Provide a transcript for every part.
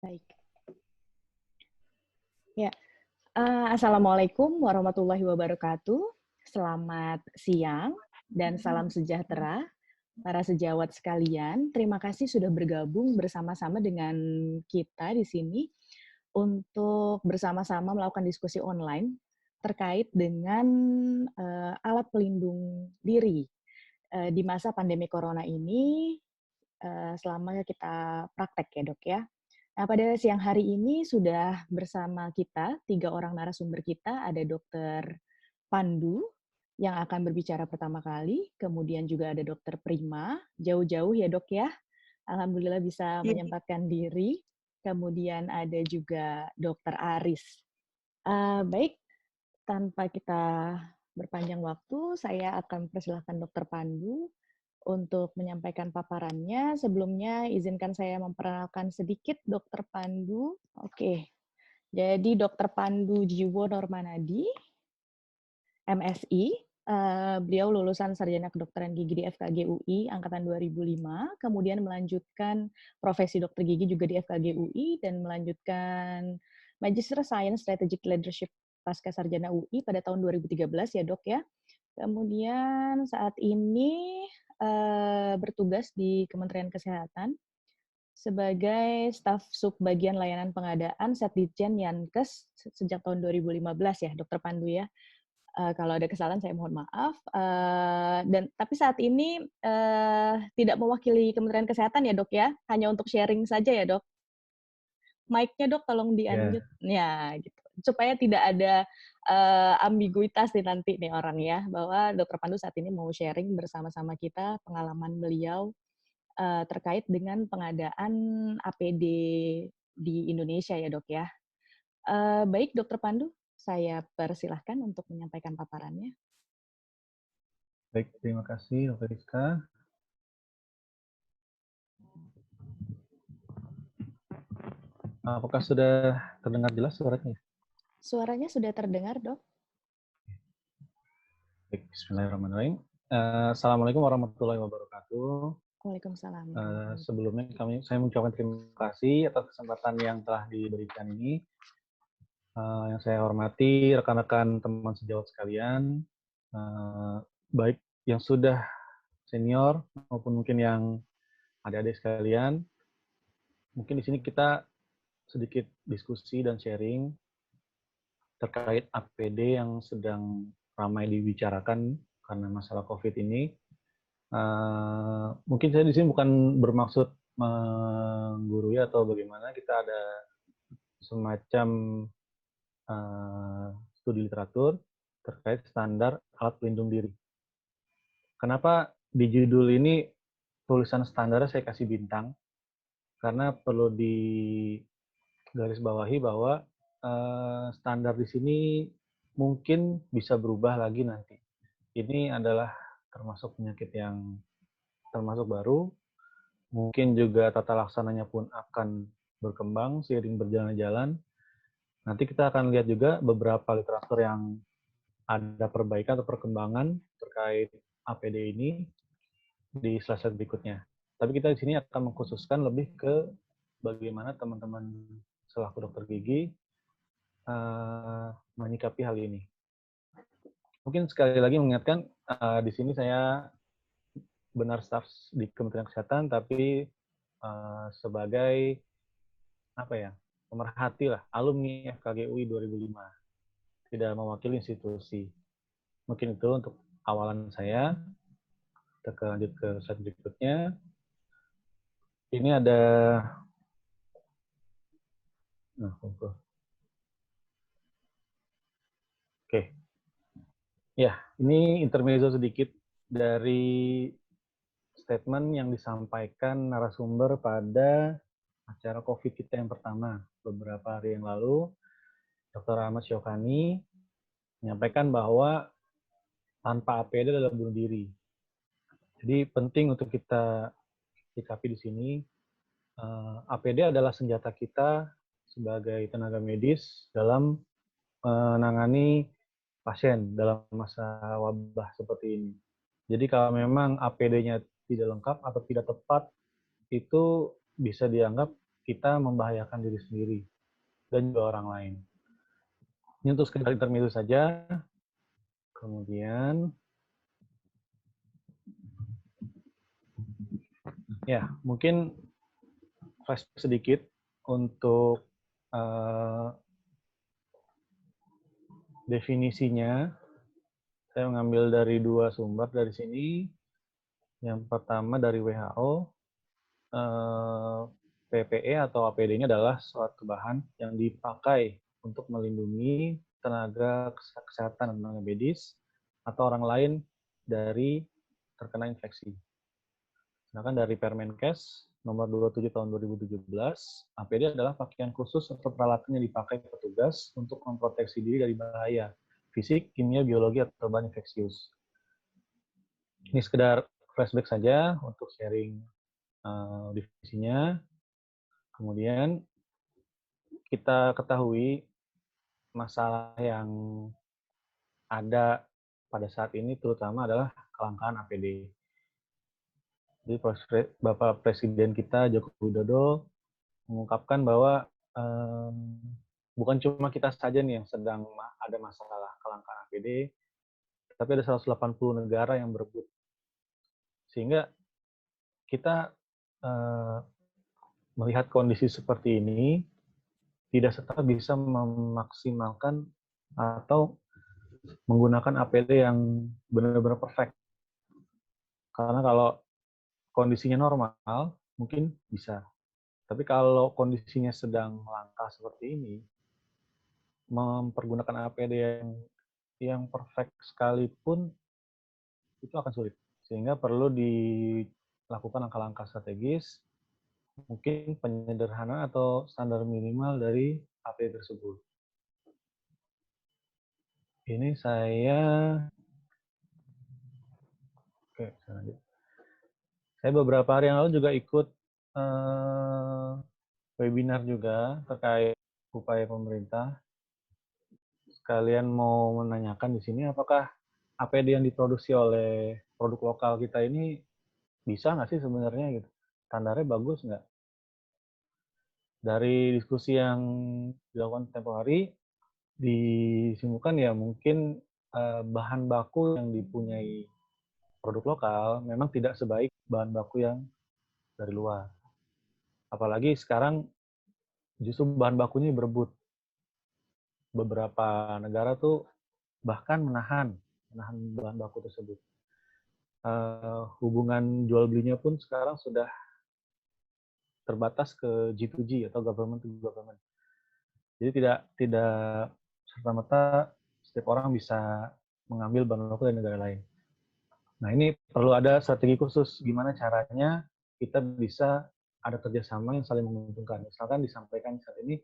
Baik. Ya, Assalamualaikum warahmatullahi wabarakatuh. Selamat siang dan salam sejahtera para sejawat sekalian. Terima kasih sudah bergabung bersama-sama dengan kita di sini untuk bersama-sama melakukan diskusi online terkait dengan alat pelindung diri di masa pandemi corona ini selama kita praktek ya dok ya. Nah, pada siang hari ini sudah bersama kita 3 orang narasumber kita, ada Dokter Pandu yang akan berbicara pertama kali, kemudian juga ada Dokter Prima, jauh-jauh ya dok ya, alhamdulillah bisa menyempatkan diri, kemudian ada juga Dokter Aris. Baik, tanpa kita berpanjang waktu, saya akan persilahkan Dokter Pandu untuk menyampaikan paparannya. Sebelumnya izinkan saya memperkenalkan sedikit Dokter Pandu. Oke, jadi Dokter Pandu Jiwo Normanadi, MSI. Beliau lulusan Sarjana Kedokteran Gigi di FKG UI angkatan 2005, kemudian melanjutkan profesi dokter gigi juga di FKG UI dan melanjutkan Magister Science Strategic Leadership pasca sarjana UI pada tahun 2013 ya dok ya. Kemudian saat ini bertugas di Kementerian Kesehatan sebagai staf subbagian layanan pengadaan Setdijen Yankes sejak tahun 2015 ya, Dokter Pandu ya. Kalau ada kesalahan saya mohon maaf. Tapi saat ini tidak mewakili Kementerian Kesehatan ya dok ya, hanya untuk sharing saja ya dok. Mic-nya dok tolong di-unmute. Ya, gitu. Supaya tidak ada ambiguitas nih nanti nih orang ya, bahwa Dokter Pandu saat ini mau sharing bersama-sama kita pengalaman beliau terkait dengan pengadaan APD di Indonesia ya dok ya. Baik Dokter Pandu, saya persilahkan untuk menyampaikan paparannya. Baik, terima kasih Dr. Rizka. Apakah sudah terdengar jelas suaranya? Suaranya sudah terdengar, Dok. Baik, bismillahirrahmanirrahim. Assalamualaikum warahmatullahi wabarakatuh. Waalaikumsalam. Sebelumnya saya mengucapkan terima kasih atas kesempatan yang telah diberikan ini. Yang saya hormati rekan-rekan teman sejawat sekalian, baik yang sudah senior maupun mungkin yang adik-adik sekalian. Mungkin di sini kita sedikit diskusi dan sharing terkait APD yang sedang ramai dibicarakan karena masalah COVID ini. Mungkin saya di sini bukan bermaksud menggurui atau bagaimana. Kita ada semacam studi literatur terkait standar alat pelindung diri. Kenapa di judul ini tulisan standarnya saya kasih bintang? Karena perlu digarisbawahi bahwa standar di sini mungkin bisa berubah lagi nanti. Ini adalah termasuk penyakit yang termasuk baru. Mungkin juga tata laksananya pun akan berkembang seiring berjalannya jalan. Nanti kita akan lihat juga beberapa literatur yang ada perbaikan atau perkembangan terkait APD ini di slide berikutnya. Tapi kita di sini akan mengkhususkan lebih ke bagaimana teman-teman selaku dokter gigi menyikapi hal ini. Mungkin sekali lagi mengingatkan, di sini saya benar staf di Kementerian Kesehatan, tapi sebagai pemerhati lah, alumni FKG UI 2005, tidak mewakili institusi. Mungkin itu untuk awalan saya. Kita lanjut ke slide berikutnya. Ini ada Oke. Ya, ini intermezzo sedikit dari statement yang disampaikan narasumber pada acara COVID kita yang pertama beberapa hari yang lalu. Dr. Ahmad Syokani menyampaikan bahwa tanpa APD adalah bunuh diri. Jadi penting untuk kita sikapi di sini. APD adalah senjata kita sebagai tenaga medis dalam menangani pasien dalam masa wabah seperti ini. Jadi kalau memang APD-nya tidak lengkap atau tidak tepat, itu bisa dianggap kita membahayakan diri sendiri dan juga orang lain. Ini untuk sekedar intermezzo saja. Kemudian, ya mungkin flashback sedikit untuk definisinya. Saya mengambil dari 2 sumber dari sini. Yang pertama dari WHO, PPE atau APD ini adalah suatu bahan yang dipakai untuk melindungi tenaga kesehatan dan tenaga medis atau orang lain dari terkena infeksi. Sedangkan dari Permenkes nomor 27 tahun 2017, APD adalah pakaian khusus atau peralatan yang dipakai petugas untuk memproteksi diri dari bahaya fisik, kimia, biologi, atau bahan infeksius. Ini sekedar flashback saja untuk sharing definisinya. Kemudian kita ketahui masalah yang ada pada saat ini terutama adalah kelangkaan APD. Jadi Bapak Presiden kita Joko Widodo mengungkapkan bahwa bukan cuma kita saja nih yang sedang ada masalah kelangkaan APD, tapi ada 180 negara yang berebut. Sehingga kita melihat kondisi seperti ini, tidak serta bisa memaksimalkan atau menggunakan APD yang benar-benar perfect. Karena kalau kondisinya normal, mungkin bisa. Tapi kalau kondisinya sedang langka seperti ini, mempergunakan APD yang perfect sekalipun, itu akan sulit. Sehingga perlu dilakukan langkah-langkah strategis, mungkin penyederhanaan atau standar minimal dari APD tersebut. Ini saya beberapa hari yang lalu juga ikut webinar juga terkait upaya pemerintah. Sekalian mau menanyakan di sini, apakah APD yang diproduksi oleh produk lokal kita ini bisa nggak sih sebenarnya gitu? Standarnya bagus nggak? Dari diskusi yang dilakukan tempo hari, disimpulkan ya mungkin bahan baku yang dipunyai produk lokal memang tidak sebaik bahan baku yang dari luar. Apalagi sekarang justru bahan bakunya berebut. Beberapa negara tuh bahkan menahan bahan baku tersebut. Hubungan jual belinya pun sekarang sudah terbatas ke G2G atau government to government. Jadi tidak serta-merta setiap orang bisa mengambil bahan baku dari negara lain. Nah, ini perlu ada strategi khusus gimana caranya kita bisa ada kerjasama yang saling menguntungkan. Misalkan disampaikan saat ini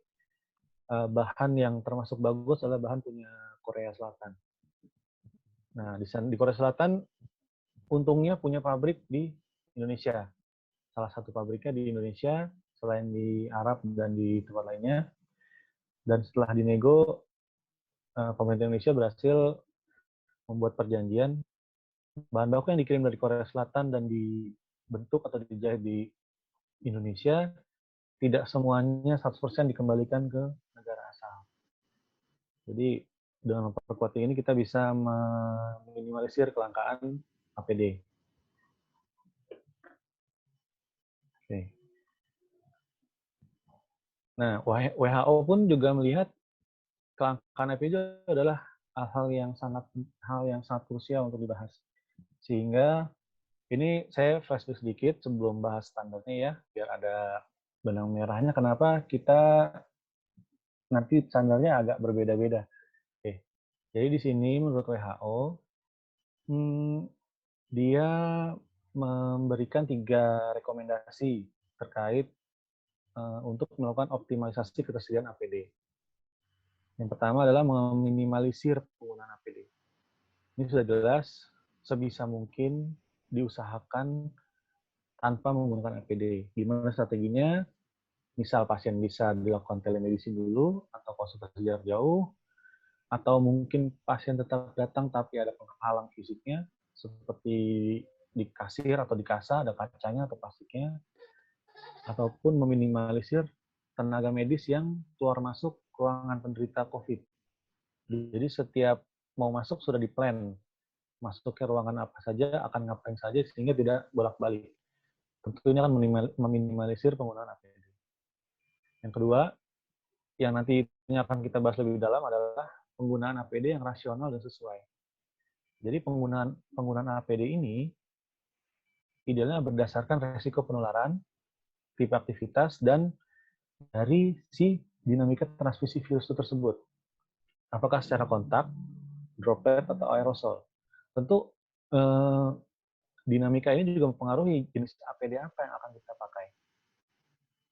bahan yang termasuk bagus adalah bahan punya Korea Selatan. Nah, di Korea Selatan untungnya punya pabrik di Indonesia. Salah satu pabriknya di Indonesia, selain di Arab dan di tempat lainnya. Dan setelah dinego, pemerintah Indonesia berhasil membuat perjanjian bahan baku yang dikirim dari Korea Selatan dan dibentuk atau dijahit di Indonesia, tidak semuanya 100% dikembalikan ke negara asal. Jadi dengan memperkuat ini kita bisa meminimalisir kelangkaan APD. Oke. Nah, WHO pun juga melihat kelangkaan APD adalah hal yang sangat krusial untuk dibahas. Sehingga ini saya flashback sedikit sebelum bahas standarnya ya, biar ada benang merahnya kenapa kita nanti standarnya agak berbeda-beda. Oke. Jadi di sini menurut WHO, dia memberikan 3 rekomendasi terkait untuk melakukan optimalisasi ketersediaan APD. Yang pertama adalah meminimalisir penggunaan APD. Ini sudah jelas, sebisa mungkin diusahakan tanpa menggunakan APD. Gimana strateginya? Misal pasien bisa dilakukan telemedicine dulu, atau konsultasi jarak jauh, atau mungkin pasien tetap datang tapi ada penghalang fisiknya, seperti di kasir atau di kasa, ada kacanya atau plastiknya. ataupun meminimalisir tenaga medis yang keluar masuk ruangan penderita COVID. Jadi setiap mau masuk sudah di-plan, masuk ke ruangan apa saja, akan ngapain saja, sehingga tidak bolak-balik. Tentu ini akan meminimalisir penggunaan APD. Yang kedua, yang nanti akan kita bahas lebih dalam adalah penggunaan APD yang rasional dan sesuai. Jadi penggunaan APD ini idealnya berdasarkan resiko penularan, tipe aktivitas, dan dari si dinamika transmisi virus itu tersebut. Apakah secara kontak, droplet, atau aerosol. Tentu dinamika ini juga mempengaruhi jenis APD apa yang akan kita pakai.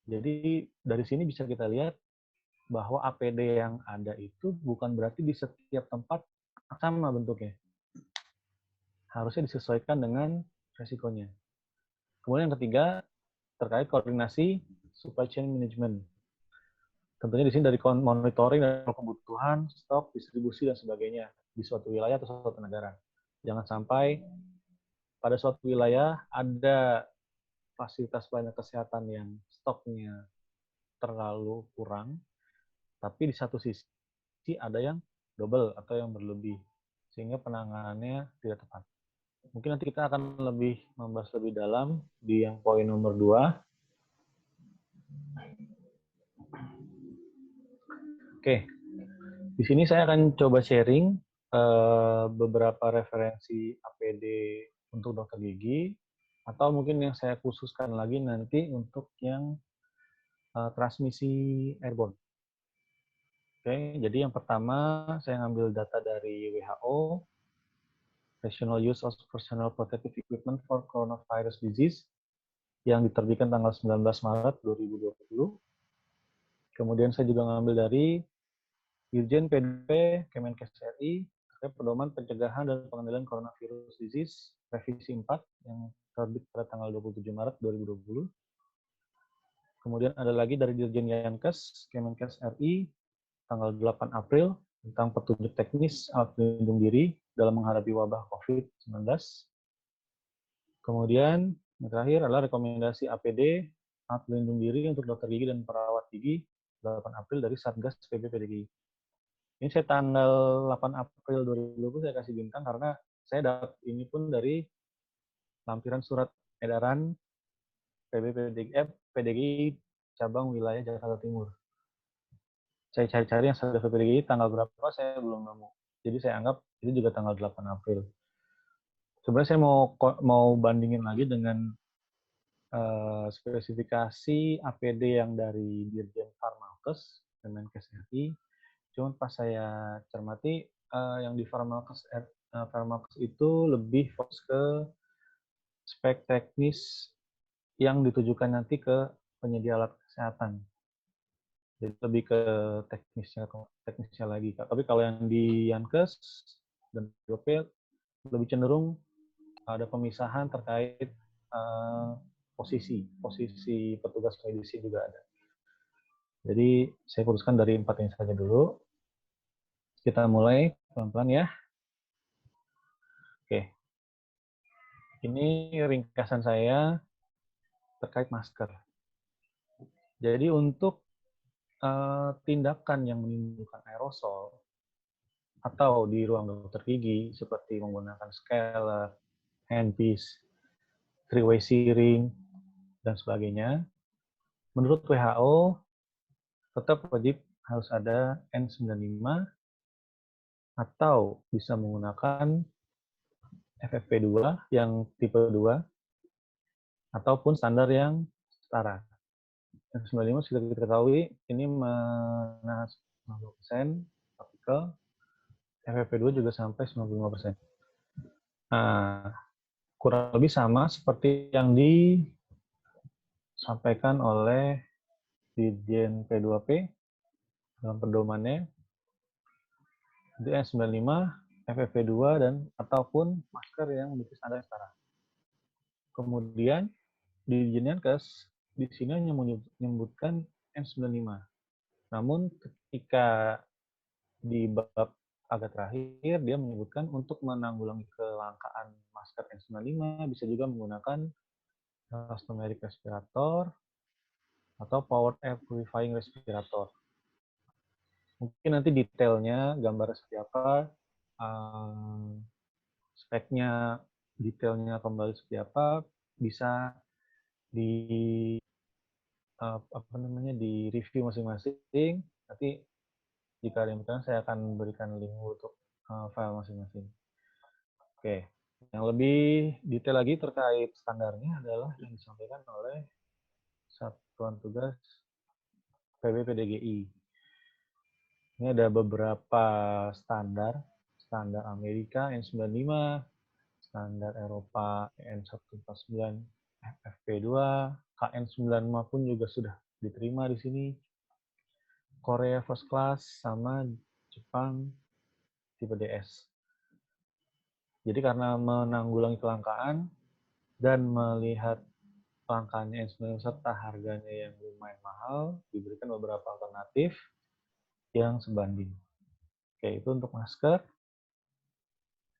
Jadi dari sini bisa kita lihat bahwa APD yang ada itu bukan berarti di setiap tempat sama bentuknya. Harusnya disesuaikan dengan resikonya. Kemudian yang ketiga, terkait koordinasi supply chain management. Tentunya di sini dari monitoring dan kebutuhan, stok, distribusi, dan sebagainya di suatu wilayah atau suatu negara. Jangan sampai pada suatu wilayah ada fasilitas pelayanan kesehatan yang stoknya terlalu kurang, tapi di satu sisi ada yang double atau yang berlebih, sehingga penanganannya tidak tepat. Mungkin nanti kita akan lebih membahas lebih dalam di yang poin nomor 2. Oke, di sini saya akan coba sharing beberapa referensi APD untuk dokter gigi, atau mungkin yang saya khususkan lagi nanti untuk yang transmisi airborne. Oke, jadi yang pertama saya ngambil data dari WHO, Rational Use of Personal Protective Equipment for Coronavirus Disease, yang diterbitkan tanggal 19 Maret 2020. Kemudian saya juga ngambil dari Dirjen PDP Kemenkes RI terkait pedoman pencegahan dan pengendalian coronavirus disease revisi 4 yang terbit pada tanggal 27 Maret 2020. Kemudian ada lagi dari Dirjen Yankes Kemenkes RI tanggal 8 April tentang petunjuk teknis alat pelindung diri dalam menghadapi wabah COVID-19. Kemudian yang terakhir adalah rekomendasi APD alat pelindung diri untuk dokter gigi dan perawat gigi 8 April dari Satgas PBPDGI. Ini saya tanggal 8 April 2020 saya kasih bintang karena saya dapat ini pun dari lampiran surat edaran PDGI cabang wilayah Jakarta Timur. Saya cari-cari yang Satgas PBPDGI tanggal berapa saya belum nemu. Jadi saya anggap itu juga tanggal 8 April. Sebenarnya saya mau bandingin lagi dengan spesifikasi APD yang dari Dirjen Farmalkes Kemenkes RI. Cuman pas saya cermati yang di Farmalkes itu lebih fokus ke spek teknis yang ditujukan nanti ke penyedia alat kesehatan. Jadi lebih ke teknisnya lagi. Tapi kalau yang di Yankes dan POP lebih cenderung ada pemisahan terkait posisi petugas medisi juga ada. Jadi saya kuruskan dari 4 ini saja dulu. Kita mulai pelan-pelan ya. Oke. Ini ringkasan saya terkait masker. Jadi untuk tindakan yang menimbulkan aerosol atau di ruang dokter gigi seperti menggunakan scaler, handpiece, three-way syringe, dan sebagainya, menurut WHO tetap wajib harus ada N95 atau bisa menggunakan FFP2 yang tipe 2 ataupun standar yang setara. N95 sudah kita ketahui ini menahan 90% partikel, FFP2 juga sampai 95%. Nah, kurang lebih sama seperti yang disampaikan oleh Dirjen P2P dalam pedomannya. Jadi N95, FFP2, dan ataupun masker yang memiliki standar setara. Kemudian di Dirjen Yankes di sini hanya menyebutkan N95. Namun ketika di bab agak terakhir dia menyebutkan untuk menanggulangi kelangkaan masker N95 bisa juga menggunakan elastomeric respirator atau powered air purifying respirator. Mungkin nanti detailnya, gambarnya seperti apa, speknya, detailnya kembali seperti apa, bisa di di review masing-masing. Nanti jika ada yang bertanya, saya akan berikan link untuk file masing-masing. Oke, yang lebih detail lagi terkait standarnya adalah yang disampaikan oleh Satuan Tugas PBPDGI. Ini ada beberapa standar, standar Amerika N95, standar Eropa EN149, FFP2, KN95 pun juga sudah diterima di sini. Korea First Class sama Jepang tipe DS. Jadi karena menanggulangi kelangkaan dan melihat kelangkaannya N95 serta harganya yang lumayan mahal, diberikan beberapa alternatif yang sebanding. Oke, itu untuk masker.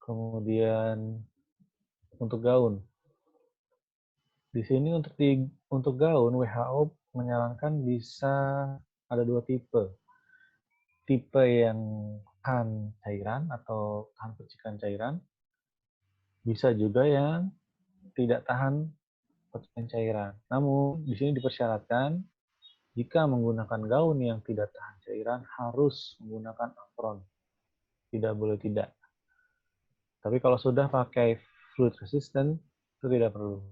Kemudian untuk gaun. Di sini untuk gaun WHO menyarankan bisa ada 2 tipe. Tipe yang tahan cairan atau tahan percikan cairan. Bisa juga yang tidak tahan percikan cairan. Namun di sini dipersyaratkan jika menggunakan gaun yang tidak tahan cairan harus menggunakan apron. Tidak boleh tidak. Tapi kalau sudah pakai fluid resistant itu tidak perlu.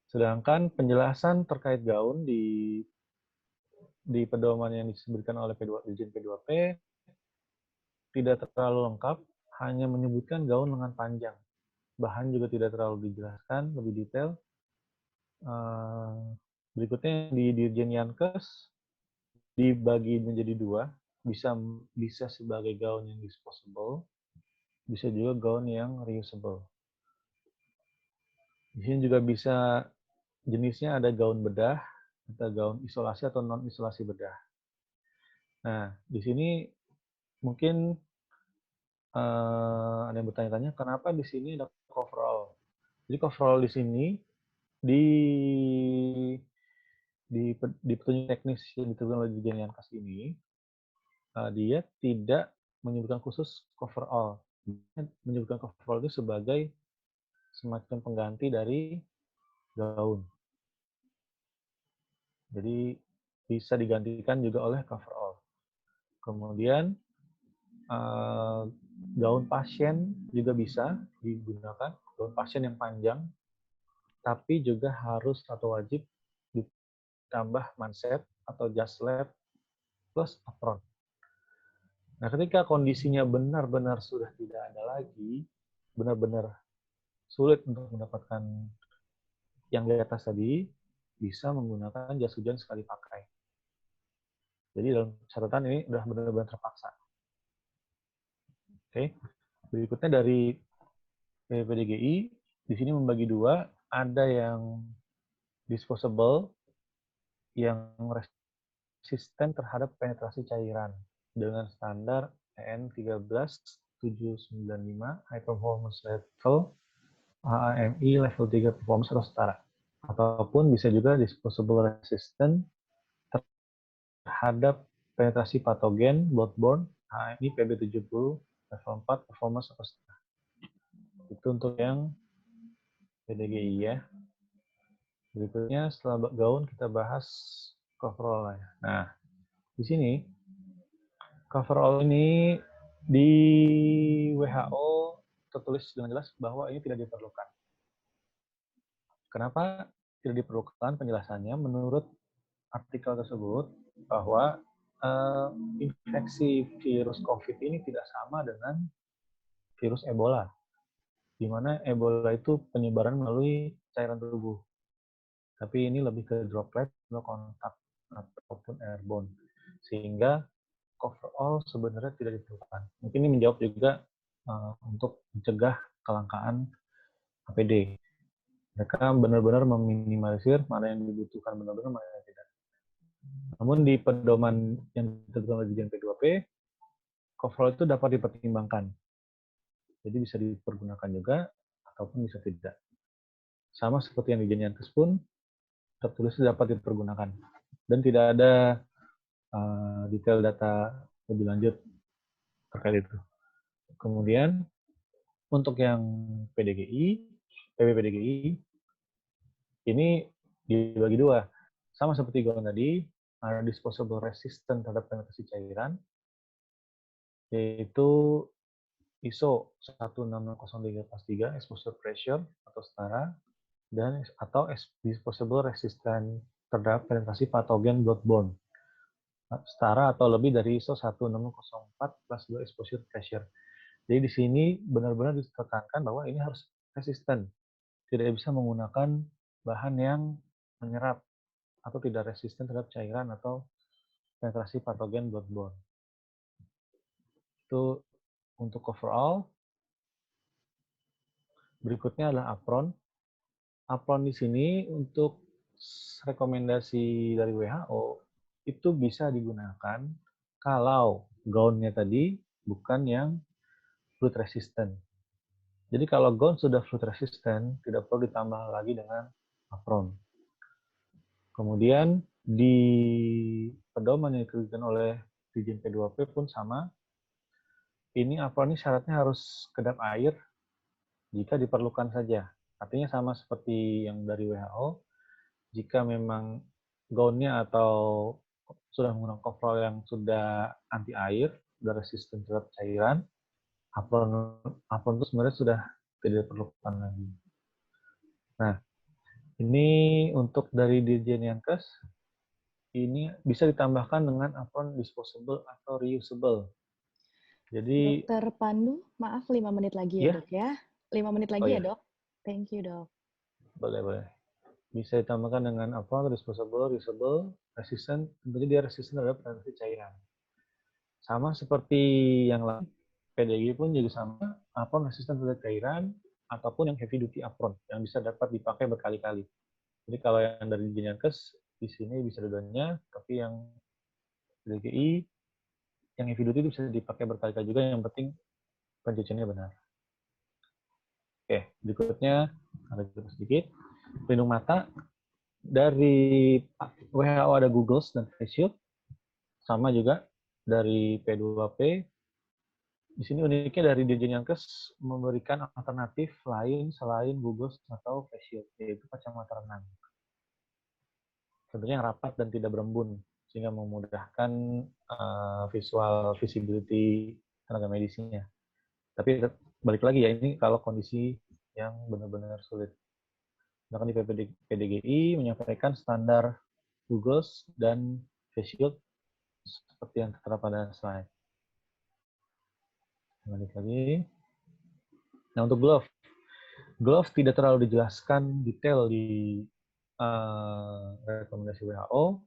Sedangkan penjelasan terkait gaun di pedoman yang disebutkan oleh Dirjen P2P tidak terlalu lengkap, hanya menyebutkan gaun lengan panjang. Bahan juga tidak terlalu dijelaskan lebih detail. Berikutnya di Dirjen Yankes dibagi menjadi 2, bisa sebagai gaun yang disposable, bisa juga gaun yang reusable. Di sini juga bisa jenisnya ada gaun bedah, atau gaun isolasi atau non-isolasi bedah. Nah, di sini mungkin ada yang bertanya-tanya, kenapa di sini ada coverall? Jadi coverall di sini di petunjuk teknis yang ditentukan oleh Dirjen Yankes ini, dia tidak menyebutkan khusus coverall. Dia menyebutkan coverall itu sebagai semacam pengganti dari gaun. Jadi bisa digantikan juga oleh coverall. Kemudian gaun pasien juga bisa digunakan, gaun pasien yang panjang, tapi juga harus atau wajib ditambah manset atau jas lab plus apron. Nah, ketika kondisinya benar-benar sudah tidak ada lagi, benar-benar sulit untuk mendapatkan yang di atas tadi, bisa menggunakan jas hujan sekali pakai. Jadi dalam catatan ini sudah benar-benar terpaksa. Oke, berikutnya dari PDGI, di sini membagi 2, ada yang disposable, yang resisten terhadap penetrasi cairan dengan standar EN 13795 High Performance Level, HAMI level 3 performance atau setara. Ataupun bisa juga disposable resistant terhadap penetrasi patogen bloodborne, HAMI PB70 level 4 performance atau setara. Itu untuk yang PDGI ya. Berikutnya setelah gaun kita bahas coverall. Nah, di sini coverall ini di WHO tertulis dengan jelas bahwa ini tidak diperlukan. Kenapa tidak diperlukan penjelasannya? Menurut artikel tersebut bahwa infeksi virus COVID ini tidak sama dengan virus Ebola, di mana Ebola itu penyebaran melalui cairan tubuh. Tapi ini lebih ke droplet atau kontak ataupun airborne. Sehingga coverall sebenarnya tidak diperlukan. Mungkin ini menjawab juga untuk mencegah kelangkaan APD. Mereka benar-benar meminimalisir mana yang dibutuhkan benar-benar, mana yang tidak. Namun di pedoman yang ditentukan oleh Dirjen P2P, coverall itu dapat dipertimbangkan. Jadi bisa dipergunakan juga, ataupun bisa tidak. Sama seperti yang di Dirjen Yankes pun, tertulis dapat dipergunakan. Dan tidak ada detail data lebih lanjut terkait itu. Kemudian untuk yang PDGI, PDGI ini dibagi dua. Sama seperti GON tadi, ada disposable resistant terhadap penetrasi cairan, yaitu ISO 16003+3 exposure pressure atau setara, dan atau disposable resistant terhadap penetrasi patogen bloodborne setara atau lebih dari ISO 16004+2 exposure pressure. Jadi di sini benar-benar ditekankan bahwa ini harus resisten, tidak bisa menggunakan bahan yang menyerap atau tidak resisten terhadap cairan atau penetrasi patogen bloodborne. Itu untuk overall. Berikutnya adalah apron. Apron di sini untuk rekomendasi dari WHO itu bisa digunakan kalau gaunnya tadi bukan yang fluid resistant. Jadi kalau gaun sudah fluid resistant, tidak perlu ditambah lagi dengan apron. Kemudian di pedoman yang dikeluarkan oleh Dirjen P2P pun sama. Ini apron ini syaratnya harus kedap air jika diperlukan saja. Artinya sama seperti yang dari WHO, jika memang gaunnya atau sudah menggunakan coverall yang sudah anti air, sudah resisten terhadap cairan, apron itu sebenarnya sudah tidak diperlukan lagi. Nah, ini untuk dari Dirjen Yankes, ini bisa ditambahkan dengan apron disposable atau reusable. Jadi, Dokter Pandu, maaf 5 menit lagi ya, Dok ya. 5 menit lagi ya, Dok. Thank you, Dok. Boleh. Bisa ditambahkan dengan apron disposable, reusable, resistant, tentunya dia resistant terhadap penetrasi cairan. Sama seperti yang lain, PDG pun juga sama, apron resistant terhadap cairan, ataupun yang heavy duty apron, yang bisa dapat dipakai berkali-kali. Jadi kalau yang dari Yankes, di sini bisa dua-duanya, tapi yang PDGI, yang heavy duty itu bisa dipakai berkali-kali juga, yang penting pencuciannya benar. Oke, berikutnya ada sedikit. Pelindung mata, dari WHO ada Googles dan Face Shield, sama juga dari P2P. Di sini uniknya dari Dirjen Yankes memberikan alternatif lain selain Googles atau Face Shield, yaitu kacamata renang. Tentunya yang rapat dan tidak berembun, sehingga memudahkan visibility tenaga medisnya. Tapi balik lagi ya, ini kalau kondisi yang benar-benar sulit. Sedangkan di PDGI menyampaikan standar Googles dan Face Shield seperti yang tertera pada slide. Balik lagi. Nah, untuk glove tidak terlalu dijelaskan detail di rekomendasi WHO.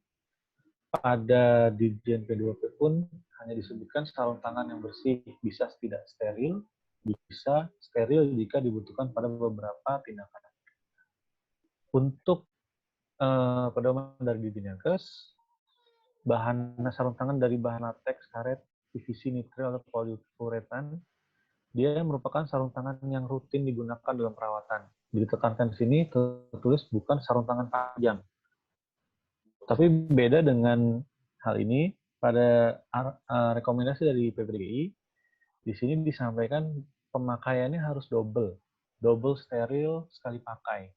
Pada Dirjen P2P pun hanya disebutkan sarung tangan yang bersih, bisa tidak steril, bisa steril jika dibutuhkan pada beberapa tindakan. Untuk pedoman dari Dirjen Yankes, bahan sarung tangan dari bahan latex, karet, PVC, nitril, atau poliuretan, dia merupakan sarung tangan yang rutin digunakan dalam perawatan. Ditekankan di sini tertulis bukan sarung tangan panjang. Tapi beda dengan hal ini, pada rekomendasi dari PPDGI, di sini disampaikan pemakaiannya harus double steril sekali pakai.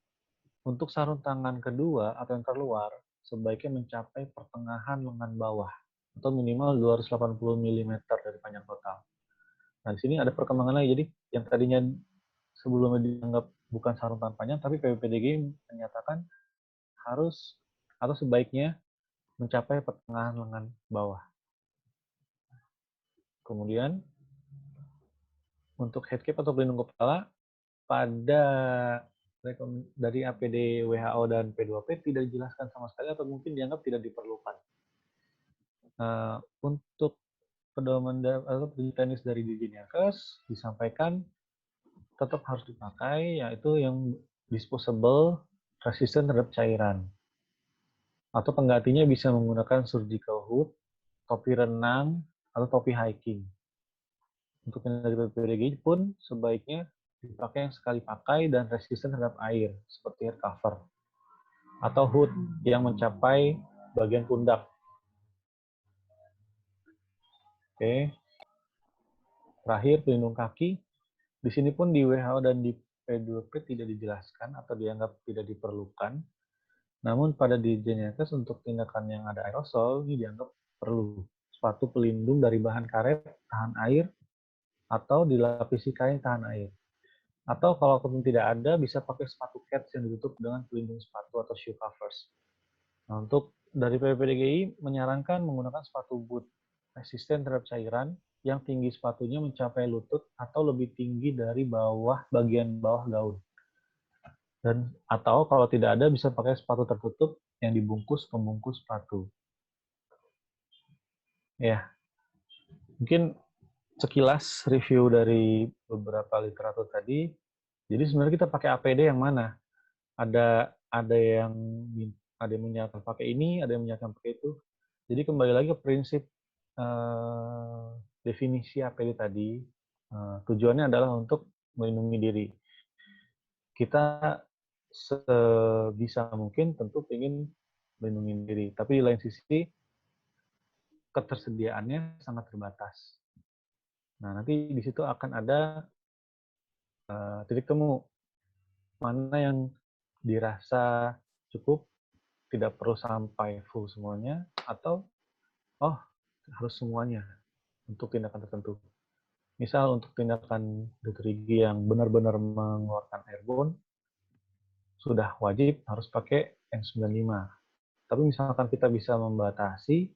Untuk sarung tangan kedua atau yang terluar, sebaiknya mencapai pertengahan lengan bawah, atau minimal 280 mm dari panjang total. Nah, di sini ada perkembangan lagi. Jadi, yang tadinya sebelumnya dianggap bukan sarung tangan panjang, tapi PPDGI menyatakan harus atau sebaiknya mencapai pertengahan lengan bawah. Kemudian, untuk headcap atau pelindung kepala, pada dari APD WHO dan P2P tidak dijelaskan sama sekali atau mungkin dianggap tidak diperlukan. Untuk pedoman atau teknis dari Dirjen Yankes disampaikan tetap harus dipakai, yaitu yang disposable resistant terhadap cairan. Atau penggantinya bisa menggunakan surgical hood, topi renang, atau topi hiking. Untuk yang dari PPDG pun sebaiknya dipakai yang sekali pakai dan resisten terhadap air, seperti hair cover. atau hood yang mencapai bagian pundak. Oke. Terakhir, pelindung kaki. Di sini pun di WHO dan di P2P tidak dijelaskan atau dianggap tidak diperlukan. Namun pada Dirjen Yankes untuk tindakan yang ada aerosol ini dianggap perlu. Sepatu pelindung dari bahan karet tahan air atau dilapisi kain tahan air. Atau kalau tidak ada, bisa pakai sepatu cats yang ditutup dengan pelindung sepatu atau shoe covers. Nah, untuk dari PPDGI menyarankan menggunakan sepatu boot resisten terhadap cairan yang tinggi sepatunya mencapai lutut atau lebih tinggi dari bagian bawah gaun. Dan atau kalau tidak ada bisa pakai sepatu tertutup yang dibungkus pembungkus sepatu. Ya, mungkin sekilas review dari beberapa literatur tadi. Jadi sebenarnya kita pakai APD yang mana? Ada yang menyarankan pakai ini, ada yang menyarankan pakai itu. Jadi kembali lagi ke prinsip definisi APD tadi. Tujuannya adalah untuk melindungi diri. Kita sebisa mungkin tentu ingin melindungi diri, tapi di lain sisi ketersediaannya sangat terbatas. Nah, nanti di situ akan ada titik temu mana yang dirasa cukup, tidak perlu sampai full semuanya, atau harus semuanya untuk tindakan tertentu. Misal untuk tindakan dokter gigi yang benar-benar mengeluarkan airborne, sudah wajib harus pakai N95. Tapi misalkan kita bisa membatasi,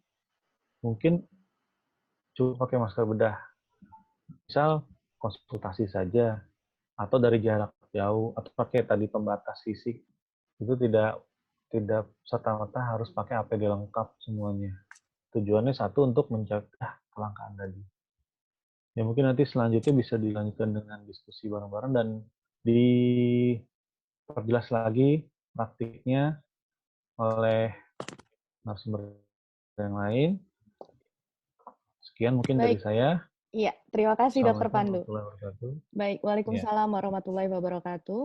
mungkin cukup pakai masker bedah. Misal konsultasi saja, atau dari jarak jauh, atau pakai tadi pembatas fisik. Itu tidak serta-merta harus pakai APD lengkap semuanya. Tujuannya satu, untuk mencegah kelangkaan tadi. Ya mungkin nanti selanjutnya bisa dilanjutkan dengan diskusi bareng-bareng dan diperjelas lagi praktiknya oleh narasumber yang lain. Sekian mungkin dari Baik. saya. Iya, terima kasih Dokter Assalamualaikum Pandu. warahmatullahi wabarakatuh. Baik, Ya. Waalaikumsalam warahmatullahi wabarakatuh.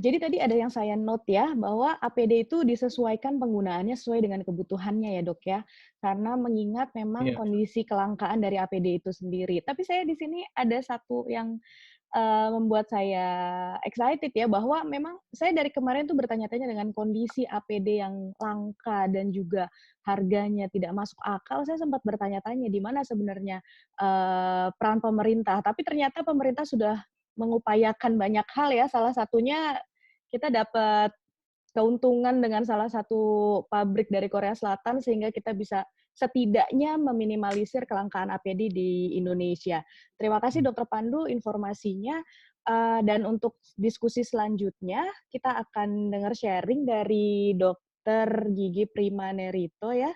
Jadi tadi ada yang saya note ya, bahwa APD itu disesuaikan penggunaannya sesuai dengan kebutuhannya ya dok ya, karena mengingat memang Iya. kondisi kelangkaan dari APD itu sendiri. Tapi saya di sini ada satu yang membuat saya excited ya, bahwa memang saya dari kemarin tuh bertanya-tanya dengan kondisi APD yang langka dan juga harganya tidak masuk akal, saya sempat bertanya-tanya di mana sebenarnya peran pemerintah. Tapi ternyata pemerintah sudah mengupayakan banyak hal ya, salah satunya kita dapat keuntungan dengan salah satu pabrik dari Korea Selatan sehingga kita bisa setidaknya meminimalisir kelangkaan APD di Indonesia. Terima kasih Dokter Pandu informasinya. Dan untuk diskusi selanjutnya kita akan dengar sharing dari Dokter Gigi Prima Nerito ya.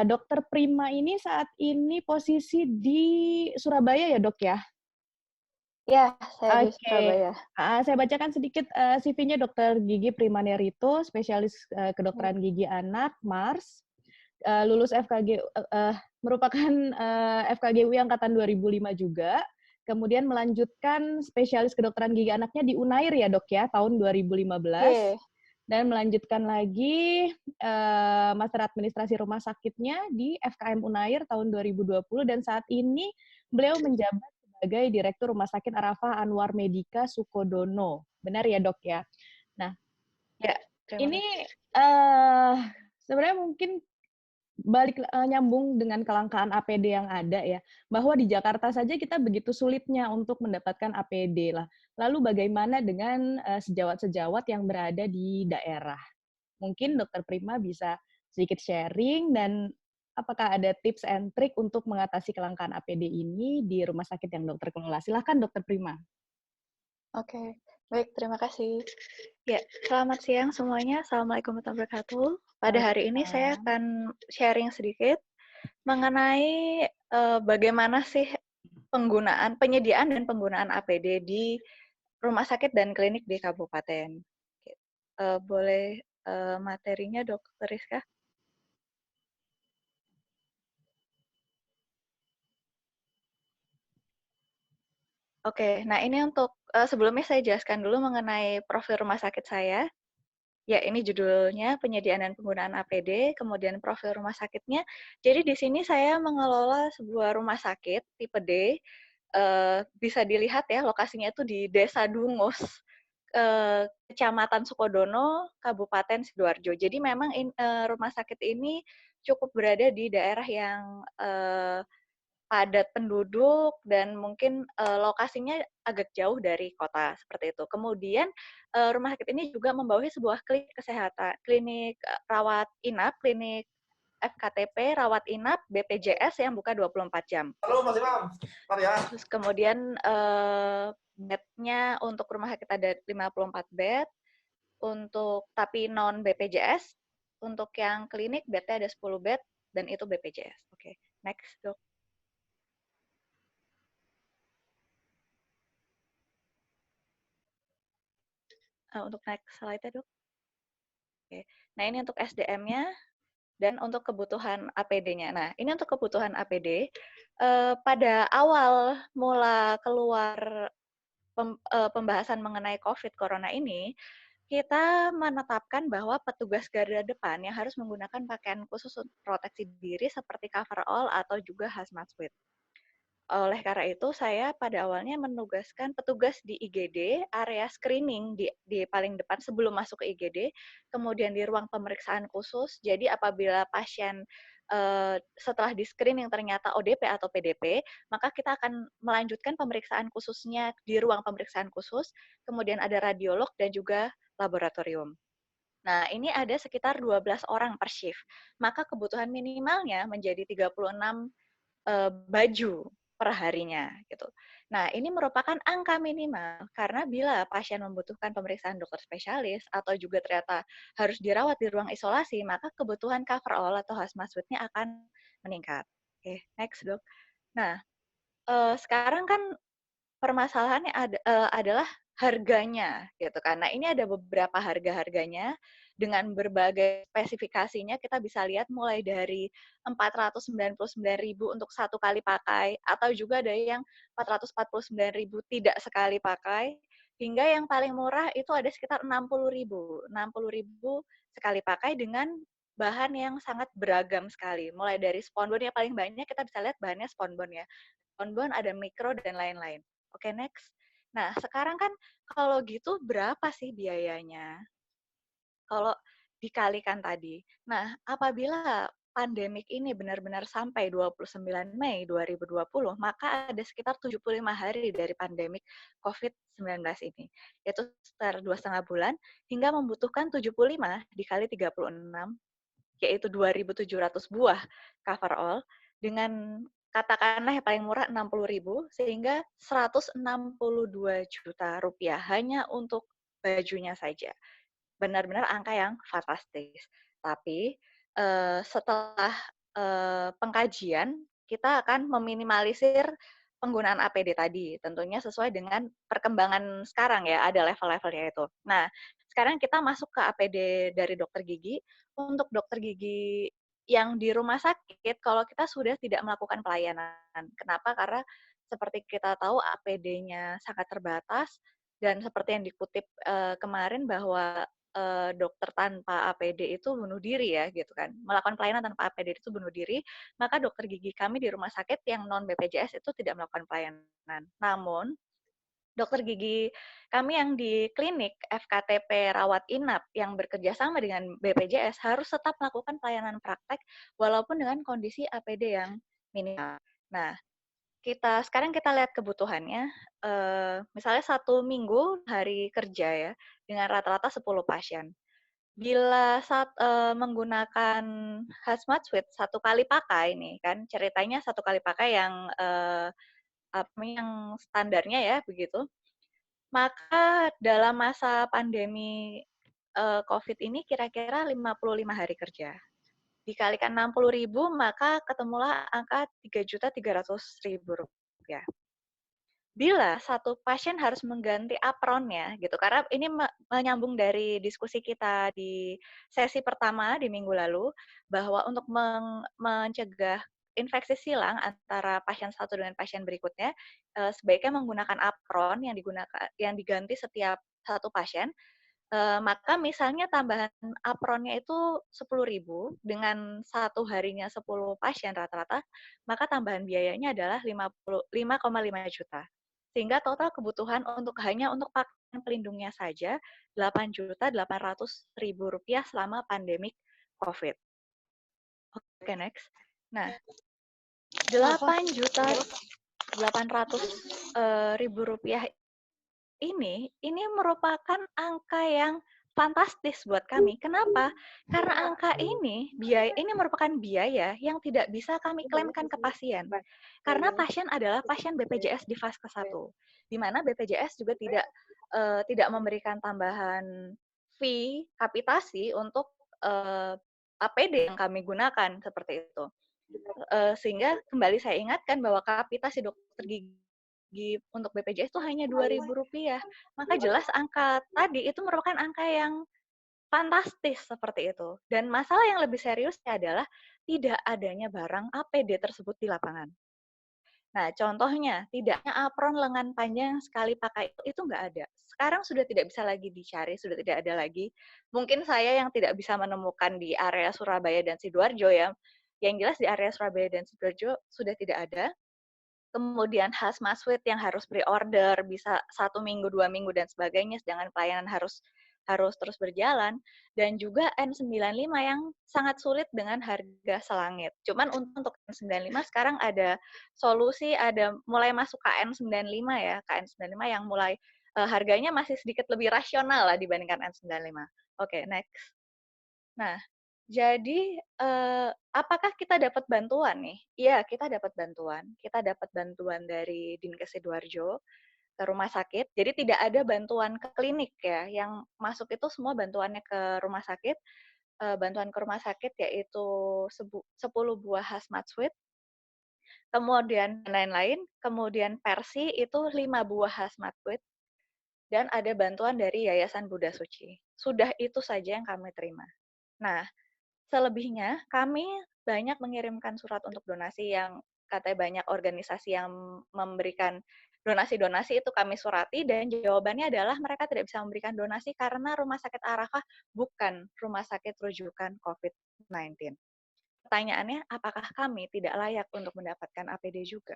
Dokter Prima ini saat ini posisi di Surabaya ya dok ya? Ya, saya di Oke, Surabaya. saya bacakan sedikit CV-nya Dokter Gigi Prima Nerito, spesialis kedokteran gigi anak, MARS, lulus FKG, merupakan FKG UI angkatan 2005 juga, kemudian melanjutkan spesialis kedokteran gigi anaknya di Unair ya dok ya, tahun 2015, dan melanjutkan lagi Master Administrasi Rumah Sakitnya di FKM Unair tahun 2020, dan saat ini beliau menjabat sebagai Direktur Rumah Sakit Arafah Anwar Medika Sukodono. Benar ya dok ya? Nah, ya, ini sebenarnya mungkin balik nyambung dengan kelangkaan APD yang ada ya, bahwa di Jakarta saja kita begitu sulitnya untuk mendapatkan APD lah. Lalu bagaimana dengan sejawat-sejawat yang berada di daerah? Mungkin Dokter Prima bisa sedikit sharing, dan apakah ada tips and trik untuk mengatasi kelangkaan APD ini di rumah sakit yang dokter kelola? Silahkan Dokter Prima. Oke, baik, terima kasih. Ya, selamat siang semuanya. Assalamualaikum warahmatullahi wabarakatuh. Pada hari ini saya akan sharing sedikit mengenai bagaimana sih penyediaan dan penggunaan APD di rumah sakit dan klinik di kabupaten. Boleh materinya, Dokter Rizka? Oke, nah ini untuk sebelumnya saya jelaskan dulu mengenai profil rumah sakit saya. Ya, ini judulnya penyediaan dan penggunaan APD, kemudian profil rumah sakitnya. Jadi di sini saya mengelola sebuah rumah sakit tipe D. Bisa dilihat ya lokasinya itu di Desa Dungos, Kecamatan Sukodono, Kabupaten Sidoarjo. Jadi memang rumah sakit ini cukup berada di daerah yang padat penduduk dan mungkin lokasinya agak jauh dari kota seperti itu. Kemudian rumah sakit ini juga membawahi sebuah klinik kesehatan, klinik rawat inap, klinik FKTP, rawat inap, BPJS yang buka 24 jam. Halo Mas Imam, ntar ya. Terus kemudian bed-nya untuk rumah sakit ada 54 bed, untuk tapi non BPJS, untuk yang klinik bed-nya ada 10 bed dan itu BPJS. Oke, next dok. Untuk next slide-nya dok. Oke. Nah ini untuk SDM-nya dan untuk kebutuhan APD-nya. Nah ini untuk kebutuhan APD. Pada awal mula keluar pembahasan mengenai COVID Corona ini, kita menetapkan bahwa petugas garda depan yang harus menggunakan pakaian khusus untuk proteksi diri seperti coverall atau juga hazmat suit. Oleh karena itu, saya pada awalnya menugaskan petugas di IGD, area screening di paling depan sebelum masuk ke IGD, kemudian di ruang pemeriksaan khusus. Jadi apabila pasien setelah di screening ternyata ODP atau PDP, maka kita akan melanjutkan pemeriksaan khususnya di ruang pemeriksaan khusus, kemudian ada radiolog dan juga laboratorium. Nah, ini ada sekitar 12 orang per shift. Maka kebutuhan minimalnya menjadi 36 baju per harinya gitu. Nah, ini merupakan angka minimal karena bila pasien membutuhkan pemeriksaan dokter spesialis atau juga ternyata harus dirawat di ruang isolasi, maka kebutuhan coverall atau hazmat suit-nya akan meningkat. Oke, next dok. Nah, sekarang kan permasalahannya adalah harganya gitu kan. Nah, ini ada beberapa harga-harganya dengan berbagai spesifikasinya. Kita bisa lihat mulai dari 499.000 untuk satu kali pakai atau juga ada yang 449.000 tidak sekali pakai hingga yang paling murah itu ada sekitar 60.000. 60.000 sekali pakai dengan bahan yang sangat beragam sekali. Mulai dari spunbond yang paling banyak kita bisa lihat bahannya spunbond ya. Spunbond ada mikro dan lain-lain. Oke, next. Nah, sekarang kan kalau gitu berapa sih biayanya? Kalau dikalikan tadi. Nah, apabila pandemik ini benar-benar sampai 29 Mei 2020, maka ada sekitar 75 hari dari pandemik COVID-19 ini. Yaitu sekitar 2,5 bulan, hingga membutuhkan 75 dikali 36, yaitu 2.700 buah coverall, dengan katakanlah yang paling murah 60.000 sehingga 162 juta rupiah hanya untuk bajunya saja. Benar-benar angka yang fantastis. Tapi setelah pengkajian kita akan meminimalisir penggunaan APD tadi, tentunya sesuai dengan perkembangan sekarang ya, ada level-levelnya itu. Nah, sekarang kita masuk ke APD dari dokter gigi. Untuk dokter gigi yang di rumah sakit, kalau kita sudah tidak melakukan pelayanan. Kenapa? Karena seperti kita tahu APD-nya sangat terbatas, dan seperti yang dikutip kemarin bahwa dokter tanpa APD itu bunuh diri ya gitu kan. Melakukan pelayanan tanpa APD itu bunuh diri, maka dokter gigi kami di rumah sakit yang non BPJS itu tidak melakukan pelayanan. Namun dokter gigi kami yang di klinik FKTP rawat inap yang bekerja sama dengan BPJS harus tetap melakukan pelayanan praktek walaupun dengan kondisi APD yang minimal. Nah, sekarang kita lihat kebutuhannya. Misalnya 1 minggu hari kerja ya, dengan rata-rata 10 pasien. Bila menggunakan hazmat suit satu kali pakai nih kan, ceritanya satu kali pakai yang standarnya ya begitu, maka dalam masa pandemi COVID ini kira-kira 55 hari kerja. Dikalikan 60.000 maka ketemulah angka 3.300.000 rupiah. Bila satu pasien harus mengganti apronnya gitu, karena ini menyambung dari diskusi kita di sesi pertama di minggu lalu, bahwa untuk mencegah infeksi silang antara pasien satu dengan pasien berikutnya, sebaiknya menggunakan apron yang diganti setiap satu pasien. Maka misalnya tambahan apronnya itu 10.000 dengan satu harinya 10 pasien rata-rata, maka tambahan biayanya adalah 5,5 juta. Sehingga total kebutuhan hanya untuk pakaian pelindungnya saja 8.800.000 rupiah selama pandemik COVID. Oke, next. Nah, 8.800.000 rupiah ini merupakan angka yang fantastis buat kami. Kenapa? Karena angka ini merupakan biaya yang tidak bisa kami klaimkan ke pasien. Karena pasien adalah pasien BPJS di fase 1, di mana BPJS juga tidak memberikan tambahan fee kapitasi untuk APD yang kami gunakan seperti itu. Sehingga kembali saya ingatkan bahwa kapitasi dokter gigi untuk BPJS itu hanya Rp2.000. Maka jelas angka tadi itu merupakan angka yang fantastis seperti itu. Dan masalah yang lebih seriusnya adalah tidak adanya barang APD tersebut di lapangan. Nah, contohnya, tidaknya apron lengan panjang sekali pakai itu nggak ada. Sekarang sudah tidak bisa lagi dicari, sudah tidak ada lagi. Mungkin saya yang tidak bisa menemukan di area Surabaya dan Sidoarjo ya. Yang jelas di area Surabaya dan Sidoarjo sudah tidak ada. Kemudian hazmat suite yang harus pre-order bisa 1 minggu, 2 minggu, dan sebagainya, sedangkan pelayanan harus terus berjalan, dan juga N95 yang sangat sulit dengan harga selangit. Cuman untuk N95 sekarang ada solusi, ada mulai masuk KN95 ya, KN95 yang mulai harganya masih sedikit lebih rasional lah dibandingkan N95. Oke, next. Nah, jadi, apakah kita dapat bantuan nih? Iya, kita dapat bantuan. Kita dapat bantuan dari Dinkes Sidoarjo ke rumah sakit. Jadi tidak ada bantuan ke klinik ya, yang masuk itu semua bantuannya ke rumah sakit. Bantuan ke rumah sakit yaitu 10 buah hazmat suite, kemudian lain-lain, kemudian Persi itu 5 buah hazmat suite, dan ada bantuan dari Yayasan Buddha Suci. Sudah itu saja yang kami terima. Nah, selebihnya, kami banyak mengirimkan surat untuk donasi yang katanya banyak organisasi yang memberikan donasi-donasi, itu kami surati, dan jawabannya adalah mereka tidak bisa memberikan donasi karena Rumah Sakit Arafah bukan rumah sakit rujukan COVID-19. Pertanyaannya, apakah kami tidak layak untuk mendapatkan APD juga?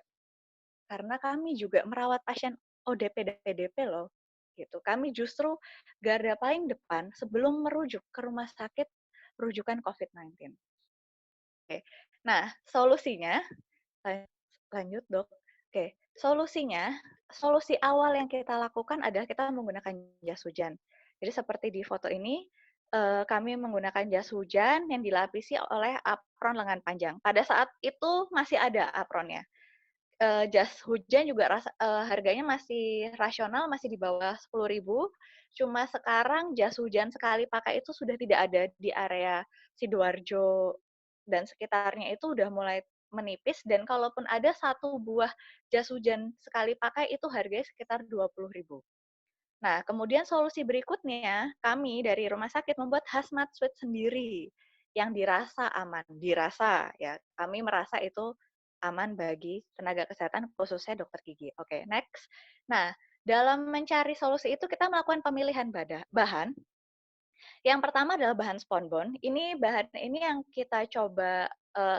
Karena kami juga merawat pasien ODP dan PDP loh. Gitu. Kami justru garda paling depan sebelum merujuk ke rumah sakit rujukan COVID-19. Oke. Nah, solusinya, lanjut dok. Oke, solusi awal yang kita lakukan adalah kita menggunakan jas hujan. Jadi seperti di foto ini, kami menggunakan jas hujan yang dilapisi oleh apron lengan panjang. Pada saat itu masih ada apronnya. Jas hujan juga harganya masih rasional, masih di bawah 10.000. Cuma sekarang jas hujan sekali pakai itu sudah tidak ada di area Sidoarjo dan sekitarnya, itu udah mulai menipis, dan kalaupun ada 1 buah jas hujan sekali pakai itu harganya sekitar 20.000. Nah, kemudian solusi berikutnya, kami dari rumah sakit membuat hazmat suite sendiri yang dirasa aman. Dirasa ya, kami merasa itu aman bagi tenaga kesehatan, khususnya dokter gigi. Oke, next. Nah, dalam mencari solusi itu kita melakukan pemilihan bahan. Yang pertama adalah bahan sponbon. Bahan ini yang kita coba,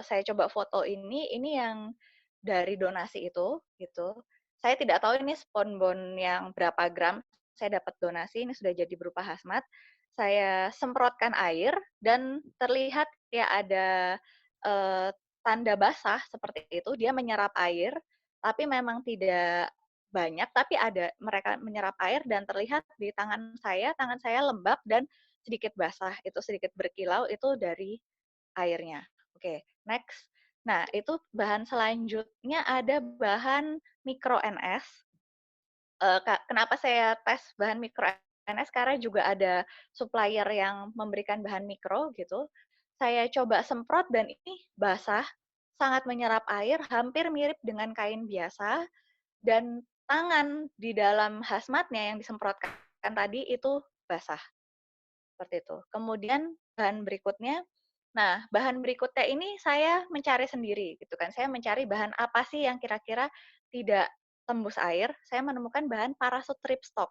saya coba foto ini yang dari donasi itu, gitu. Saya tidak tahu ini sponbon yang berapa gram, saya dapat donasi, ini sudah jadi berupa hazmat. Saya semprotkan air, dan terlihat ya ada tanda basah seperti itu, dia menyerap air, tapi memang tidak banyak, tapi ada, mereka menyerap air, dan terlihat di tangan saya lembab dan sedikit basah, itu sedikit berkilau, itu dari airnya. Oke, next. Nah, itu bahan selanjutnya ada bahan mikro NS. Kenapa saya tes bahan mikro NS? Karena juga ada supplier yang memberikan bahan mikro gitu. Saya coba semprot dan ini basah, sangat menyerap air, hampir mirip dengan kain biasa, dan tangan di dalam hazmatnya yang disemprotkan tadi itu basah. Seperti itu. Kemudian bahan berikutnya, bahan berikutnya ini saya mencari sendiri gitu kan. Saya mencari bahan apa sih yang kira-kira tidak tembus air. Saya menemukan bahan parasut ripstock.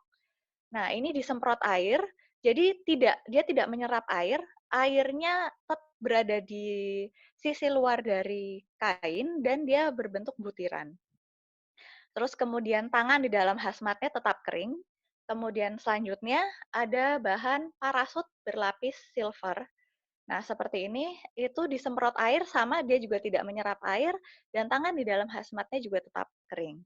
Nah, ini disemprot air, Jadi dia tidak menyerap air, airnya tetap berada di sisi luar dari kain dan dia berbentuk butiran. Terus kemudian tangan di dalam hazmatnya tetap kering. Kemudian selanjutnya ada bahan parasut berlapis silver. Nah, seperti ini, itu disemprot air sama dia juga tidak menyerap air, dan tangan di dalam hazmatnya juga tetap kering.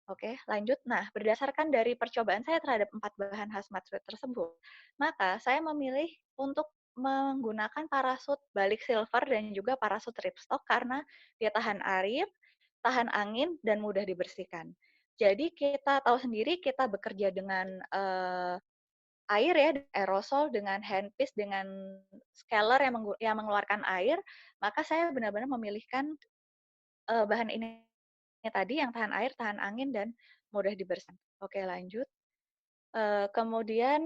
Oke, lanjut. Nah, berdasarkan dari percobaan saya terhadap 4 bahan hazmat suit tersebut, maka saya memilih untuk menggunakan parasut balik silver dan juga parasut ripstop karena dia tahan air, tahan angin, dan mudah dibersihkan. Jadi kita tahu sendiri kita bekerja dengan air ya, aerosol, dengan handpiece, dengan scaler yang mengeluarkan air, maka saya benar-benar memilihkan bahan ini tadi yang tahan air, tahan angin, dan mudah dibersihkan. Oke, lanjut. Kemudian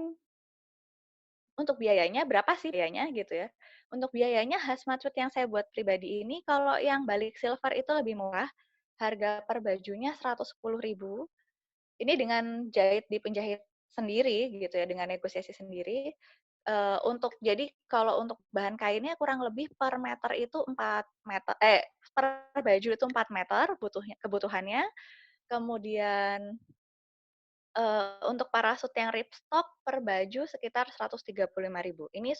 untuk biayanya, berapa sih biayanya gitu ya? Untuk biayanya hazmat suit yang saya buat pribadi ini, kalau yang balik silver itu lebih murah, harga per bajunya 110.000. Ini dengan jahit di penjahit sendiri gitu ya, dengan negosiasi sendiri. Jadi kalau untuk bahan kainnya kurang lebih per meter itu 4 meter, per baju itu 4 meter kebutuhannya. Kemudian untuk parasut yang ripstop per baju sekitar 135.000. Ini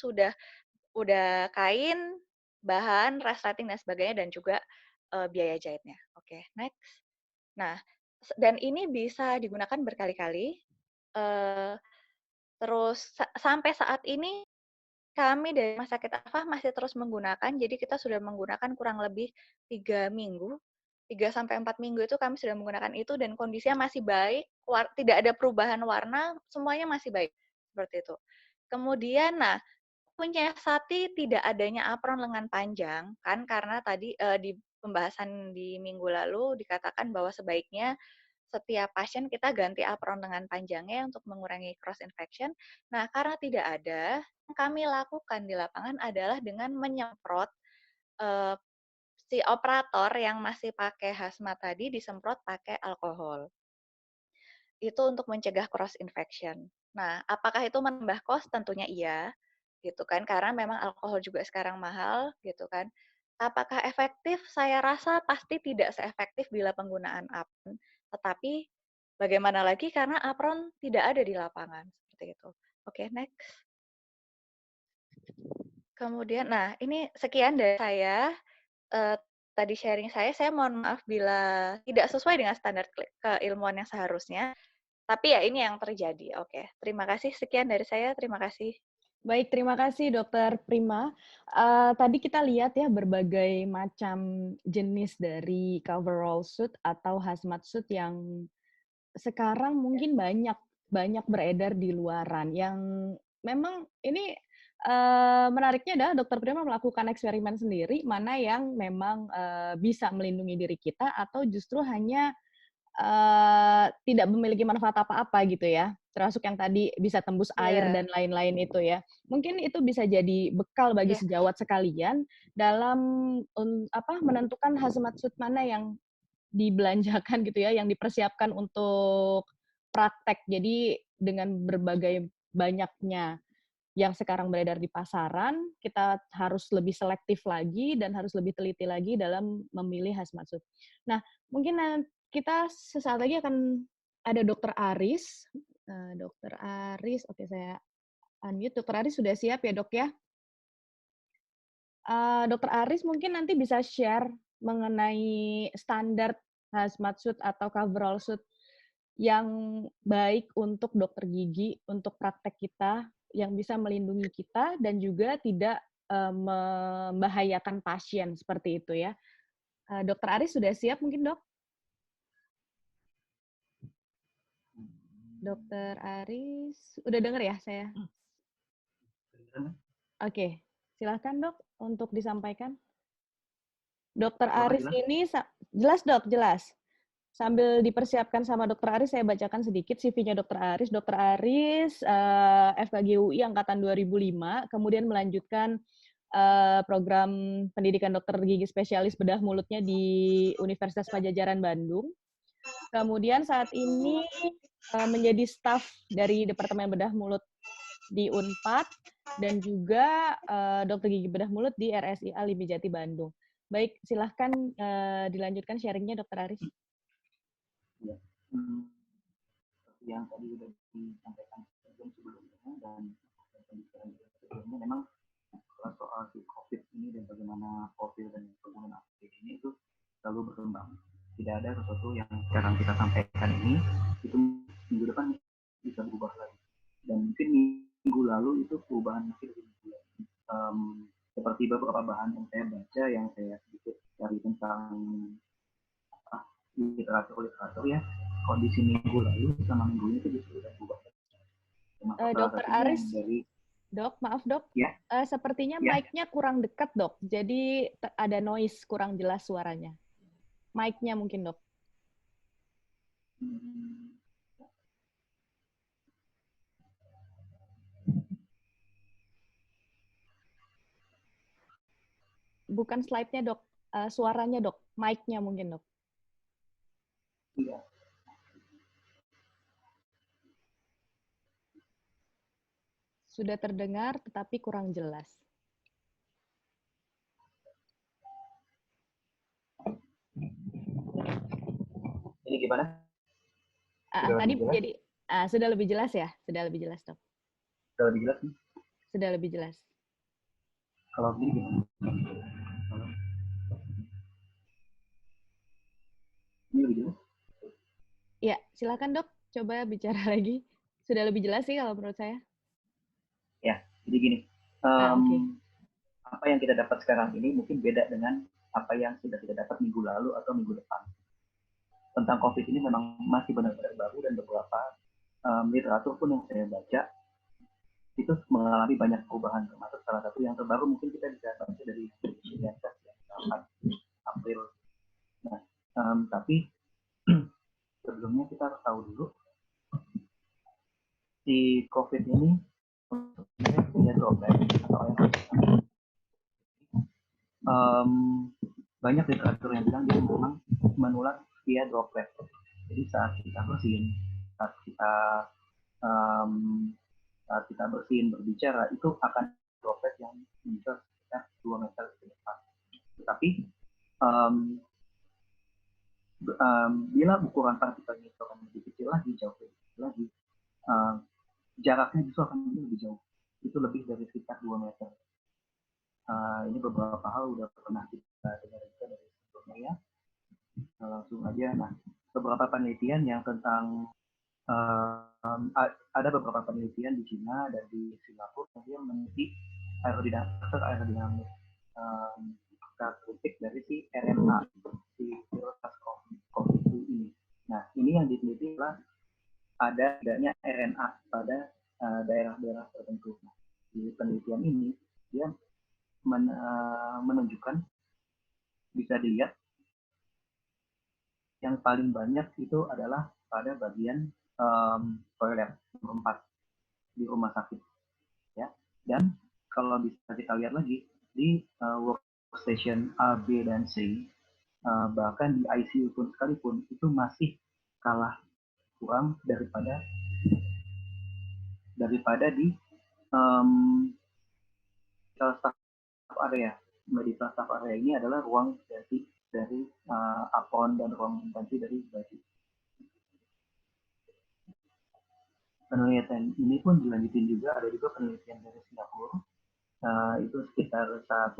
udah kain, bahan, resleting dan sebagainya, dan juga biaya jahitnya. Oke, next. Nah, dan ini bisa digunakan berkali-kali. Terus sampai saat ini kami dari Rumah Sakit Alfa masih terus menggunakan, jadi kita sudah menggunakan kurang lebih 3 minggu, 3 sampai 4 minggu itu kami sudah menggunakan itu dan kondisinya masih baik, tidak ada perubahan warna, semuanya masih baik, seperti itu. Kemudian, nah, menyiasati tidak adanya apron lengan panjang, kan karena tadi di pembahasan di minggu lalu dikatakan bahwa sebaiknya setiap pasien kita ganti apron lengan panjangnya untuk mengurangi cross infection. Nah, karena tidak ada, yang kami lakukan di lapangan adalah dengan menyemprot eh, si operator yang masih pakai hazmat tadi disemprot pakai alkohol. Itu untuk mencegah cross infection. Nah, apakah itu menambah cost? Tentunya iya, gitu kan, karena memang alkohol juga sekarang mahal, gitu kan. Apakah efektif? Saya rasa pasti tidak seefektif bila penggunaan apron, tetapi bagaimana lagi karena apron tidak ada di lapangan, seperti itu. Oke, next. Kemudian, nah ini sekian dari saya. Tadi sharing saya mohon maaf bila tidak sesuai dengan standar keilmuan yang seharusnya. Tapi ya ini yang terjadi. Oke, terima kasih. Sekian dari saya. Terima kasih. Baik, terima kasih Dokter Prima. Tadi kita lihat ya berbagai macam jenis dari coverall suit atau hazmat suit yang sekarang mungkin banyak beredar di luaran. Yang memang ini menariknya adalah Dokter Prima melakukan eksperimen sendiri, mana yang memang bisa melindungi diri kita atau justru hanya tidak memiliki manfaat apa-apa gitu ya, termasuk yang tadi bisa tembus air dan lain-lain itu ya. Mungkin itu bisa jadi bekal bagi sejawat sekalian dalam menentukan hazmat suit mana yang dibelanjakan gitu ya, yang dipersiapkan untuk praktek. Jadi dengan berbagai banyaknya yang sekarang beredar di pasaran, kita harus lebih selektif lagi dan harus lebih teliti lagi dalam memilih hazmat suit. Nah, mungkin kita sesaat lagi akan ada Dokter Aris. Dokter Aris, oke saya unmute. Dokter Aris sudah siap ya dok ya? Dokter Aris mungkin nanti bisa share mengenai standar hazmat suit atau coverall suit yang baik untuk dokter gigi, untuk praktek kita, yang bisa melindungi kita dan juga tidak membahayakan pasien seperti itu ya. Dokter Aris sudah siap mungkin dok? Dokter Aris, udah dengar ya saya? Oke, silakan dok untuk disampaikan. Dokter Aris ini, jelas dok, jelas. Sambil dipersiapkan sama Dokter Aris, saya bacakan sedikit CV-nya Dokter Aris. Dokter Aris, FKG UI Angkatan 2005, kemudian melanjutkan program pendidikan dokter gigi spesialis bedah mulutnya di Universitas Padjadjaran Bandung. Kemudian saat ini menjadi staf dari Departemen Bedah Mulut di Unpad, dan juga dokter gigi bedah mulut di RSIA Lipi Jati Bandung. Baik, silahkan dilanjutkan sharingnya, Dokter Aris. Ya. Yang tadi sudah disampaikan sebelumnya dan sebelumnya memang soal si COVID ini dan bagaimana profil dan penggunaan APD ini itu selalu berkembang. Tidak ada sesuatu yang sekarang kita sampaikan ini itu minggu depan bisa berubah lagi. Dan mungkin minggu lalu itu perubahan masih lebih bulan. Seperti beberapa bahan yang saya baca, yang saya sedikit cari tentang literatur ya, kondisi minggu lalu sama minggu ini itu bisa berubah. Dokter Aris, Dok, maaf Dok, ya? Sepertinya mic-nya kurang dekat Dok, jadi ada noise, kurang jelas suaranya. Mic-nya mungkin Dok. Bukan slide-nya Dok, suaranya Dok, mic-nya mungkin Dok. Iya. Sudah terdengar, tetapi kurang jelas. Ini gimana? Tadi jadi sudah lebih jelas ya? Sudah lebih jelas, Dok. Sudah lebih jelas nih? Sudah lebih jelas. Kalau begini gimana? Ini lebih jelas? Ya, silakan Dok. Coba bicara lagi. Sudah lebih jelas sih kalau menurut saya. Ya, jadi gini. Okay. Apa yang kita dapat sekarang ini mungkin beda dengan apa yang sudah kita dapat minggu lalu atau minggu depan. Tentang COVID ini memang masih benar-benar baru dan beberapa literatur pun yang saya baca itu mengalami banyak perubahan, termasuk salah satu yang terbaru mungkin kita bisa baca dari Sciences yang 8 April. Nah, tapi sebelumnya kita harus tahu dulu si COVID ini punya droplet atau banyak literatur yang bilang dia memang menular via droplet. Jadi saat kita bersin, saat kita bersin, berbicara, itu akan droplet yang muncul sekitar 2 meter ke depan. Tetapi bila ukuran partikelnya itu akan lebih kecil lagi, jauh lebih kecil lagi, jaraknya justru akan lebih jauh. Itu lebih dari sekitar 2 meter. Ini beberapa hal udah pernah kita dengar dari sebelumnya ya. Langsung aja. Nah, beberapa penelitian yang tentang ada beberapa penelitian di Cina dan di Singapura yang meneliti aerodinamik karakteristik dari si RNA, si virus SARS-CoV-2 ini. Nah, ini yang diteliti adalah ada tidaknya RNA pada daerah-daerah tertentu. Nah, di penelitian ini dia menunjukkan, bisa dilihat yang paling banyak itu adalah pada bagian toilet nomor 4 di rumah sakit, ya. Dan kalau bisa kita lihat lagi di workstation A, B, dan C, bahkan di ICU pun sekalipun itu masih kalah kurang daripada di staff area. Medical staff area ini adalah ruang dari apon dan ruang intensif dari baju. Penelitian ini pun dilanjutin juga, ada juga penelitian dari Singapura, itu sekitar saat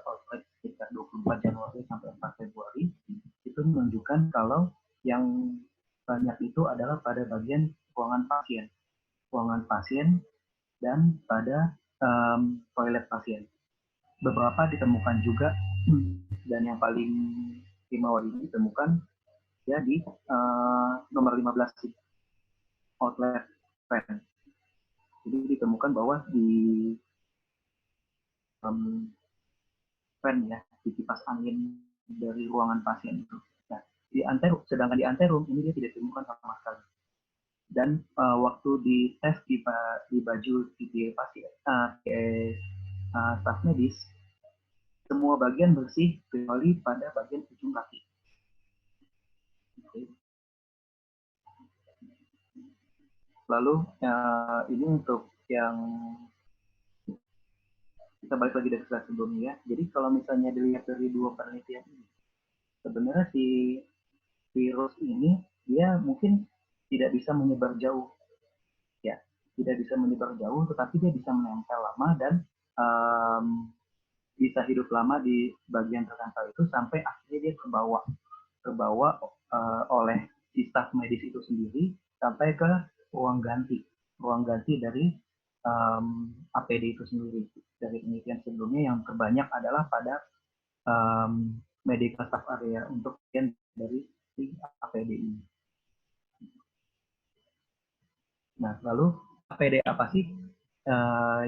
outbreak sekitar 24 Januari sampai 4 Februari, itu menunjukkan kalau yang banyak itu adalah pada bagian ruangan pasien dan pada toilet pasien. Beberapa ditemukan juga, dan yang paling istimewa ini ditemukan ya di nomor 15 outlet fan. Jadi ditemukan bahwa di fan ya, di kipas angin dari ruangan pasien itu. Nah, sedangkan di anterum ini dia tidak ditemukan sama sekali. Dan waktu dites di baju PPE pasien, staf medis, semua bagian bersih kecuali pada bagian ujung kaki. Lalu ini untuk yang kita balik lagi dari slide sebelumnya. Jadi kalau misalnya dilihat dari dua penelitian ini, sebenarnya si virus ini dia mungkin tidak bisa menyebar jauh, ya, tidak bisa menyebar jauh, tetapi dia bisa menempel lama dan bisa hidup lama di bagian tertentu itu sampai akhirnya dia terbawa oleh si staf medis itu sendiri sampai ke ruang ganti dari APD itu sendiri. Dari penelitian sebelumnya yang terbanyak adalah pada medical staff area untuk bagian dari si APD ini. Nah, lalu APD apa sih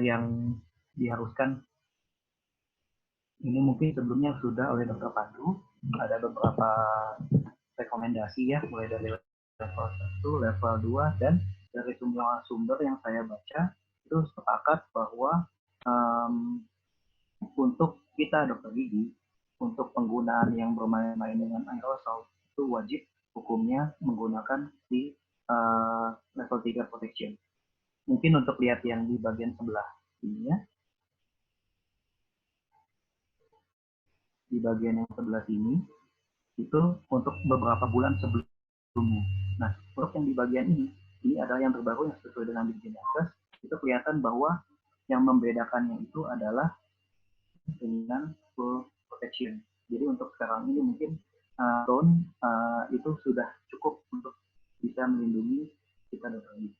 yang diharuskan? Ini mungkin sebelumnya sudah oleh Dr. Pandu, ada beberapa rekomendasi ya, mulai dari level 1, level 2, dan dari semua sumber yang saya baca, itu sepakat bahwa untuk kita dokter gigi, untuk penggunaan yang bermain-main dengan aerosol, itu wajib hukumnya menggunakan di level 3 protection. Mungkin untuk lihat yang di bagian sebelah ini ya. Di bagian yang sebelah sini itu untuk beberapa bulan sebelumnya. Nah, untuk yang di bagian ini adalah yang terbaru yang sesuai dengan Dirjen Yankes. Itu kelihatan bahwa yang membedakannya itu adalah dengan full protection. Jadi untuk sekarang ini mungkin tone itu sudah cukup untuk bisa melindungi kita dokter gigi.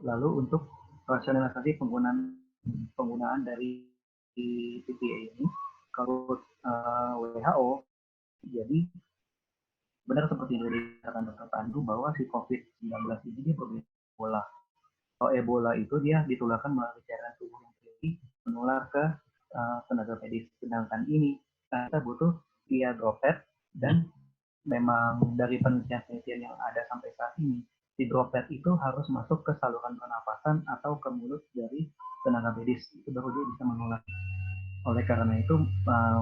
Lalu untuk rasionalisasi penggunaan dari PPA ini, kalau WHO, jadi benar seperti yang dikatakan Dr. Pandu bahwa si COVID-19 ini dia berbeda Ebola. Kalau Ebola itu dia ditularkan melalui cairan tubuh yang tinggi, menular ke tenaga medis. Sedangkan ini kita butuh via droplet, dan memang dari penelitian yang ada sampai saat ini, si droplet itu harus masuk ke saluran pernapasan atau ke mulut dari tenaga medis, itu baru dia bisa menular. Oleh karena itu,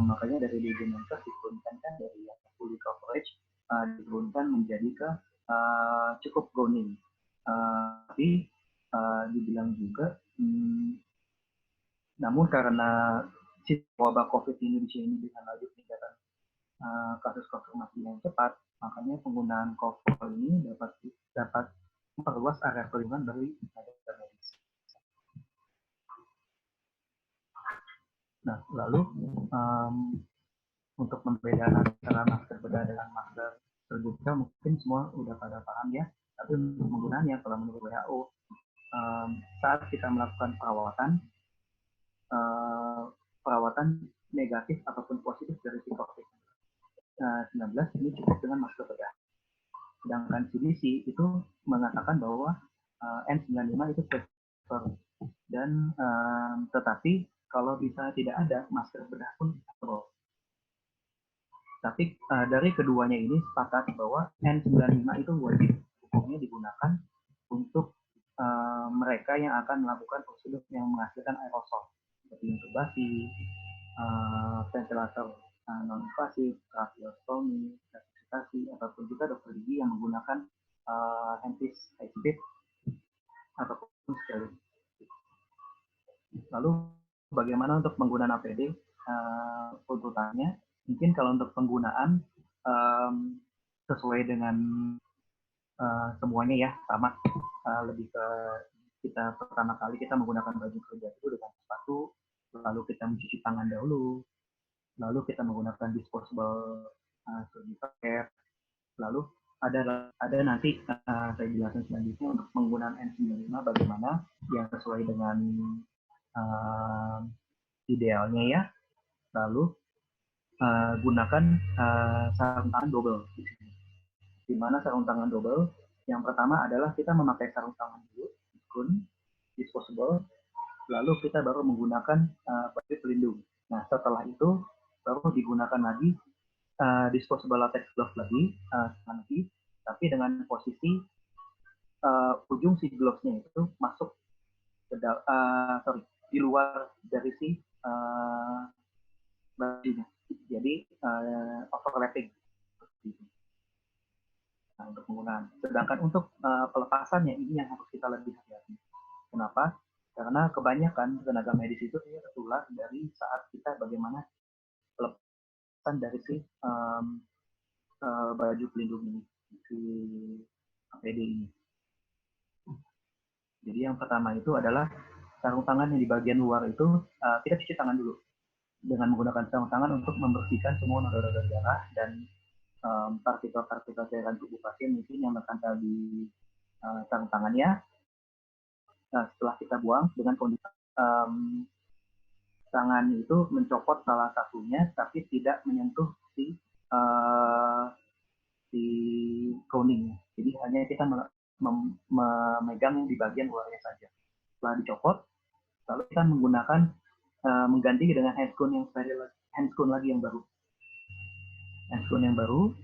makanya dari Dirjen Yankes diturunkan kan dari yang fully coverage diturunkan menjadi ke cukup groaning. Tapi dibilang juga, namun karena si wabah COVID ini di sini dengan laju peningkatan kasus konfirmasi yang cepat, makanya penggunaan COVID ini dapat memperluas area perlindungan dari tenaga medis. Nah, lalu untuk membedakan antara masker bedah dengan masker surgical mungkin semua udah pada paham ya. Tapi untuk penggunaannya, kalau menurut WHO, saat kita melakukan perawatan negatif ataupun positif dari COVID-19 ini cukup dengan masker bedah. Sedangkan CDC itu mengatakan bahwa N95 itu safer, dan tetapi kalau bisa tidak ada masker bedah pun perlu. Tapi dari keduanya ini sepakat bahwa N95 itu wajib hukumnya digunakan untuk mereka yang akan melakukan prosedur yang menghasilkan aerosol seperti intubasi, ventilator non-invasif, tracheostomi, resusitasi, ataupun juga dokter gigi yang menggunakan handpiece high speed ataupun sekali. Lalu bagaimana untuk penggunaan APD? Tuntutannya mungkin kalau untuk penggunaan sesuai dengan semuanya ya sama, lebih ke kita pertama kali kita menggunakan baju kerja itu dengan sepatu, lalu kita mencuci tangan dahulu, lalu kita menggunakan disposable surgical care, lalu ada nanti saya jelaskan selanjutnya untuk penggunaan N95 bagaimana yang sesuai dengan idealnya ya. Lalu gunakan sarung tangan double. Di mana sarung tangan double? Yang pertama adalah kita memakai sarung tangan dulu, disposable, lalu kita baru menggunakan baju pelindung. Nah, setelah itu baru digunakan lagi disposable latex glove lagi, tapi dengan posisi ujung si glove-nya itu masuk ke di luar dari si bajunya. Jadi overlapping. Nah, untuk penggunaan. Sedangkan untuk pelepasannya ini yang harus kita lebih hati-hati. Kenapa? Karena kebanyakan tenaga medis itu tertular dari saat kita bagaimana pelepasan dari si baju pelindung ini, si APD ini. Jadi yang pertama itu adalah sarung tangan yang di bagian luar itu kita cuci tangan dulu dengan menggunakan sarung tangan untuk membersihkan semua noda-noda darah dan partikel-partikel cairan tubuh pasien mungkin yang terkandung di sarung tangannya. Nah, setelah kita buang dengan kondisi tangan itu mencopot salah satunya tapi tidak menyentuh si gowning. Jadi hanya kita memegang di bagian luarnya saja. Setelah dicopot, lalu kita menggunakan mengganti dengan handscoon yang steril, handscoon lagi yang baru. Handscoon yang baru.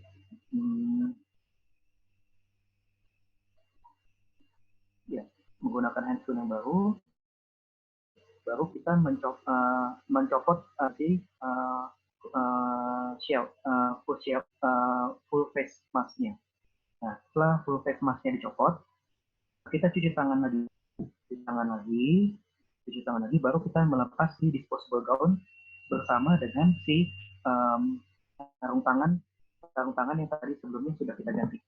Ya, menggunakan handscoon yang baru kita mencopot full face mask-nya. Nah, setelah full face mask-nya dicopot, kita cuci tangan lagi, baru kita melepas si disposable gown bersama dengan si sarung tangan yang tadi sebelumnya sudah kita ganti.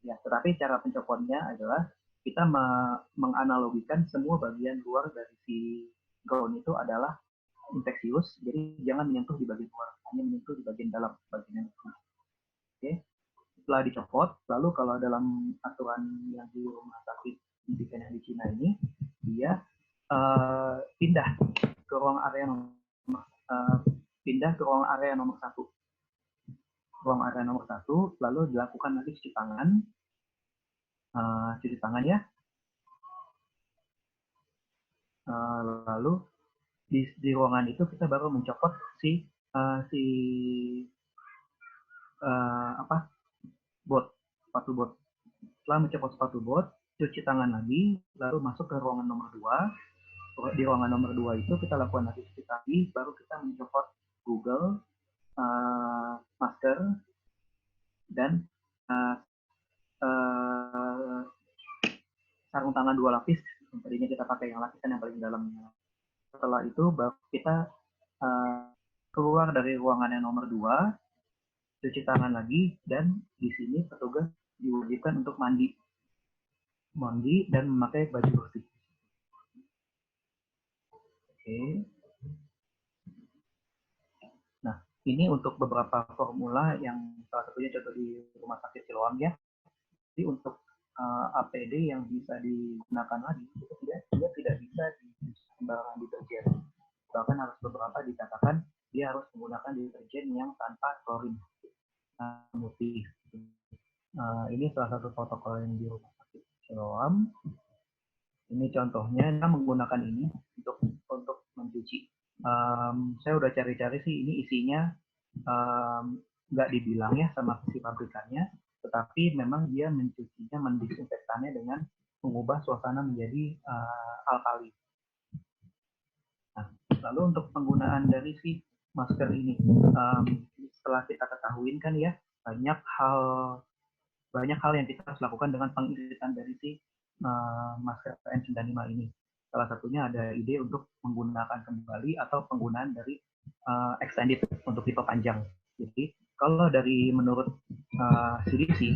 Ya, tetapi cara pencopotnya adalah kita menganalogikan semua bagian luar dari si gaun itu adalah infeksius, jadi jangan menyentuh di bagian luar, hanya menyentuh di bagian dalam, bagian yang Oke. Setelah dicopot, lalu kalau dalam aturan yang di rumah sakit pendidikan yang di Cina ini, dia pindah ke ruang area nomor 1. Ruang area nomor 1, lalu dilakukan lagi cuci tangan ya. Lalu di ruangan itu kita baru mencopot sepatu bot. Setelah mencopot sepatu bot, cuci tangan lagi, lalu masuk ke ruangan nomor 2. Di ruangan nomor 2 itu kita lakukan lagi cuci tangan, baru kita mencopot Google, masker, dan sarung tangan 2 lapis. Yang tadinya kita pakai yang lapisan yang paling dalamnya. Setelah itu baru kita keluar dari ruangan yang nomor 2, cuci tangan lagi, dan di sini petugas diwajibkan untuk mandi dan memakai baju bersih. Oke. Nah, ini untuk beberapa formula yang salah satunya contoh di Rumah Sakit Siloam ya. Jadi untuk APD yang bisa digunakan lagi itu dia tidak bisa sembarangan deterjen. Bahkan harus beberapa dikatakan dia harus menggunakan deterjen yang tanpa klorin putih. Ini salah satu protokol yang di Rumah Sakit Siloam. Ini contohnya menggunakan ini untuk mencuci. Saya udah cari-cari sih ini isinya nggak dibilang ya sama si pabrikannya, tetapi memang dia mencucinya, mendisinfektannya dengan mengubah suasana menjadi alkali. Nah, lalu untuk penggunaan dari si masker ini, setelah kita ketahuin kan ya banyak hal yang kita harus lakukan dengan pengiritan dari si masker N95 ini. Salah satunya ada ide untuk menggunakan kembali atau penggunaan dari extended untuk tipe panjang. Jadi kalau dari menurut CDC,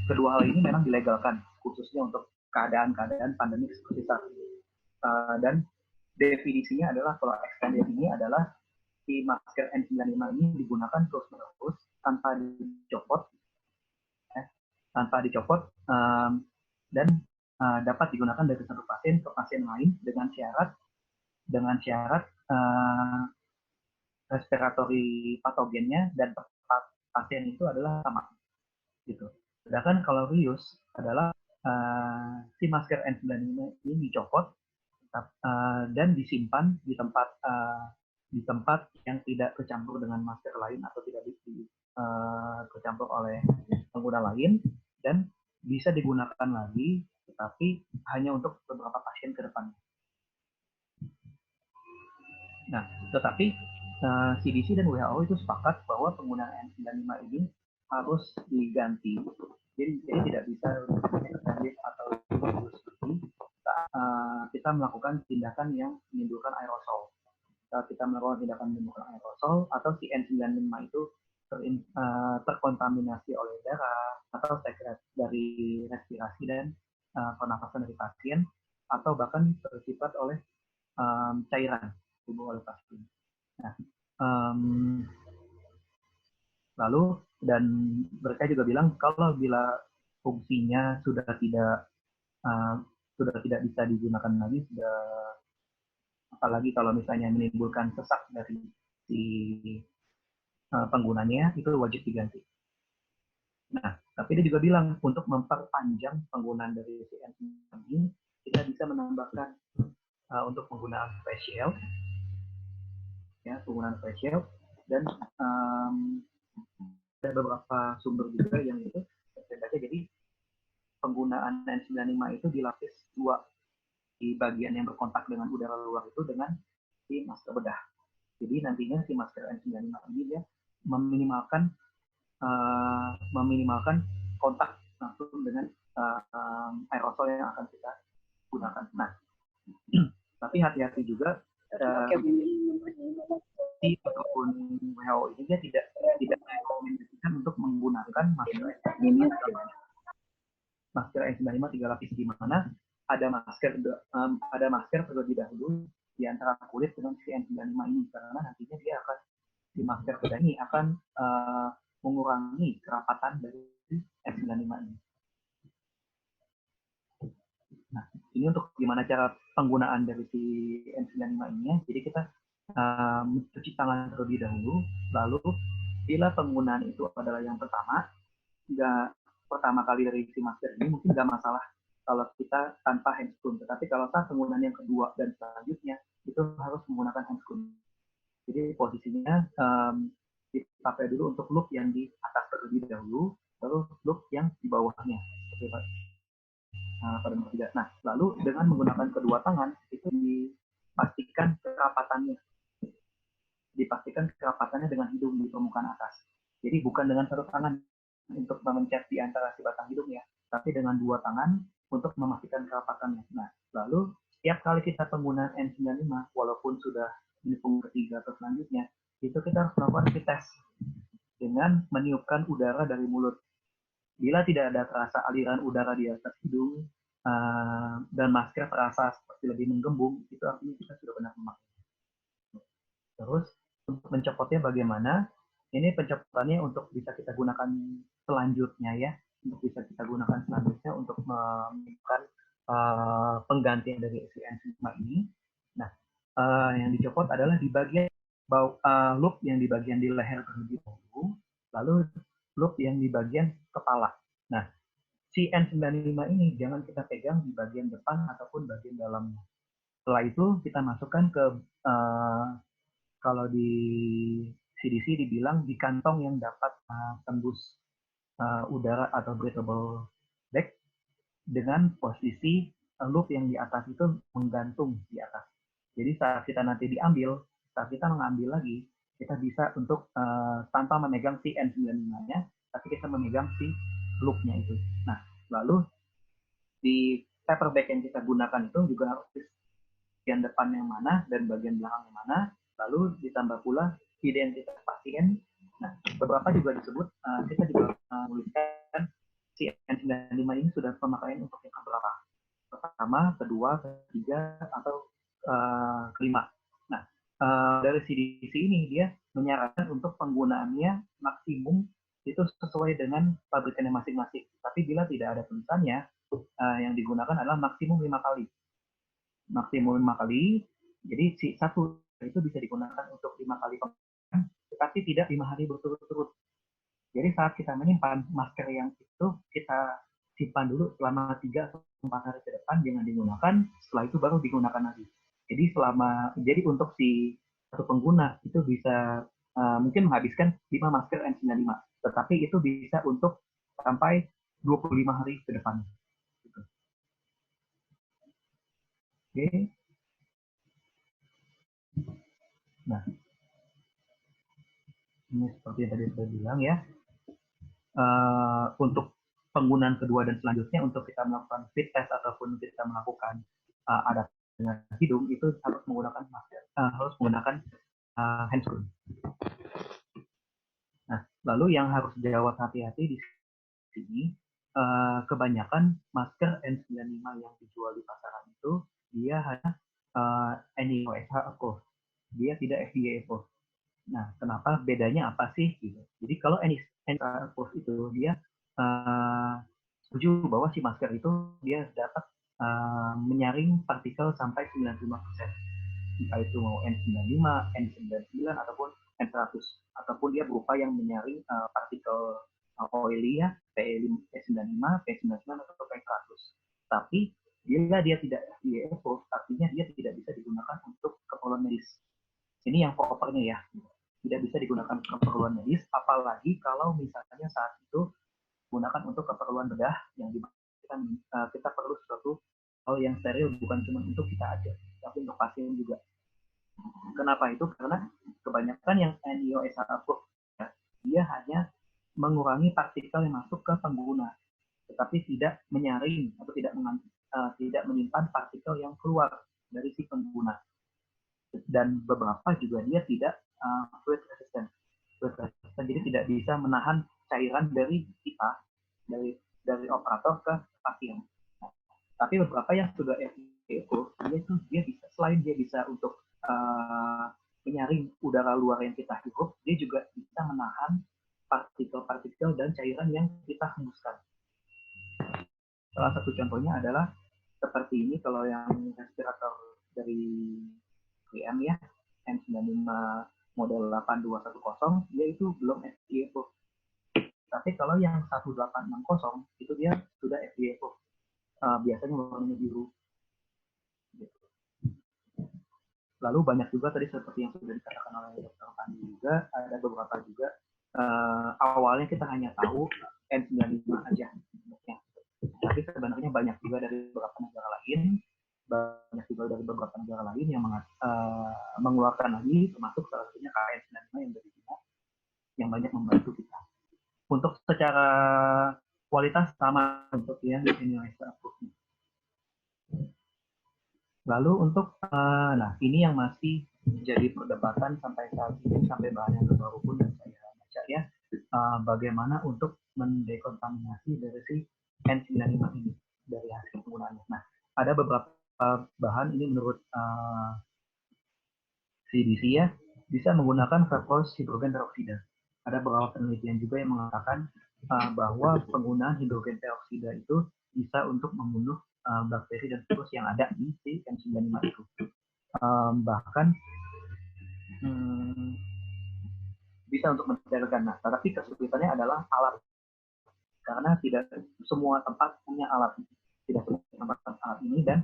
kedua hal ini memang dilegalkan, khususnya untuk keadaan-keadaan pandemik seperti saat ini. Dan definisinya adalah kalau extended ini adalah si masker N95 ini digunakan terus-menerus tanpa dicopot, dan dapat digunakan dari satu pasien ke pasien lain dengan syarat respiratory patogennya dan tempat pasien itu adalah sama, gitu. Sedangkan kalau reuse adalah si masker N95 ini dicopot dan disimpan di tempat di tempat yang tidak kecampur dengan masker lain atau tidak kecampur oleh pengguna lain, dan bisa digunakan lagi, tetapi hanya untuk beberapa pasien ke depan. Nah, tetapi CDC dan WHO itu sepakat bahwa penggunaan N95 ini harus diganti. Jadi tidak bisa ekstensif atau kita melakukan tindakan yang menimbulkan aerosol. Kita melakukan tindakan menimbulkan aerosol atau si N95 itu terkontaminasi oleh darah atau sekret dari respirasi dan pernapasan dari pasien, atau bahkan bersifat oleh cairan tubuh oleh pasien. Nah, lalu dan mereka juga bilang kalau bila fungsinya sudah tidak bisa digunakan lagi, apalagi kalau misalnya menimbulkan sesak dari si penggunanya, itu wajib diganti. Nah, tapi dia juga bilang untuk memperpanjang penggunaan dari CN ini, kita bisa menambahkan untuk penggunaan face shield, ya, penggunaan face shield, dan ada beberapa sumber juga yang itu baca. Jadi penggunaan N95 itu dilapis dua, di bagian yang berkontak dengan udara luar itu dengan si masker bedah. Jadi nantinya si masker N95 ini dia meminimalkan kontak langsung dengan aerosol yang akan kita gunakan. Nah, tapi hati-hati juga ataupun WHO ini dia tidak merekomendasikan untuk menggunakan masker N95 3 lapis, di mana ada masker terlebih dahulu di antara kulit dengan si N95 ini, karena nantinya dia akan di masker bedah ini akan mengurangi kerapatan dari N95 ini. Nah, ini untuk gimana cara penggunaan dari si N95 ini. Jadi kita mencuci tangan terlebih dahulu, lalu bila penggunaan itu adalah yang pertama kali dari si masker ini, mungkin nggak masalah kalau kita tanpa handscoon. Tetapi kalau saat penggunaan yang kedua dan selanjutnya, itu harus menggunakan handscoon. Jadi posisinya dipakai dulu untuk loop yang di atas terlebih dahulu, lalu loop yang di bawahnya. Pada nomor 3. Nah, lalu dengan menggunakan kedua tangan, itu dipastikan kerapatannya dengan hidung di permukaan atas. Jadi bukan dengan satu tangan untuk memencet di antara si batang hidungnya, tapi dengan dua tangan untuk memastikan kerapatannya. Nah, lalu setiap kali kita penggunaan N95, walaupun sudah di punggung ketiga atau selanjutnya, itu kita harus melakukan tes dengan meniupkan udara dari mulut. Bila tidak ada terasa aliran udara di atas hidung dan masker terasa seperti lebih menggembung, itu artinya kita sudah benar memakai. Terus untuk mencopotnya bagaimana? Ini pencopotannya untuk bisa kita gunakan selanjutnya, ya. Untuk bisa kita gunakan selanjutnya untuk melakukan penggantian dari N95 ini. Nah, yang dicopot adalah di bagian loop yang di bagian di leher terlebih dahulu, lalu loop yang di bagian kepala. Nah, si N95 ini jangan kita pegang di bagian depan ataupun bagian dalamnya. Setelah itu kita masukkan ke kalau di CDC dibilang di kantong yang dapat tembus udara atau breathable bag, dengan posisi loop yang di atas itu menggantung di atas. Jadi saat kita nanti saat kita mengambil lagi, kita bisa untuk tanpa memegang si N95-nya, tapi kita memegang si loop-nya itu. Nah, lalu di paper bag yang kita gunakan itu juga harus bagian depan yang mana dan bagian belakang yang mana, lalu ditambah pula identitas pasien. Nah, beberapa juga disebut, kita juga menuliskan si N95 ini sudah pemakaian untuk yang keberapa. Pertama, kedua, ketiga, atau kelima. Nah, dari CDC ini dia menyarankan untuk penggunaannya maksimum itu sesuai dengan pabrikannya masing-masing. Tapi bila tidak ada tulisannya, yang digunakan adalah maksimum 5 kali. Maksimum 5 kali, jadi si satu itu bisa digunakan untuk 5 kali penggunaan, tetapi tidak 5 hari berturut-turut. Jadi saat kita menyimpan masker yang itu, kita simpan dulu selama 3 atau 4 hari ke depan, jangan digunakan, setelah itu baru digunakan lagi. Jadi untuk si satu pengguna itu bisa mungkin menghabiskan 5 masker N95, tetapi itu bisa untuk sampai 25 hari ke depan. Gitu. Oke. Nah, ini seperti yang tadi saya bilang ya. Untuk penggunaan kedua dan selanjutnya untuk kita melakukan fit test ataupun kita melakukan adaptasi dengan hidung itu harus menggunakan masker, harus menggunakan handscreen. Nah, lalu yang harus dijawab hati-hati di sini, kebanyakan masker N95 yang dijual di pasaran itu dia hanya NIOSH approved, dia tidak FDA approved. Nah, kenapa bedanya apa sih? Gitu. Jadi kalau NIOSH approved itu dia setuju bahwa si masker itu dia dapat menyaring partikel sampai 95%. Entah itu mau N95, N99 ataupun N100, ataupun dia berupa yang menyaring partikel oily ya, P95, P99 atau P100. Tapi bila dia tidak FDA approved, artinya dia tidak bisa digunakan untuk keperluan medis. Ini yang propernya ya, tidak bisa digunakan untuk keperluan medis, apalagi kalau misalnya saat itu gunakan untuk keperluan bedah yang dimaksudkan kita perlu suatu hal yang steril, bukan cuma untuk kita aja, tapi untuk pasien juga. Kenapa itu? Karena kebanyakan yang NIOSH approved ya, dia hanya mengurangi partikel yang masuk ke pengguna, tetapi tidak menyaring atau tidak menyimpan partikel yang keluar dari si pengguna. Dan beberapa juga dia tidak fluid resistant. Jadi tidak bisa menahan cairan dari kita, dari operator ke pasien. Nah, tapi beberapa yang sudah FDA approved, dia bisa, selain dia bisa untuk menyaring udara luar yang kita hirup, dia juga bisa menahan partikel-partikel dan cairan yang kita hembuskan. Salah satu contohnya adalah seperti ini, kalau yang respirator dari 3M ya, N95 model 8210, dia itu belum FDA approved. Tapi kalau yang 1860 itu dia sudah FDA approved. Biasanya warnanya biru. Lalu banyak juga tadi seperti yang sudah dikatakan oleh Dr. Pandi juga, ada beberapa juga awalnya kita hanya tahu N95 aja. Tapi sebenarnya banyak juga dari beberapa negara lain, yang mengeluarkan lagi, termasuk salah satunya KN95 yang dari China, yang banyak membantu kita. Untuk secara kualitas sama untuk yang Indonesia approved. Lalu untuk, nah ini yang masih jadi perdebatan sampai saat ini, sampai bahan yang terbaru pun yang saya baca ya, bagaimana untuk mendekontaminasi dari si N95 ini dari hasil penggunaannya. Nah, ada beberapa bahan ini menurut CDC ya, bisa menggunakan vaporous hidrogen peroksida. Ada beberapa penelitian juga yang mengatakan bahwa penggunaan hidrogen peroksida itu bisa untuk membunuh bakteri dan virus yang ada di si N95 itu. Bahkan bisa untuk mensterilkan. Nah, tetapi kesulitannya adalah alat. Karena tidak semua tempat punya alat. Tidak semua tempat alat ini, dan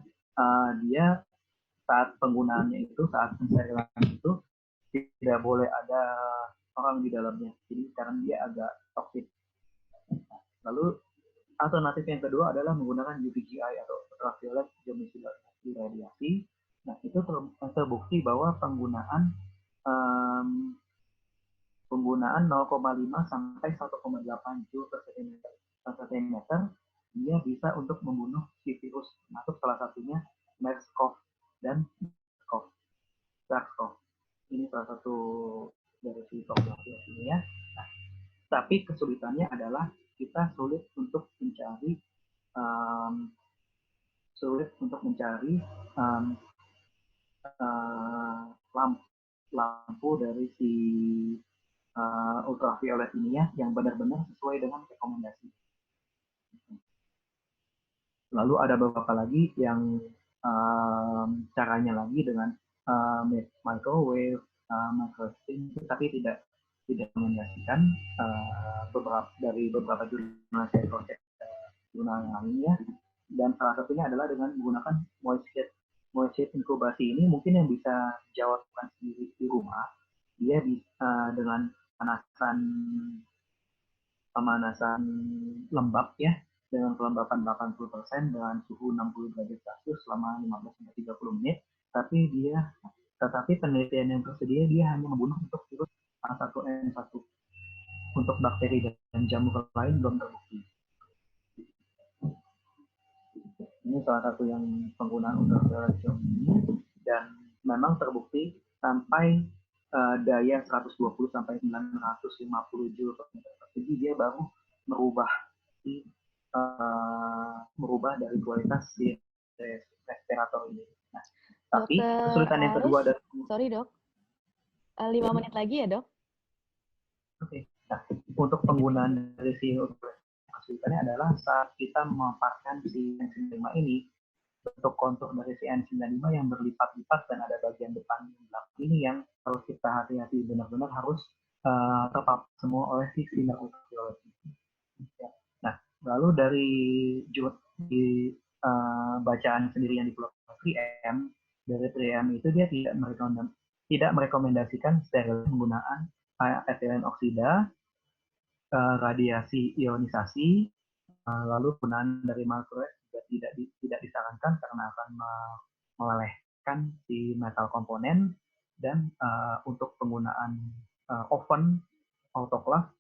dia saat penggunaannya itu, saat pensterilan itu, tidak boleh ada orang di dalamnya. Jadi karena dia agak toksik. Lalu alternatif yang kedua adalah menggunakan UVGI atau ultraviolet radiasi. Nah, itu terbukti bahwa penggunaan 0,5 sampai 1,8 joule per centimeter dia bisa untuk membunuh si virus, termasuk salah satunya MERS-CoV dan SARS-CoV. Ini salah satu dari si virus ini ya. Nah, tapi kesulitannya adalah kita sulit untuk mencari lampu dari si ultraviolet ini ya, yang benar-benar sesuai dengan rekomendasi. Lalu ada beberapa lagi yang caranya lagi dengan microwave, microsteam, tapi tidak rekomendasikan dari beberapa jurnal saya proses jurnal yang lainnya. Dan salah satunya adalah dengan menggunakan moist heat. moist sheet inkubasi ini mungkin yang bisa jawabkan sendiri di rumah, dia bisa dengan pemanasan lembab ya, dengan kelembapan 80% dengan suhu 60 derajat Celcius selama 15-30 menit, tetapi penelitian yang tersedia dia hanya membunuh untuk virus H1N1. Untuk bakteri dan jamur lain belum terbukti. Ini salah satu yang penggunaan ultraviolet shock ini, dan memang terbukti sampai daya 120 sampai 950 joule per meter persegi dia baru merubah dari kualitas si respirator ini. Nah, tapi kesulitan yang kedua adalah sorry dok, 5 menit lagi ya dok. Oke. Nah, untuk penggunaan dari si kesulitannya adalah saat kita memaparkan si N95 ini, bentuk kontur dari si N95 yang berlipat-lipat dan ada bagian depan dan belakang ini yang harus kita hati-hati, benar-benar harus terpapar semua oleh si sinar ultraviolet. Ya. Nah, lalu dari bacaan sendiri yang dikeluarkan 3M, dari 3M itu dia tidak merekomendasikan steril penggunaan etilen oksida, radiasi ionisasi, lalu penggunaan dari microwave juga tidak disarankan karena akan melelehkan si metal komponen, dan untuk penggunaan oven, autoclave,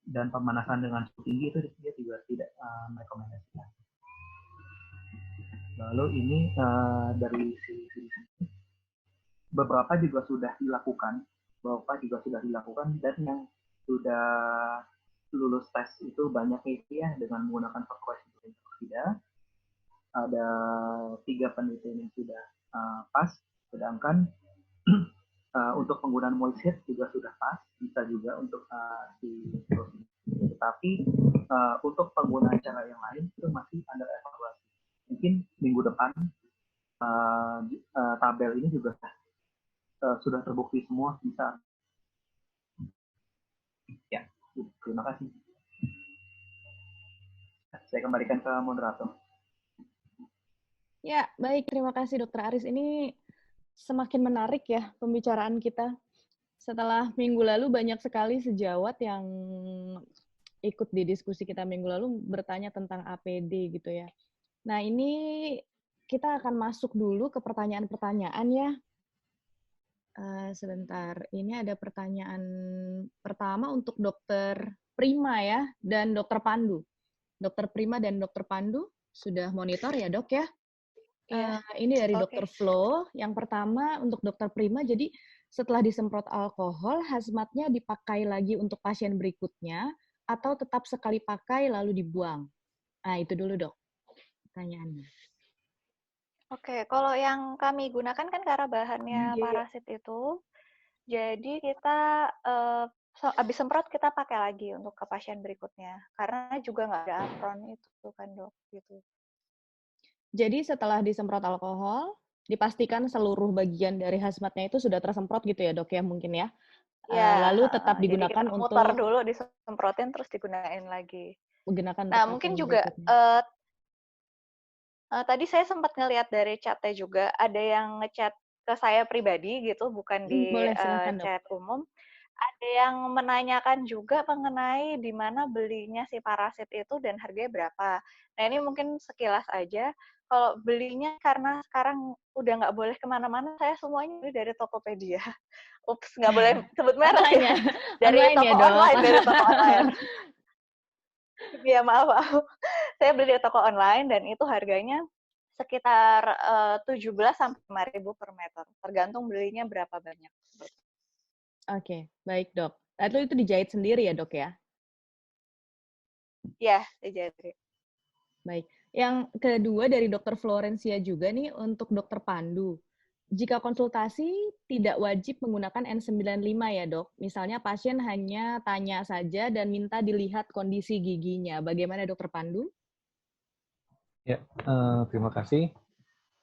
dan pemanasan dengan suhu tinggi itu dia juga tidak merekomendasikan. Lalu ini dari sisi beberapa juga sudah dilakukan, dan yang sudah lulus tes itu banyak ya dengan menggunakan perkuasi oksida. Ada 3 penelitian yang sudah pas, sedangkan untuk penggunaan moist sheet juga sudah pas, bisa juga untuk tetapi untuk penggunaan cara yang lain itu masih under evaluasi. Mungkin minggu depan tabel ini juga sudah terbukti semua bisa. Ya, terima kasih. Saya kembalikan ke moderator. Ya, baik. Terima kasih Dr. Aris. Ini semakin menarik ya pembicaraan kita. Setelah minggu lalu banyak sekali sejawat yang ikut di diskusi kita minggu lalu bertanya tentang APD gitu ya. Nah, ini kita akan masuk dulu ke pertanyaan-pertanyaan ya. Sebentar, ini ada pertanyaan pertama untuk Dr. Prima ya, dan Dr. Pandu. Dr. Prima dan Dr. Pandu sudah monitor ya dok ya? Ini dari Dr. Flo. Yang pertama untuk Dr. Prima, jadi setelah disemprot alkohol, hazmatnya dipakai lagi untuk pasien berikutnya, atau tetap sekali pakai lalu dibuang? Nah, itu dulu dok, pertanyaannya. Oke, kalau yang kami gunakan kan karena bahannya parasit itu, jadi kita habis semprot kita pakai lagi untuk ke pasien berikutnya, karena juga nggak ada apron itu kan dok, gitu. Jadi setelah disemprot alkohol, dipastikan seluruh bagian dari hazmatnya itu sudah tersemprot gitu ya dok ya mungkin ya? Lalu tetap digunakan jadi kita untuk muter dulu, disemprotin terus digunain lagi. Menggunakan Nah mungkin juga tadi saya sempat ngelihat dari chatnya juga, ada yang ngechat ke saya pribadi gitu, bukan di boleh, silakan, chat umum. Ada yang menanyakan juga mengenai di mana belinya si parasit itu dan harganya berapa. Nah ini mungkin sekilas aja. Kalau belinya karena sekarang udah nggak boleh kemana-mana, saya semuanya beli dari Tokopedia. Ups, nggak boleh sebut merek ya. Dari toko online, dari toko online. Ya maaf. Saya beli di toko online dan itu harganya sekitar 17 sampai 5.000 per meter. Tergantung belinya berapa banyak. Oke, baik dok. Lalu itu dijahit sendiri ya dok ya? Iya, dijahit. Baik. Yang kedua dari Dr. Florencia juga nih untuk Dr. Pandu. Jika konsultasi tidak wajib menggunakan N95 ya dok. Misalnya pasien hanya tanya saja dan minta dilihat kondisi giginya. Bagaimana Dr. Pandu? Ya, terima kasih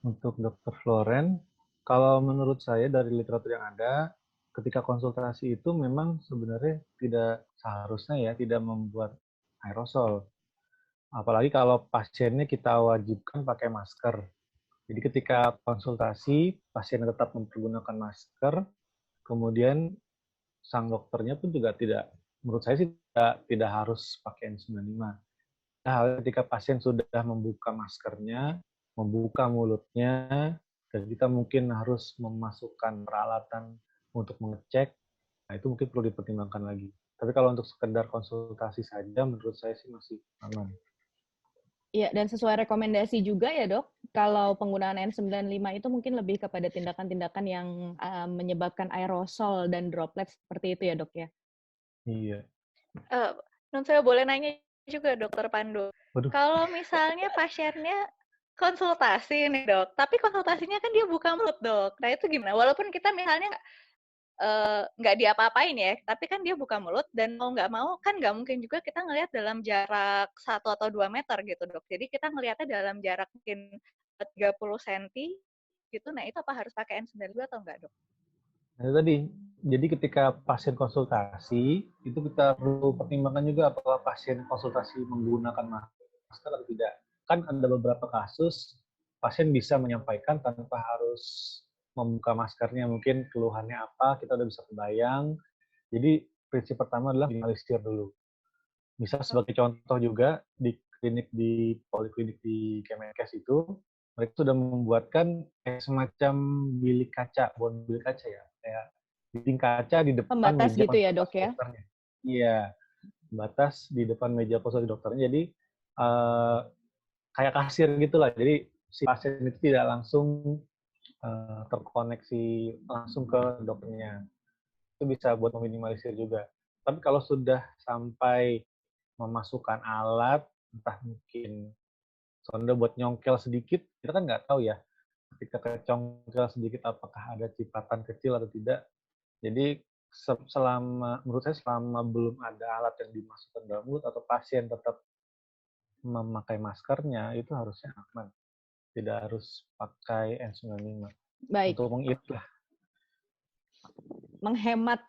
untuk Dr. Floren. Kalau menurut saya dari literatur yang ada, ketika konsultasi itu memang sebenarnya tidak seharusnya ya tidak membuat aerosol. Apalagi kalau pasiennya kita wajibkan pakai masker. Jadi ketika konsultasi, pasien tetap mempergunakan masker, kemudian sang dokternya pun juga tidak, menurut saya sih tidak harus pakai N95. Nah, ketika pasien sudah membuka maskernya, membuka mulutnya, dan kita mungkin harus memasukkan peralatan untuk mengecek, nah itu mungkin perlu dipertimbangkan lagi. Tapi kalau untuk sekedar konsultasi saja, menurut saya sih masih aman. Iya, dan sesuai rekomendasi juga ya dok, kalau penggunaan N95 itu mungkin lebih kepada tindakan-tindakan yang menyebabkan aerosol dan droplet seperti itu ya dok ya? Iya. Non saya boleh nanya juga dokter Pandu. Waduh. Kalau misalnya pasiennya konsultasi nih dok, tapi konsultasinya kan dia buka mulut dok. Nah itu gimana? Walaupun kita misalnya nggak diapa-apain ya, tapi kan dia buka mulut dan mau nggak mau kan nggak mungkin juga kita ngelihat dalam jarak 1 atau 2 meter gitu dok. Jadi kita ngelihatnya dalam jarak mungkin 30 cm gitu. Nah itu apa harus pakai N92 atau enggak dok? Nah, itu tadi, jadi ketika pasien konsultasi, itu kita perlu pertimbangkan juga apakah pasien konsultasi menggunakan masker atau tidak. Kan ada beberapa kasus, pasien bisa menyampaikan tanpa harus membuka maskernya, mungkin keluhannya apa, kita udah bisa kebayang. Jadi prinsip pertama adalah minimalisir dulu. Misal sebagai contoh juga, di poliklinik di Kemenkes itu, mereka sudah membuatkan semacam bilik kaca, bukan bilik kaca ya, kayak dinding kaca di depan Pembatas meja gitu ya dok konsultasi ya? dokternya. Iya, batas di depan meja konsultasi dokternya. Jadi kayak kasir gitulah. Jadi si pasien itu tidak langsung terkoneksi langsung ke dokternya. Itu bisa buat meminimalisir juga. Tapi kalau sudah sampai memasukkan alat, entah mungkin sonde buat nyongkel sedikit, kita kan nggak tahu ya, ketika kecongkel sedikit apakah ada cipatan kecil atau tidak. Jadi menurut saya selama belum ada alat yang dimasukkan dalam mulut atau pasien tetap memakai maskernya, itu harusnya aman. Tidak harus pakai N95. Baik. Untuk mengit lah. Menghemat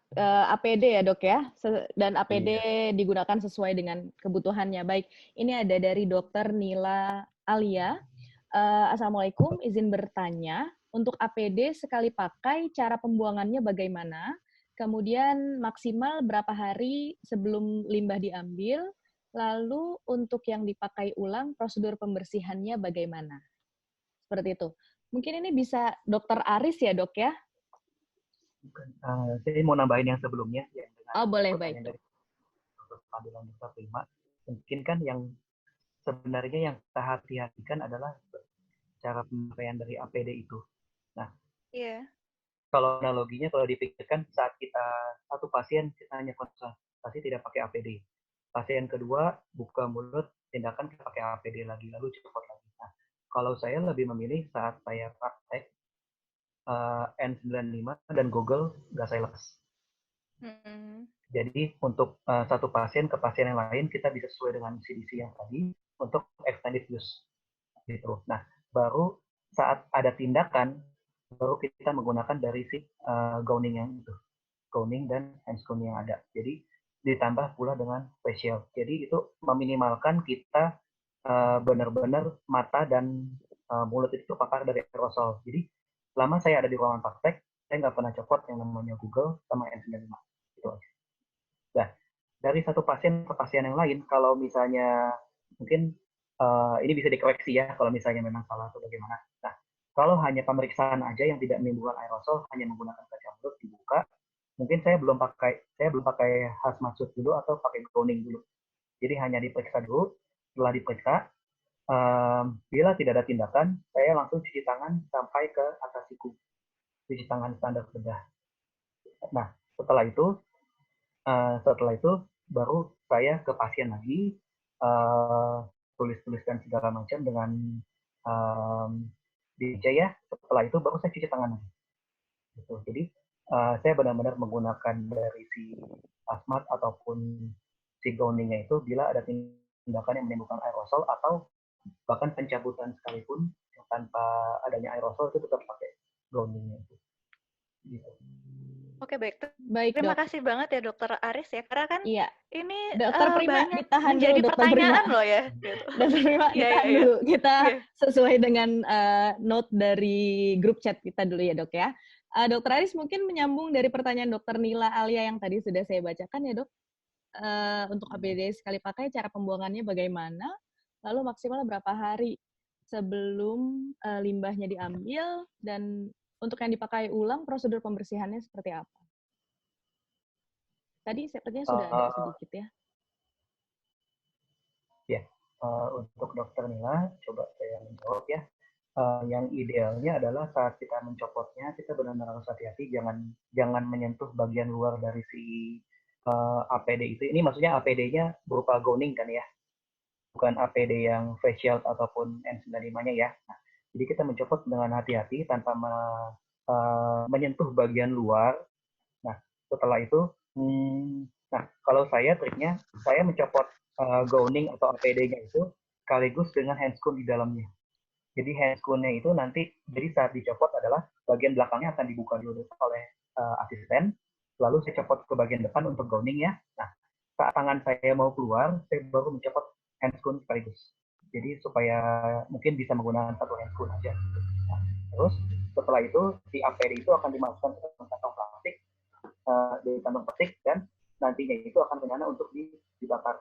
APD ya dok ya, dan APD digunakan sesuai dengan kebutuhannya. Baik, ini ada dari dokter Nila Alia. Assalamualaikum, izin bertanya, untuk APD sekali pakai cara pembuangannya bagaimana? Kemudian maksimal berapa hari sebelum limbah diambil? Lalu untuk yang dipakai ulang, prosedur pembersihannya bagaimana? Seperti itu. Mungkin ini bisa dokter Aris ya dok ya? Saya mau nambahin yang sebelumnya yang dengan boleh, baik. dari Pandulan Dokter Prima. Mungkin kan yang sebenarnya yang kita hati-hatikan adalah cara pemakaian dari APD itu. Nah, kalau analoginya kalau dipikirkan saat kita satu pasien kita hanya konsultasi tidak pakai APD. Pasien kedua buka mulut tindakan kita pakai APD lagi lalu copot lagi. Nah, kalau saya lebih memilih saat saya praktek N95 dan Google nggak saya lepas. Jadi untuk satu pasien ke pasien yang lain kita bisa sesuai dengan CDC yang tadi untuk extended use gitu. Nah baru saat ada tindakan baru kita menggunakan dari si gowning yang itu, gowning dan handscone yang ada. Jadi ditambah pula dengan facial. Jadi itu meminimalkan kita benar-benar mata dan mulut itu terpapar dari aerosol. Jadi selama saya ada di ruangan praktek, saya nggak pernah copot yang namanya Google sama N95. Gitu aja. Nah, dari satu pasien ke pasien yang lain, kalau misalnya mungkin ini bisa dikoreksi ya, kalau misalnya memang salah atau bagaimana. Nah, kalau hanya pemeriksaan aja yang tidak menimbulkan aerosol, hanya menggunakan kaca mulut dibuka, mungkin saya belum pakai hazmat suit dulu atau pakai gowning dulu. Jadi hanya diperiksa dulu, setelah diperiksa, bila tidak ada tindakan, saya langsung cuci tangan sampai ke atas siku. Cuci tangan standar bedah. Nah, setelah itu baru saya ke pasien lagi, tulis-tuliskan segala macam dengan DJ ya. Setelah itu baru saya cuci tangan lagi. Gitu. Jadi saya benar-benar menggunakan dari si hazmat ataupun si gowningnya itu bila ada tindakan yang menimbulkan aerosol atau bahkan pencabutan sekalipun tanpa adanya aerosol itu tetap pakai gowningnya itu. Gitu. Oke, baik. Baik, Terima Dok. kasih banget ya Dokter Aris ya, karena kan Iya. ini Dokter Prima, banyak ditahan dulu, menjadi Dokter Prima. pertanyaan loh ya. Gitu. Dokter Prima, Iya, ditahan iya, dulu. Kita iya. sesuai dengan note dari grup chat kita dulu ya, Dok ya. Dokter Aris mungkin menyambung dari pertanyaan Dokter Nila Alia yang tadi sudah saya bacakan ya, Dok. Untuk APD sekali pakai, cara pembuangannya bagaimana? Lalu maksimal berapa hari sebelum limbahnya diambil, dan untuk yang dipakai ulang, prosedur pembersihannya seperti apa? Tadi sepertinya sudah ada sedikit ya. Ya, untuk Dokter Nila, coba saya menjawab ya. Yang idealnya adalah saat kita mencopotnya, kita benar-benar harus hati-hati, jangan menyentuh bagian luar dari si APD itu. Ini maksudnya APD-nya berupa gowning kan ya, bukan APD yang face shield ataupun N95-nya ya. Nah, jadi kita mencopot dengan hati-hati tanpa menyentuh bagian luar. Nah, setelah itu, nah kalau saya triknya, saya mencopot gowning atau APD-nya itu sekaligus dengan handscoon di dalamnya. Jadi handscoon-nya itu nanti, jadi saat dicopot adalah bagian belakangnya akan dibuka dulu oleh asisten, lalu saya copot ke bagian depan untuk gowning ya. Nah, saat tangan saya mau keluar, saya baru mencopot handscoon sekaligus. Jadi supaya mungkin bisa menggunakan satu handscoon aja. Nah, terus setelah itu si APD itu akan dimasukkan ke kantong plastik, di kantong plastik, dan nantinya itu akan rencana untuk dibakar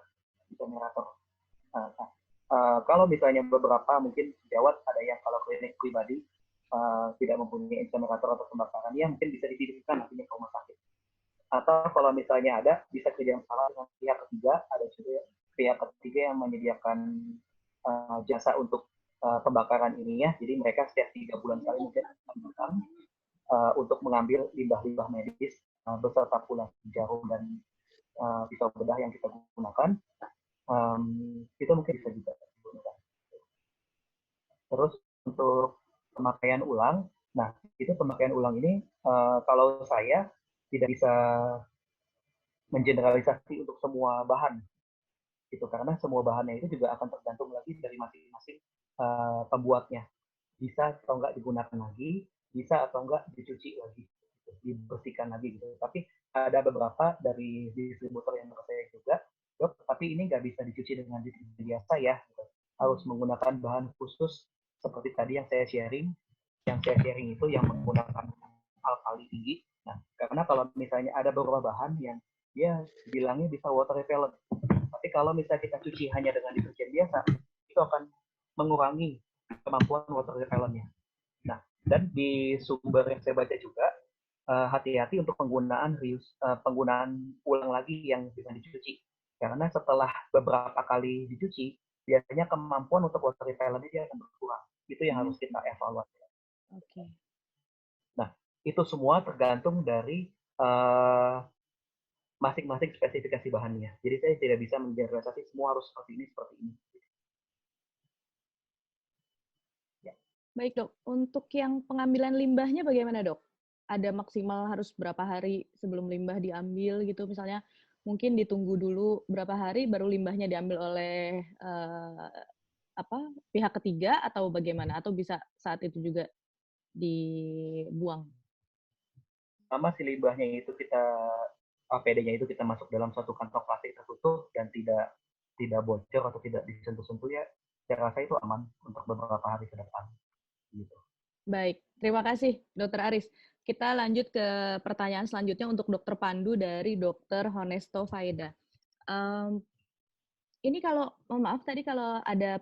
di generator. Kalau misalnya beberapa mungkin sejawat ada yang kalau klinik pribadi tidak mempunyai insinerator atau pembakaran, ya mungkin bisa dititipkan nantinya ke rumah sakit. Atau kalau misalnya ada, bisa kerjasama dengan pihak ketiga, ada juga pihak ketiga yang menyediakan jasa untuk pembakaran ini ya. Jadi mereka setiap 3 bulan kali mungkin untuk mengambil limbah-limbah medis beserta pula jarum dan pisau bedah yang kita gunakan. Itu mungkin bisa juga digunakan. Terus untuk pemakaian ulang, nah itu pemakaian ulang ini kalau saya tidak bisa mengeneralisasi untuk semua bahan, gitu, karena semua bahannya itu juga akan tergantung lagi dari masing-masing pembuatnya. Bisa atau enggak digunakan lagi, bisa atau enggak dicuci lagi, gitu, dibersihkan lagi gitu. Tapi ada beberapa dari distributor yang saya juga, Dok, tapi ini nggak bisa dicuci dengan dicuci biasa ya, gitu. Harus menggunakan bahan khusus seperti tadi yang saya sharing. Yang saya sharing itu yang menggunakan alkali tinggi. Nah, karena kalau misalnya ada beberapa bahan yang dia bilangnya bisa water repellent, tapi kalau misalnya kita cuci hanya dengan deterjen biasa, itu akan mengurangi kemampuan water repellent-nya. Nah, dan di sumber yang saya baca juga, hati-hati untuk penggunaan ulang lagi yang bisa dicuci. Karena setelah beberapa kali dicuci, biasanya kemampuan untuk water repellent-nya dia akan berkurang. Itu yang harus kita evaluasi. Oke. Nah, itu semua tergantung dari masing-masing spesifikasi bahannya. Jadi saya tidak bisa mengeneralisasi semua harus seperti ini, seperti ini. Ya. Baik, Dok. Untuk yang pengambilan limbahnya bagaimana, Dok? Ada maksimal harus berapa hari sebelum limbah diambil gitu? Misalnya mungkin ditunggu dulu berapa hari baru limbahnya diambil oleh pihak ketiga atau bagaimana? Atau bisa saat itu juga dibuang? Sama si limbahnya itu APD-nya itu kita masuk dalam satu kantong plastik tertutup dan tidak bocor atau tidak disentuh-sentuh, ya saya rasa itu aman untuk beberapa hari ke depan. Gitu. Baik, terima kasih Dr. Aris. Kita lanjut ke pertanyaan selanjutnya untuk Dr. Pandu dari Dr. Honesto Faida. Ini kalau, mohon maaf tadi kalau ada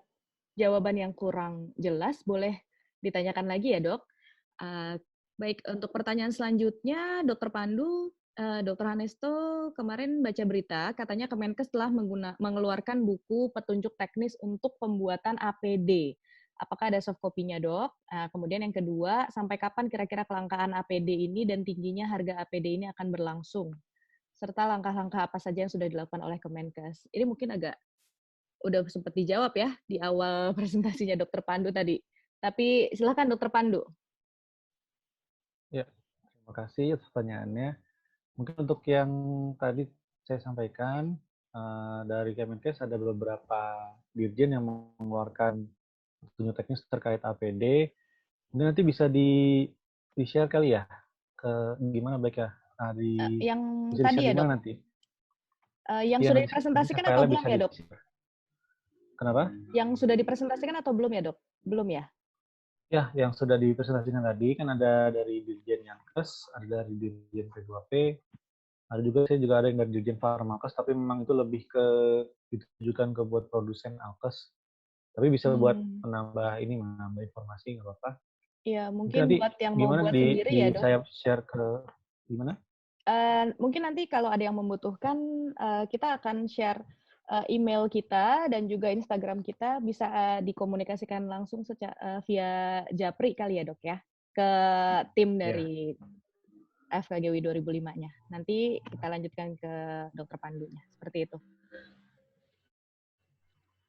jawaban yang kurang jelas, boleh ditanyakan lagi ya, Dok. Baik, untuk pertanyaan selanjutnya, Dr. Pandu, Dr. Honesto kemarin baca berita, katanya Kemenkes telah mengeluarkan buku petunjuk teknis untuk pembuatan APD. Apakah ada soft copy-nya, Dok? Kemudian yang kedua, sampai kapan kira-kira kelangkaan APD ini dan tingginya harga APD ini akan berlangsung? Serta langkah-langkah apa saja yang sudah dilakukan oleh Kemenkes. Ini mungkin agak udah sempat dijawab ya di awal presentasinya Dr. Pandu tadi. Tapi silakan Dr. Pandu. Ya, terima kasih atas pertanyaannya. Mungkin untuk yang tadi saya sampaikan, dari Kemenkes ada beberapa dirjen yang mengeluarkan petunjuk teknis terkait APD. Mungkin nanti bisa di-share kali ya, ke gimana baik ya, Nah, Yang bisa tadi di-share ya, di Dok? mana nanti? Yang Iya, sudah nanti dipresentasikan atau file-nya belum bisa ya, Dok? di-share. Kenapa? Yang sudah dipresentasikan atau belum ya, Dok? Belum ya? Ya, yang sudah dipresentasikan tadi kan ada dari Dirjen Yankes, ada dari Dirjen P2P, ada juga saya juga ada yang dari Dirjen Farmakes, tapi memang itu lebih ke ditujukan ke buat produsen alkes. Tapi bisa buat menambah informasi nggak apa-apa. Iya, Mungkin mungkin nanti buat yang mau gimana buat sendiri ya, Dok. saya share ke gimana? Mungkin nanti kalau ada yang membutuhkan, kita akan share email kita dan juga Instagram kita, bisa dikomunikasikan langsung via Japri kali ya, Dok ya, ke tim dari FKGWI 2005-nya. Nanti kita lanjutkan ke Dokter Pandunya, seperti itu.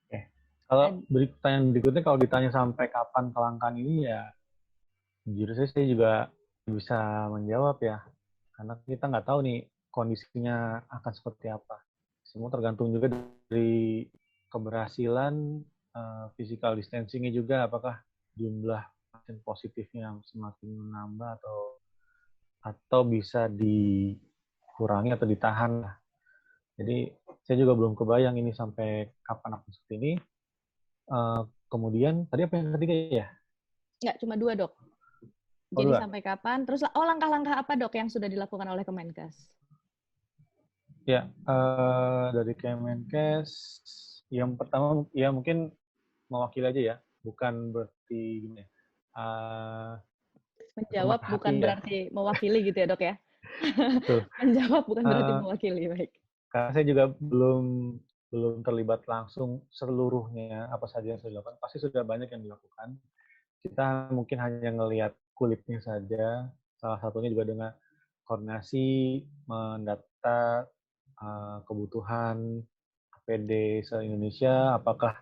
Oke. Kalau pertanyaan berikutnya, kalau ditanya sampai kapan kelangkaan ini, ya jujur saya juga bisa menjawab ya, karena kita nggak tahu nih kondisinya akan seperti apa. Semua tergantung juga dari keberhasilan physical distancing-nya juga, apakah jumlah pasien positifnya semakin menambah atau bisa dikurangi atau ditahan lah. Jadi saya juga belum kebayang ini sampai kapan akan seperti ini. Kemudian tadi apa yang ketiga ya? Nggak, cuma 2, Dok. Jadi sampai kapan? Terus langkah-langkah apa, Dok, yang sudah dilakukan oleh Kemenkes? Ya, dari Kemenkes, yang pertama ya mungkin mewakili aja ya, bukan berarti gimana ya? Menjawab bukan berarti mewakili gitu ya, Dok ya? Betul. Menjawab bukan berarti mewakili, baik. Karena saya juga belum terlibat langsung seluruhnya apa saja yang sudah dilakukan. Pasti sudah banyak yang dilakukan. Kita mungkin hanya ngelihat kulitnya saja. Salah satunya juga dengan koordinasi, mendata kebutuhan APD se-Indonesia, apakah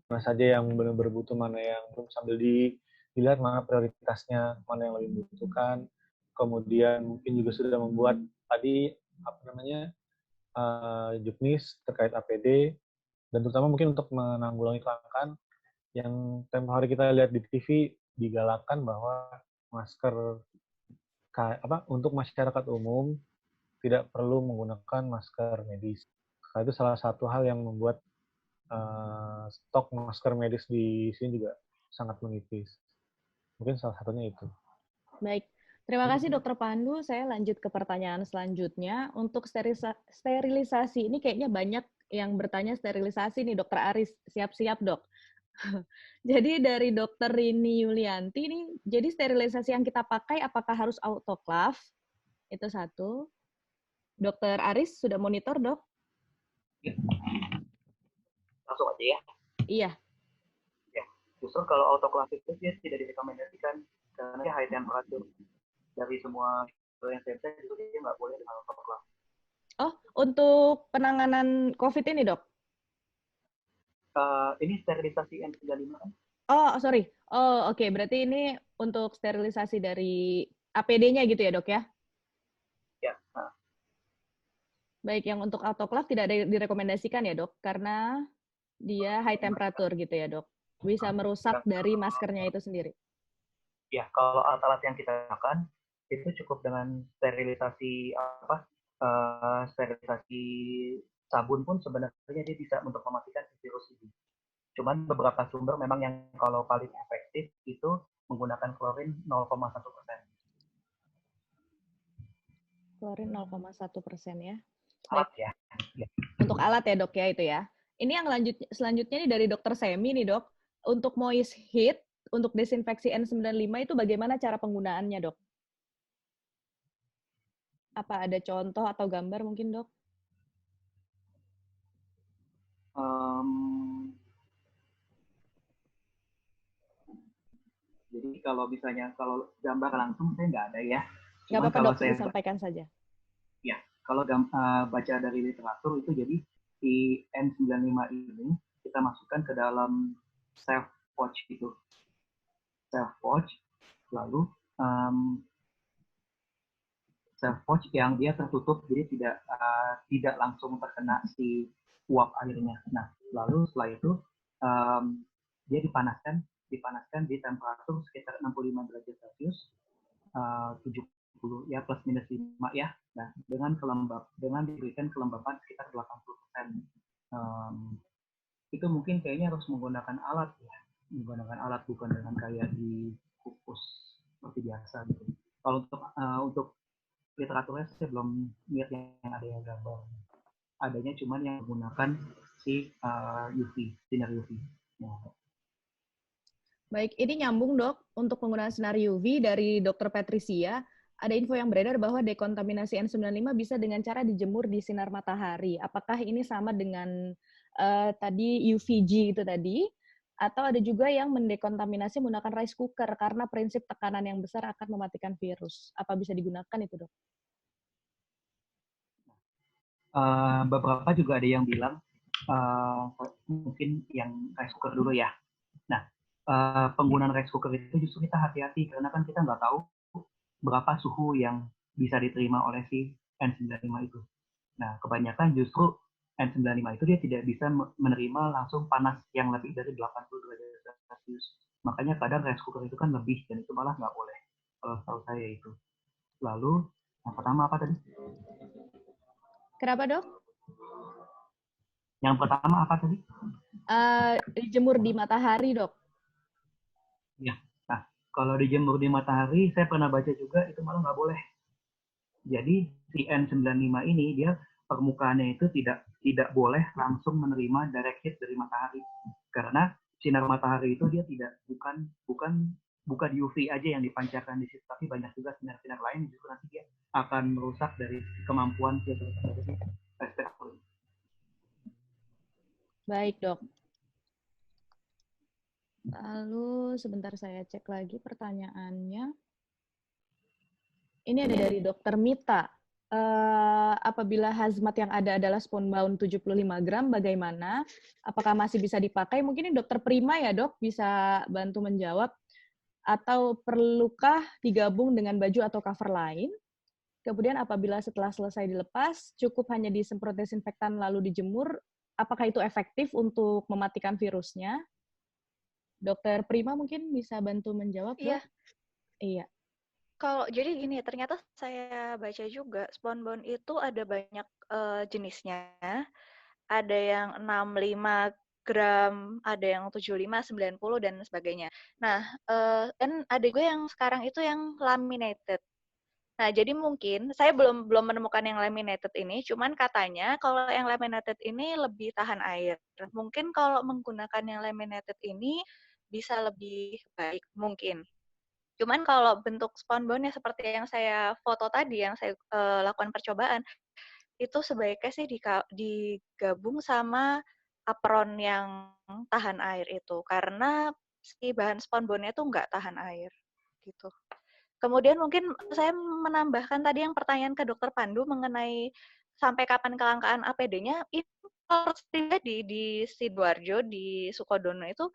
mana saja yang benar-benar butuh, mana yang belum, sambil dilihat mana prioritasnya, mana yang lebih membutuhkan. Kemudian mungkin juga sudah membuat tadi juknis terkait APD, dan terutama mungkin untuk menanggulangi kelangkaan yang tempo hari kita lihat di TV digalakan bahwa masker untuk masyarakat umum tidak perlu menggunakan masker medis. Nah, itu salah satu hal yang membuat stok masker medis di sini juga sangat menipis. Mungkin salah satunya itu. Baik. Terima kasih Dokter Pandu. Saya lanjut ke pertanyaan selanjutnya. Untuk sterilisasi, ini kayaknya banyak yang bertanya sterilisasi nih, Dokter Aris. Siap-siap, Dok. Jadi dari Dokter Rini Yulianti nih, jadi sterilisasi yang kita pakai apakah harus autoclave? Itu satu. Dokter Aris sudah monitor, Dok? Langsung aja ya. Iya. Ya, justru kalau autoclave itu dia tidak direkomendasikan karena dia high temperature. Dari semua yang saya baca itu dia nggak boleh dengan autoclave. Oh, untuk penanganan COVID ini, Dok? Ini sterilisasi N95 kan? Oh, sorry. Oh, oke. Berarti ini untuk sterilisasi dari APD-nya gitu ya, Dok ya? Ya. Nah. Baik, yang untuk autoclave tidak direkomendasikan ya, Dok? Karena dia high temperature gitu ya, Dok? Bisa merusak dari maskernya itu sendiri. Ya, kalau alat-alat yang kita gunakan itu cukup dengan sterilisasi sterilisasi sabun pun sebenarnya dia bisa untuk mematikan virus ini. Cuman beberapa sumber memang yang kalau paling efektif itu menggunakan klorin 0,1%. Klorin 0,1% ya. Alat ya. Untuk alat ya, Dok ya, itu ya. Ini yang selanjutnya nih dari Dokter Semi nih, Dok. Untuk moist heat, untuk desinfeksi N95 itu bagaimana cara penggunaannya, Dok? Apa ada contoh atau gambar mungkin, Dok? Jadi kalau misalnya kalau gambar langsung saya nggak ada ya. Nggak apa-apa, Dok, disampaikan saja. Ya, kalau baca dari literatur itu jadi di N95 ini kita masukkan ke dalam self pouch gitu. Self pouch, lalu self pouch yang dia tertutup jadi tidak langsung terkena si uap airnya. Nah, lalu setelah itu dia dipanaskan di temperatur sekitar 65 derajat Celcius, 70 70 ya plus minus 5 ya. Nah, dengan diberikan kelembapan sekitar 80%. Itu mungkin kayaknya harus menggunakan alat ya. Menggunakan alat bukan dengan kayak dikukus seperti biasa gitu. Kalau untuk literaturnya saya belum lihat yang ada yang gambar. Adanya cuman yang menggunakan si sinar UV. Nah. Baik, ini nyambung dok, untuk penggunaan sinar UV dari Dr. Patricia, ada info yang beredar bahwa dekontaminasi N95 bisa dengan cara dijemur di sinar matahari. Apakah ini sama dengan tadi UVG itu tadi? Atau ada juga yang mendekontaminasi menggunakan rice cooker karena prinsip tekanan yang besar akan mematikan virus. Apa bisa digunakan itu dok? Beberapa juga ada yang bilang, mungkin yang rice cooker dulu ya. Nah, penggunaan rice cooker itu justru kita hati-hati karena kan kita nggak tahu berapa suhu yang bisa diterima oleh si N95 itu. Nah, kebanyakan justru N95 itu dia tidak bisa menerima langsung panas yang lebih dari 80 derajat Celcius. Makanya kadang rice cooker itu kan lebih dan itu malah nggak boleh. Kalau tahu saya itu. Lalu yang pertama apa tadi? Kenapa dok? Yang pertama apa tadi? Dijemur di matahari dok. Ya, nah kalau dijemur di matahari, saya pernah baca juga itu malah nggak boleh. Jadi si N95 ini dia permukaannya itu tidak boleh langsung menerima direct heat dari matahari, karena sinar matahari itu dia bukan UV aja yang dipancarkan di situ, tapi banyak juga sinar-sinar lain justru nanti dia akan merusak dari kemampuan respirator. Baik dok. Lalu sebentar saya cek lagi pertanyaannya. Ini ada dari Dr. Mita. Apabila hazmat yang ada adalah spunbound 75 gram, bagaimana? Apakah masih bisa dipakai? Mungkin ini Dr. Prima ya dok, bisa bantu menjawab. Atau perlukah digabung dengan baju atau cover lain? Kemudian apabila setelah selesai dilepas, cukup hanya disemprot desinfektan lalu dijemur, apakah itu efektif untuk mematikan virusnya? Dokter Prima mungkin bisa bantu menjawab, dok? Iya. Kalau jadi gini, ternyata saya baca juga spunbound itu ada banyak jenisnya. Ada yang 65 gram, ada yang 75, 90 dan sebagainya. Nah, dan ada gue yang sekarang itu yang laminated. Nah, jadi mungkin saya belum menemukan yang laminated ini, cuman katanya kalau yang laminated ini lebih tahan air. Mungkin kalau menggunakan yang laminated ini bisa lebih baik mungkin. Cuman kalau bentuk spunbound-nya seperti yang saya foto tadi, yang saya lakukan percobaan, itu sebaiknya sih digabung sama apron yang tahan air itu, karena si bahan spunbound-nya itu nggak tahan air gitu. Kemudian mungkin saya menambahkan tadi yang pertanyaan ke Dokter Pandu mengenai sampai kapan kelangkaan APD-nya, itu kalau di Sidoarjo, di Sukodono itu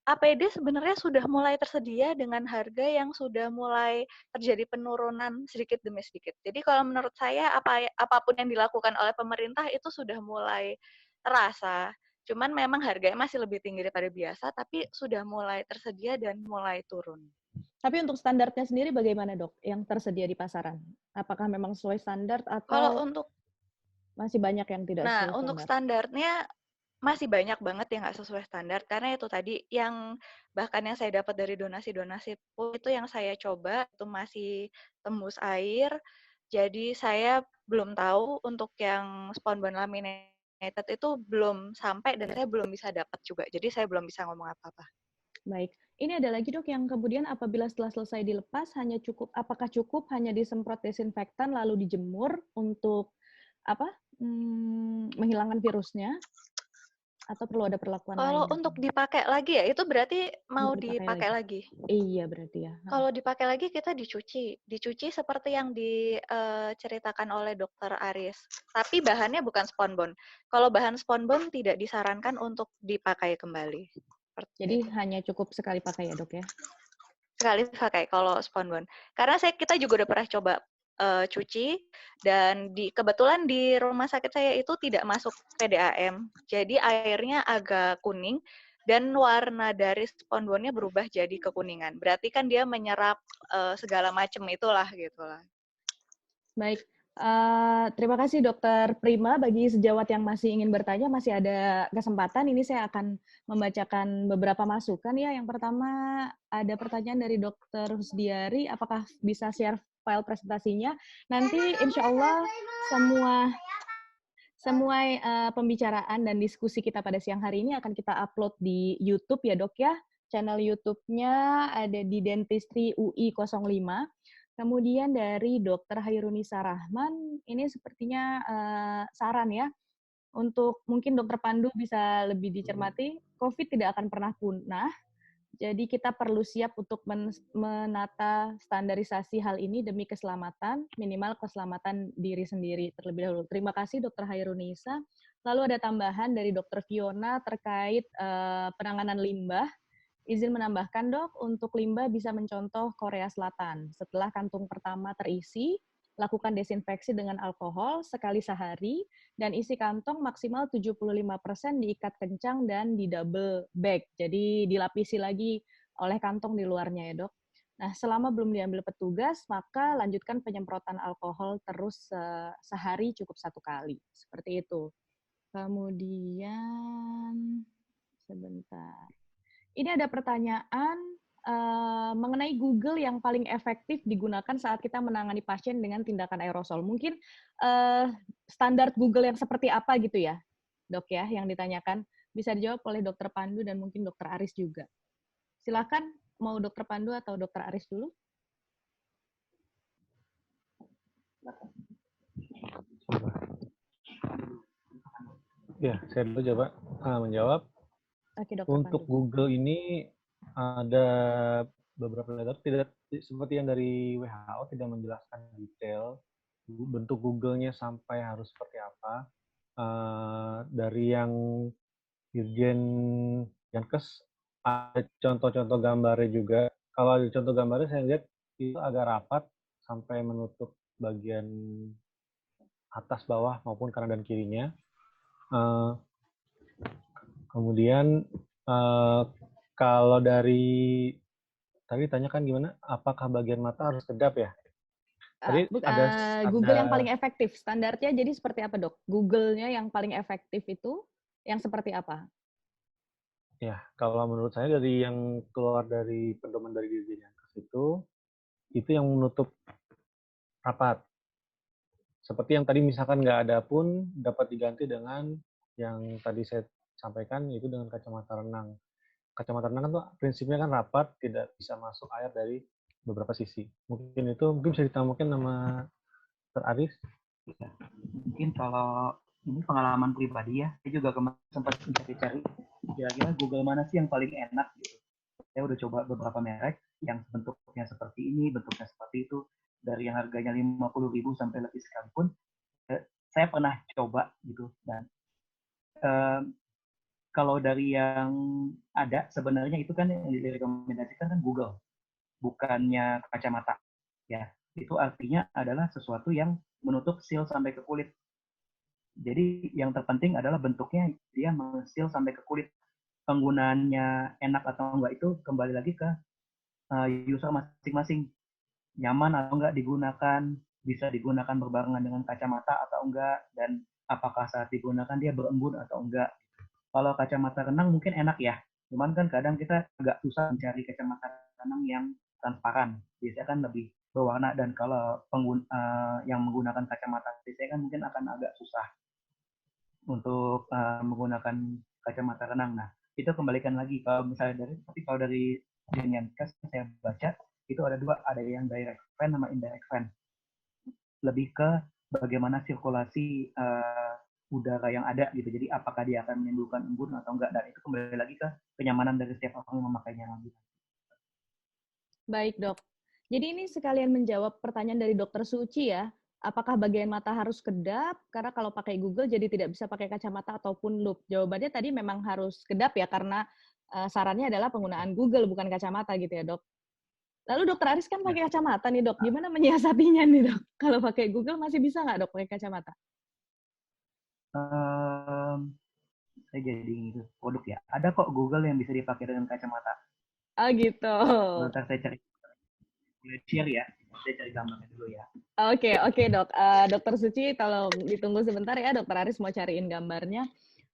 APD sebenarnya sudah mulai tersedia dengan harga yang sudah mulai terjadi penurunan sedikit demi sedikit. Jadi kalau menurut saya apapun yang dilakukan oleh pemerintah itu sudah mulai terasa. Cuman memang harganya masih lebih tinggi daripada biasa, tapi sudah mulai tersedia dan mulai turun. Tapi untuk standarnya sendiri bagaimana dok yang tersedia di pasaran? Apakah memang sesuai standar atau kalau untuk masih banyak yang tidak sesuai standar? Nah, untuk standarnya masih banyak banget yang nggak sesuai standar, karena itu tadi yang bahkan yang saya dapat dari donasi-donasi pun itu yang saya coba itu masih tembus air. Jadi saya belum tahu untuk yang spunbound laminated itu belum sampai dan saya belum bisa dapat juga. Jadi saya belum bisa ngomong apa-apa. Baik. Ini ada lagi dok yang kemudian apabila setelah selesai dilepas apakah cukup hanya disemprot desinfektan lalu dijemur untuk menghilangkan virusnya atau perlu ada perlakuan lain? Kalau untuk dipakai lagi ya itu berarti mau dipakai lagi. Iya berarti ya. Kalau dipakai lagi kita dicuci seperti yang diceritakan oleh Dokter Aris. Tapi bahannya bukan spunbound. Kalau bahan spunbound tidak disarankan untuk dipakai kembali. Jadi hanya cukup sekali pakai ya dok ya? Sekali pakai kalau spunbound. Karena kita juga udah pernah coba cuci dan kebetulan di rumah sakit saya itu tidak masuk PDAM. Jadi airnya agak kuning dan warna dari spunbound-nya berubah jadi kekuningan. Berarti kan dia menyerap segala macam itulah gitulah. Baik. Terima kasih Dokter Prima. Bagi sejawat yang masih ingin bertanya, masih ada kesempatan. Ini saya akan membacakan beberapa masukan ya. Yang pertama, ada pertanyaan dari Dokter Husdiari, apakah bisa share file presentasinya? Nanti insya Allah semua pembicaraan dan diskusi kita pada siang hari ini akan kita upload di YouTube ya Dok ya. Channel YouTube-nya ada di Dentistry UI 05. Kemudian dari Dr. Hairunisa Rahman, ini sepertinya saran ya, untuk mungkin Dr. Pandu bisa lebih dicermati, COVID tidak akan pernah punah, jadi kita perlu siap untuk menata standarisasi hal ini demi keselamatan, minimal keselamatan diri sendiri terlebih dahulu. Terima kasih Dr. Hairunisa. Lalu ada tambahan dari Dr. Fiona terkait penanganan limbah. Izin menambahkan dok, untuk limbah bisa mencontoh Korea Selatan. Setelah kantung pertama terisi, lakukan desinfeksi dengan alkohol sekali sehari, dan isi kantong maksimal 75% diikat kencang dan di double bag. Jadi dilapisi lagi oleh kantong di luarnya ya dok. Nah, selama belum diambil petugas, maka lanjutkan penyemprotan alkohol terus sehari cukup 1 kali. Seperti itu. Kemudian, sebentar. Ini ada pertanyaan mengenai Google yang paling efektif digunakan saat kita menangani pasien dengan tindakan aerosol. Mungkin standar Google yang seperti apa gitu ya, dok ya, yang ditanyakan. Bisa dijawab oleh Dokter Pandu dan mungkin Dokter Aris juga. Silakan, mau Dokter Pandu atau Dokter Aris dulu? Ya, saya dulu coba menjawab. Oke, Dokter Untuk Pandu. Google ini ada beberapa letter, tidak seperti yang dari WHO tidak menjelaskan detail bentuk Google-nya sampai harus seperti apa. Dari yang Dirjen Yankes ada contoh-contoh gambarnya juga. Kalau ada contoh gambarnya saya lihat itu agak rapat sampai menutup bagian atas, bawah maupun kanan dan kirinya. Kemudian kalau dari tadi tanyakan gimana? Apakah bagian mata harus kedap ya? Tadi Google yang paling efektif, standarnya jadi seperti apa dok? Google-nya yang paling efektif itu yang seperti apa? Ya, kalau menurut saya dari yang keluar dari pedoman dari Dirjen Yankes itu yang menutup rapat. Seperti yang tadi misalkan nggak ada pun dapat diganti dengan yang tadi saya sampaikan, itu dengan kacamata renang. Kacamata renang kan tuh prinsipnya kan rapat, tidak bisa masuk air dari beberapa sisi. Mungkin bisa ditambahkan nama Dr. Aris. Ya, mungkin kalau ini pengalaman pribadi ya, saya juga kemarin sempat mencari-cari kira-kira Google mana sih yang paling enak gitu. Saya udah coba beberapa merek yang bentuknya seperti ini, bentuknya seperti itu, dari yang harganya 50.000 sampai lebih sekalipun, saya pernah coba gitu. Dan kalau dari yang ada sebenarnya itu kan yang direkomendasikan kan Google, bukannya kacamata. Ya, itu artinya adalah sesuatu yang menutup seal sampai ke kulit. Jadi yang terpenting adalah bentuknya dia men-seal sampai ke kulit. Penggunaannya enak atau enggak itu kembali lagi ke user masing-masing. Nyaman atau enggak digunakan, bisa digunakan berbarengan dengan kacamata atau enggak, dan apakah saat digunakan dia berembun atau enggak. Kalau kacamata renang mungkin enak ya, cuman kan kadang kita agak susah mencari kacamata renang yang transparan. Biasanya kan lebih berwarna, dan kalau yang menggunakan kacamata biasanya kan mungkin akan agak susah untuk menggunakan kacamata renang. Nah, itu kembalikan lagi kalau misalnya dari Yankes saya baca itu ada dua, ada yang direct fan sama indirect fan. Lebih ke bagaimana sirkulasi udara yang ada gitu. Jadi apakah dia akan menimbulkan embun atau enggak, dan itu kembali lagi ke kenyamanan dari setiap orang yang memakainya lagi. Baik dok. Jadi ini sekalian menjawab pertanyaan dari Dokter Suci ya. Apakah bagian mata harus kedap? Karena kalau pakai Google jadi tidak bisa pakai kacamata ataupun loop. Jawabannya tadi memang harus kedap ya, karena sarannya adalah penggunaan Google bukan kacamata gitu ya dok. Lalu Dokter Aris kan pakai kacamata nih dok. Gimana menyiasatinya nih dok? Kalau pakai Google masih bisa nggak dok pakai kacamata? Saya jadi gitu produk ya. Ada kok Google yang bisa dipakai dengan kacamata. Oh gitu. Bentar saya cari. Boleh share ya. Saya cari gambarnya dulu ya. Oke, Dok. Dokter Suci, tolong ditunggu sebentar ya. Dokter Aris mau cariin gambarnya.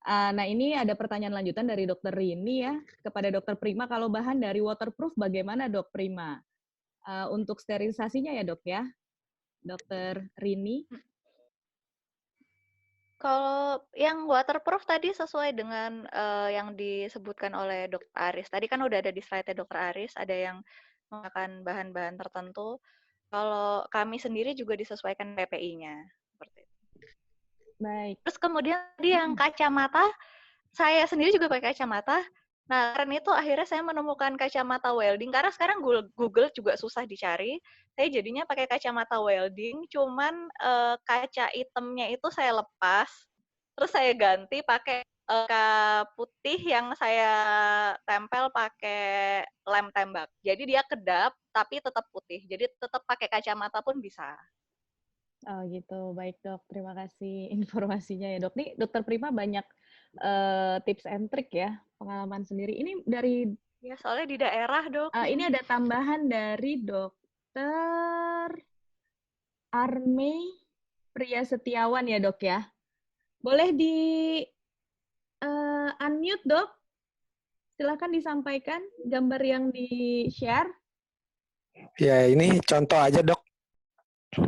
Nah, ini ada pertanyaan lanjutan dari Dokter Rini ya. Kepada Dokter Prima, kalau bahan dari waterproof bagaimana Dok Prima? Untuk sterilisasinya ya Dok ya. Dokter Rini. Kalau yang waterproof tadi sesuai dengan yang disebutkan oleh Dr. Aris. Tadi kan udah ada di slide-nya Dr. Aris, ada yang menggunakan bahan-bahan tertentu. Kalau kami sendiri juga disesuaikan PPI-nya. Seperti itu. Baik. Terus kemudian tadi yang kacamata, saya sendiri juga pakai kacamata. Nah, karena itu akhirnya saya menemukan kacamata welding. Karena sekarang Google juga susah dicari. Saya jadinya pakai kacamata welding, cuman kaca hitamnya itu saya lepas, terus saya ganti pakai kaca putih yang saya tempel pakai lem tembak. Jadi dia kedap, tapi tetap putih. Jadi tetap pakai kacamata pun bisa. Oh gitu, baik Dok. Terima kasih informasinya ya Dok. Nih Dokter Prima banyak tips and trick ya, pengalaman sendiri. Ini dari Ya, soalnya di daerah, Dok. ini ada tambahan dari Dokter Arme Pria Setiawan ya Dok ya. Boleh di unmute Dok? Silakan disampaikan gambar yang di-share. Ya, ini contoh aja dok.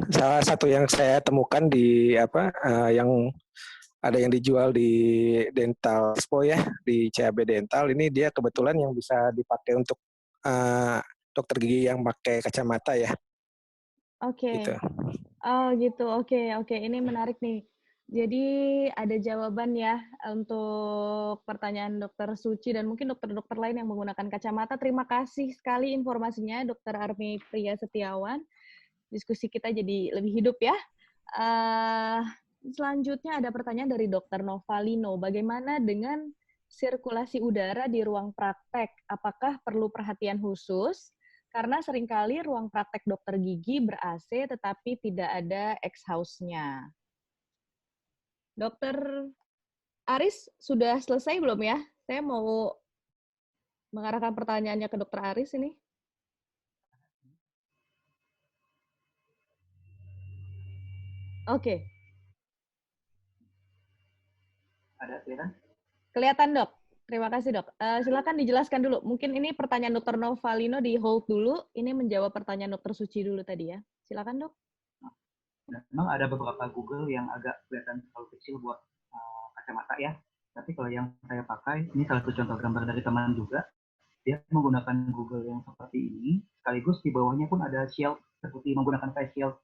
Salah satu yang saya temukan di yang ada yang dijual di Dental Expo ya, di CAB Dental. Ini dia kebetulan yang bisa dipakai untuk dokter gigi yang pakai kacamata ya. Oke. Gitu. Oh gitu, oke. Ini menarik nih. Jadi ada jawaban ya untuk pertanyaan Dokter Suci dan mungkin dokter-dokter lain yang menggunakan kacamata. Terima kasih sekali informasinya, Dokter Armi Pria Setiawan. Diskusi kita jadi lebih hidup ya. Selanjutnya ada pertanyaan dari Dokter Novalino. Bagaimana dengan sirkulasi udara di ruang praktek? Apakah perlu perhatian khusus? Karena seringkali ruang praktek dokter gigi ber-AC tetapi tidak ada exhaust-nya. Dokter Aris sudah selesai belum ya? Saya mau mengarahkan pertanyaannya ke Dokter Aris ini. Oke. Ada kelihatan? Kelihatan dok. Terima kasih dok. Silakan dijelaskan dulu. Mungkin ini pertanyaan Dokter Novalino di hold dulu. Ini menjawab pertanyaan Dokter Suci dulu tadi ya. Silakan dok. Memang ada beberapa Google yang agak kelihatan terlalu kecil buat kacamata ya. Tapi kalau yang saya pakai, ini salah satu contoh gambar dari teman juga. Dia menggunakan Google yang seperti ini, sekaligus di bawahnya pun ada shield, seperti menggunakan face shield.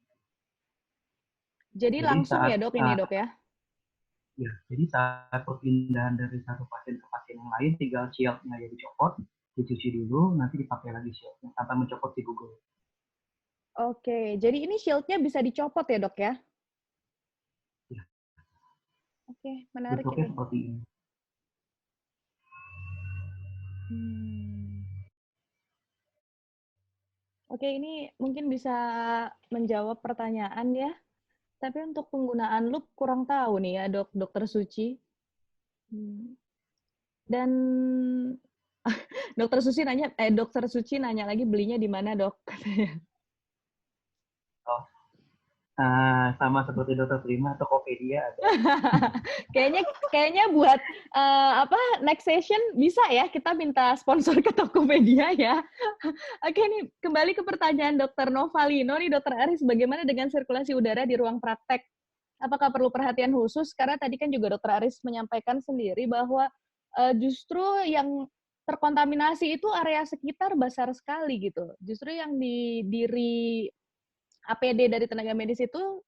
Jadi langsung ya dok ini dok ya? Ya, jadi saat perpindahan dari satu pasien ke pasien yang lain, tinggal shield-nya ya dicopot, dicuci dulu, nanti dipakai lagi shield-nya tanpa mencopot di Google. Oke, jadi ini shield-nya bisa dicopot ya dok ya? Ya. Oke, menarik bentuknya ini. Seperti ini. Oke, ini mungkin bisa menjawab pertanyaan ya. Tapi untuk penggunaan loop kurang tahu nih ya Dokter Suci. Dan Dokter Suci nanya lagi belinya di mana dok? Oh. Sama seperti Dokter Prima, Tokopedia ada. kayaknya buat next session bisa ya kita minta sponsor ke Tokopedia ya. Oke nih kembali ke pertanyaan Dokter Novalino nih Dokter Aris, bagaimana dengan sirkulasi udara di ruang praktek? Apakah perlu perhatian khusus? Karena tadi kan juga Dokter Aris menyampaikan sendiri bahwa justru yang terkontaminasi itu area sekitar besar sekali gitu. Justru yang di diri APD dari tenaga medis itu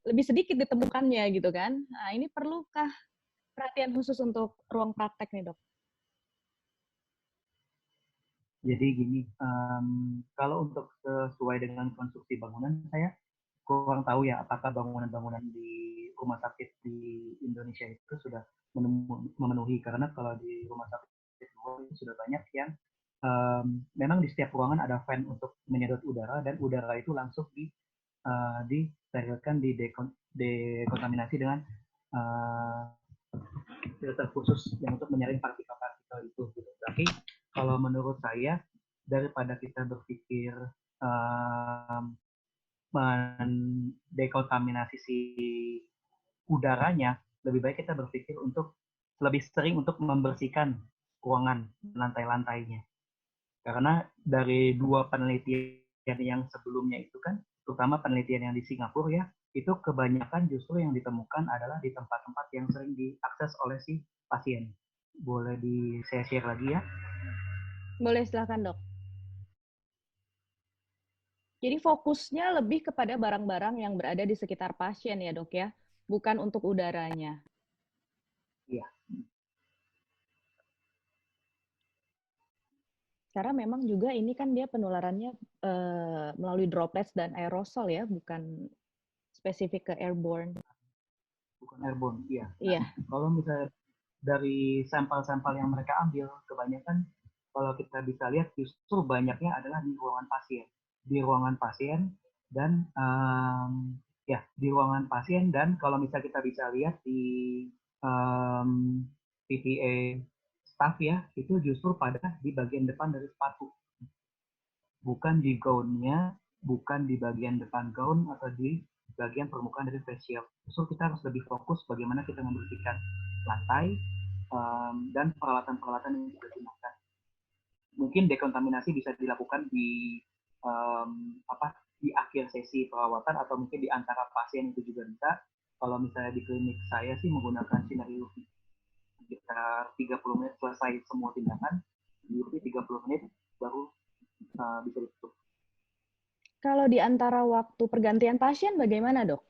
lebih sedikit ditemukannya gitu kan. Nah, ini perlukah perhatian khusus untuk ruang praktek nih, Dok? Jadi gini, kalau untuk sesuai dengan konstruksi bangunan, saya kurang tahu ya apakah bangunan-bangunan di rumah sakit di Indonesia itu sudah memenuhi. Karena kalau di rumah sakit itu sudah banyak yang memang di setiap ruangan ada fan untuk menyedot udara, dan udara itu langsung disterilkan, dekontaminasi dengan filter khusus yang untuk menyaring partikel-partikel itu. Tapi kalau menurut saya, daripada kita berpikir mendekontaminasi si udaranya, lebih baik kita berpikir untuk lebih sering untuk membersihkan ruangan lantai-lantainya. Karena dari 2 penelitian yang sebelumnya itu kan, terutama penelitian yang di Singapura ya, itu kebanyakan justru yang ditemukan adalah di tempat-tempat yang sering diakses oleh si pasien. Boleh saya share lagi ya? Boleh, silakan dok. Jadi fokusnya lebih kepada barang-barang yang berada di sekitar pasien ya dok ya, bukan untuk udaranya. Iya. Karena memang juga ini kan dia penularannya melalui droplets dan aerosol ya, bukan spesifik ke airborne. Bukan airborne, iya. Iya. Kalau misalnya dari sampel-sampel yang mereka ambil, kebanyakan kalau kita bisa lihat justru banyaknya adalah di ruangan pasien. Di ruangan pasien dan di ruangan pasien, dan kalau misalnya kita bisa lihat di PPA staff ya, itu justru pada di bagian depan dari sepatu. Bukan di gaunnya, bukan di bagian depan gaun atau di bagian permukaan dari face shield. Justru kita harus lebih fokus bagaimana kita membersihkan lantai dan peralatan-peralatan yang kita gunakan. Mungkin dekontaminasi bisa dilakukan di di akhir sesi perawatan atau mungkin di antara pasien itu juga bisa. Kalau misalnya di klinik saya sih menggunakan sinar UV. Sekitar 30 menit selesai semua tindakan, UV 30 menit baru bisa ditutup. Kalau di antara waktu pergantian pasien bagaimana dok?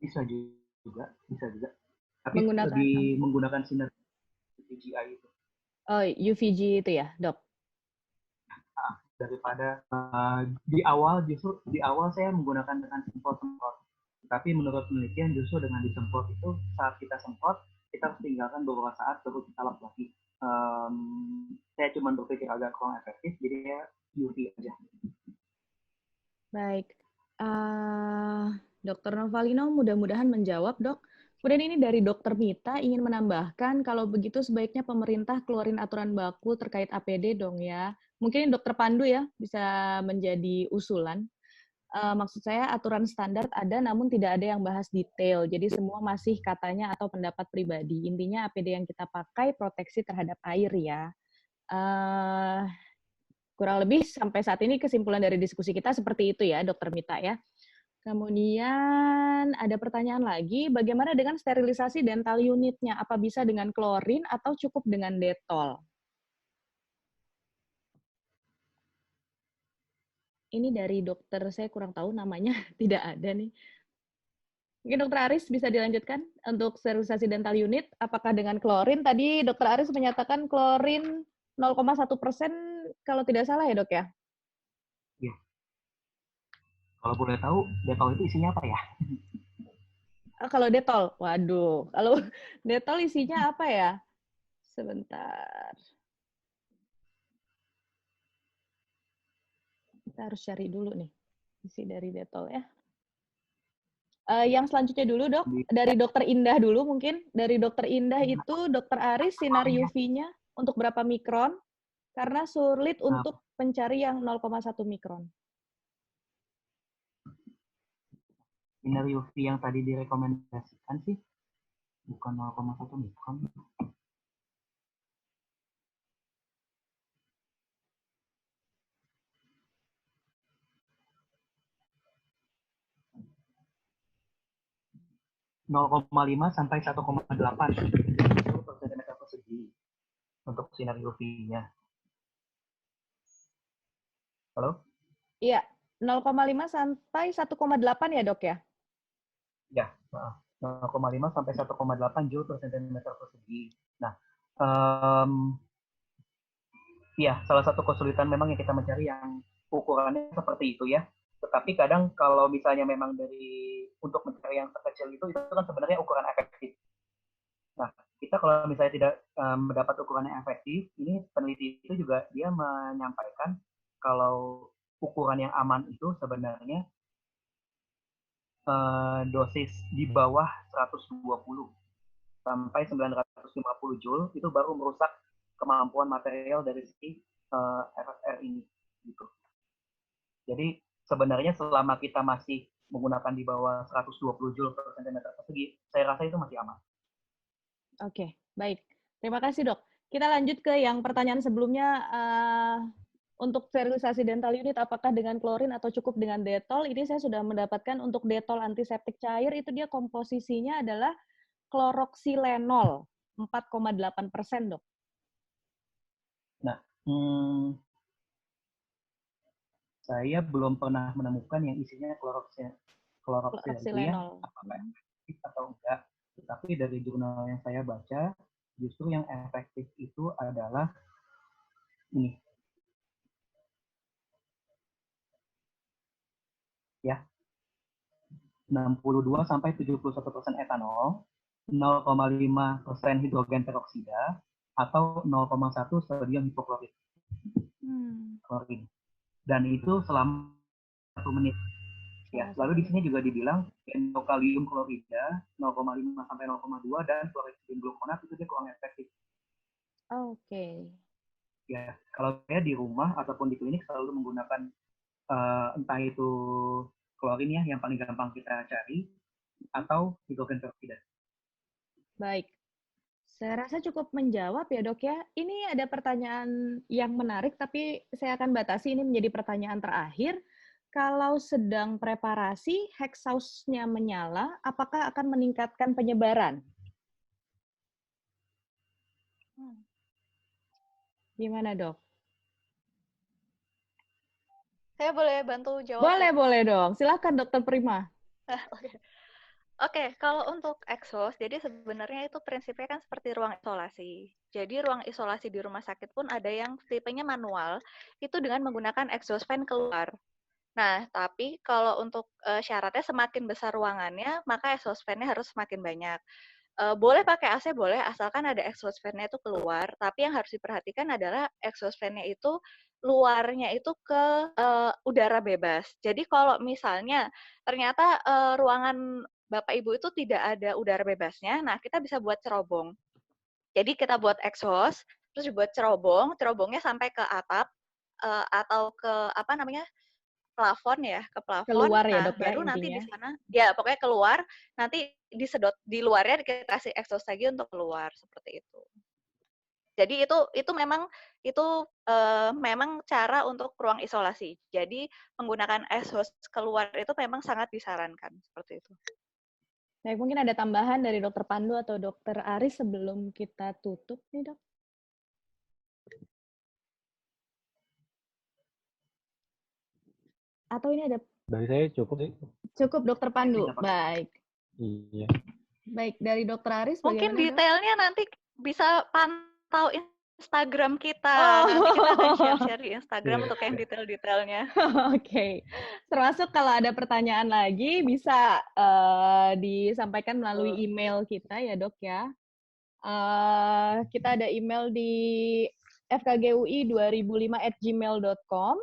Bisa juga. Tapi lebih menggunakan sinar UVGI itu. Oh, UVG itu ya, dok? Daripada di awal saya menggunakan dengan semprot. Tapi menurut penelitian justru dengan disemprot itu, saat kita semprot, kita harus tinggalkan beberapa saat baru kita lap lagi. Saya cuma berpikir agak kurang efektif, jadi ya UV aja. Baik. Dr. Novalino mudah-mudahan menjawab, dok. Kemudian ini dari Dr. Mita ingin menambahkan, kalau begitu sebaiknya pemerintah keluarin aturan baku terkait APD dong ya. Mungkin Dr. Pandu ya bisa menjadi usulan. Maksud saya aturan standar ada namun tidak ada yang bahas detail. Jadi semua masih katanya atau pendapat pribadi. Intinya APD yang kita pakai proteksi terhadap air ya. Kurang lebih sampai saat ini kesimpulan dari diskusi kita seperti itu ya, Dr. Mita ya. Kemudian ada pertanyaan lagi, bagaimana dengan sterilisasi dental unitnya? Apa bisa dengan klorin atau cukup dengan detol? Ini dari dokter, saya kurang tahu namanya, tidak ada nih. Mungkin Dr. Aris bisa dilanjutkan untuk sterilisasi dental unit. Apakah dengan klorin? Tadi Dr. Aris menyatakan klorin 0,1% kalau tidak salah ya dok ya? Iya. Kalau boleh tahu, detol itu isinya apa ya? Kalau detol, waduh. Kalau detol isinya apa ya? Sebentar. Kita harus cari dulu nih isi dari detol ya. Yang selanjutnya dulu dok, dari dokter Indah dulu mungkin. Dari dokter Indah itu dokter Aris sinar UV-nya untuk berapa mikron? Karena sulit untuk mencari yang 0,1 mikron. Sinar UV yang tadi direkomendasikan sih bukan 0,1 mikron. sampai 1,8 cm persegi untuk sinar UV-nya. Halo? Iya, 0,5 sampai 1,8 ya dok ya? Ya, 0,5 sampai 1,8 joule per cm persegi. Nah, ya salah satu kesulitan memang yang kita mencari yang ukurannya seperti itu ya. Tetapi kadang kalau misalnya memang untuk mencari yang terkecil itu kan sebenarnya ukuran efektif. Nah, kita kalau misalnya tidak mendapat ukuran yang efektif, ini peneliti itu juga dia menyampaikan kalau ukuran yang aman itu sebenarnya dosis di bawah 120 sampai 950 joule itu baru merusak kemampuan material dari si FSR ini gitu. Jadi sebenarnya selama kita masih menggunakan di bawah 120 Joule per cm persegi, saya rasa itu masih aman. Oke, baik. Terima kasih, Dok. Kita lanjut ke yang pertanyaan sebelumnya. Untuk sterilisasi dental unit, apakah dengan klorin atau cukup dengan detol? Ini saya sudah mendapatkan untuk detol antiseptik cair, itu dia komposisinya adalah kloroksilenol, 4,8%, Dok. Nah, saya belum pernah menemukan yang isinya kloroksil itu ya, apakah efektif atau enggak. Tetapi dari jurnal yang saya baca, justru yang efektif itu adalah ini. Ya, 62-71% etanol, 0,5% hidrogen peroksida, atau 0,1 sodium hipoklorit. Klorin. Dan itu selama 1 menit. Ya, lalu di sini juga dibilang endokalium klorida 0,5 sampai 0,2 dan chlorhexidine gluconat itu dia kurang efektif. Oke. Ya, kalau saya di rumah ataupun di klinik selalu menggunakan entah itu klorin ya yang paling gampang kita cari atau hidrogen peroksida. Baik. Saya rasa cukup menjawab ya, Dok ya. Ini ada pertanyaan yang menarik tapi saya akan batasi ini menjadi pertanyaan terakhir. Kalau sedang preparasi, hexhausnya menyala, apakah akan meningkatkan penyebaran? Gimana, Dok? Saya boleh bantu jawab? Boleh dong. Silakan, Dokter Prima. Oke, kalau untuk exhaust, jadi sebenarnya itu prinsipnya kan seperti ruang isolasi. Jadi ruang isolasi di rumah sakit pun ada yang tipenya manual, itu dengan menggunakan exhaust fan keluar. Nah, tapi kalau untuk syaratnya semakin besar ruangannya, maka exhaust fan-nya harus semakin banyak. Boleh pakai AC, boleh, asalkan ada exhaust fan-nya itu keluar. Tapi yang harus diperhatikan adalah exhaust fan-nya itu luarnya itu ke udara bebas. Jadi kalau misalnya ternyata ruangan Bapak Ibu itu tidak ada udara bebasnya, nah kita bisa buat cerobong. Jadi kita buat exhaust, terus dibuat cerobong, cerobongnya sampai ke atap atau ke apa namanya? Plafon ya, ke plafon. Keluar ya, Nah, Dok, ya, baru nanti di intinya. sana, ya pokoknya keluar, nanti disedot di luarnya kita kasih exhaust lagi untuk keluar seperti itu. Jadi itu memang memang cara untuk ruang isolasi. Jadi menggunakan exhaust keluar itu memang sangat disarankan seperti itu. Baik, mungkin ada tambahan dari Dokter Pandu atau Dokter Aris sebelum kita tutup nih, Dok. Atau ini ada? Dari saya cukup sih. Cukup, Dokter Pandu. Baik. Iya. Baik, dari Dokter Aris mungkin bagaimana, detailnya nanti bisa pantau Instagram kita. Nanti kita akan share-share di Instagram untuk yang detail-detailnya. Oke. Termasuk kalau ada pertanyaan lagi bisa disampaikan melalui email kita ya, Dok ya. Kita ada email di fkgui2005@gmail.com.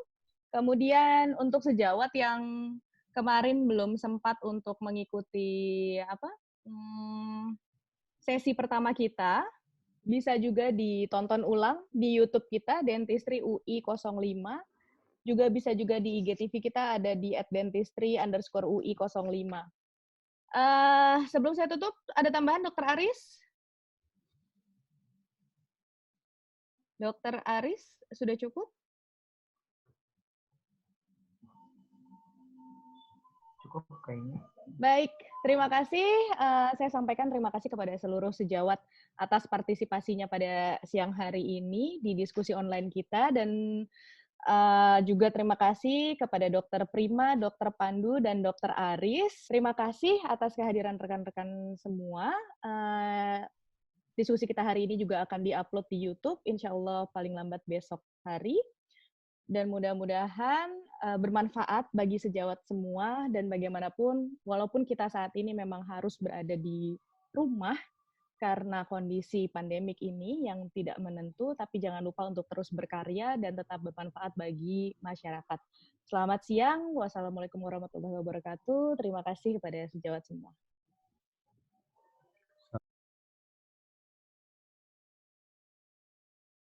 Kemudian untuk sejawat yang kemarin belum sempat untuk mengikuti sesi pertama kita, bisa juga ditonton ulang di YouTube kita, Dentistry UI 05. Juga bisa juga di IGTV kita ada di @dentistry_UI 05. Sebelum saya tutup, ada tambahan Dokter Aris? Dokter Aris, sudah cukup? Cukup kayaknya. Baik, terima kasih. Saya sampaikan terima kasih kepada seluruh sejawat atas partisipasinya pada siang hari ini di diskusi online kita, dan juga terima kasih kepada Dokter Prima, Dokter Pandu, dan Dokter Aris. Terima kasih atas kehadiran rekan-rekan semua. Diskusi kita hari ini juga akan diupload di YouTube, insya Allah paling lambat besok hari. Dan mudah-mudahan bermanfaat bagi sejawat semua, dan bagaimanapun, walaupun kita saat ini memang harus berada di rumah karena kondisi pandemik ini yang tidak menentu, tapi jangan lupa untuk terus berkarya dan tetap bermanfaat bagi masyarakat. Selamat siang, wassalamualaikum warahmatullahi wabarakatuh. Terima kasih kepada sejawat semua.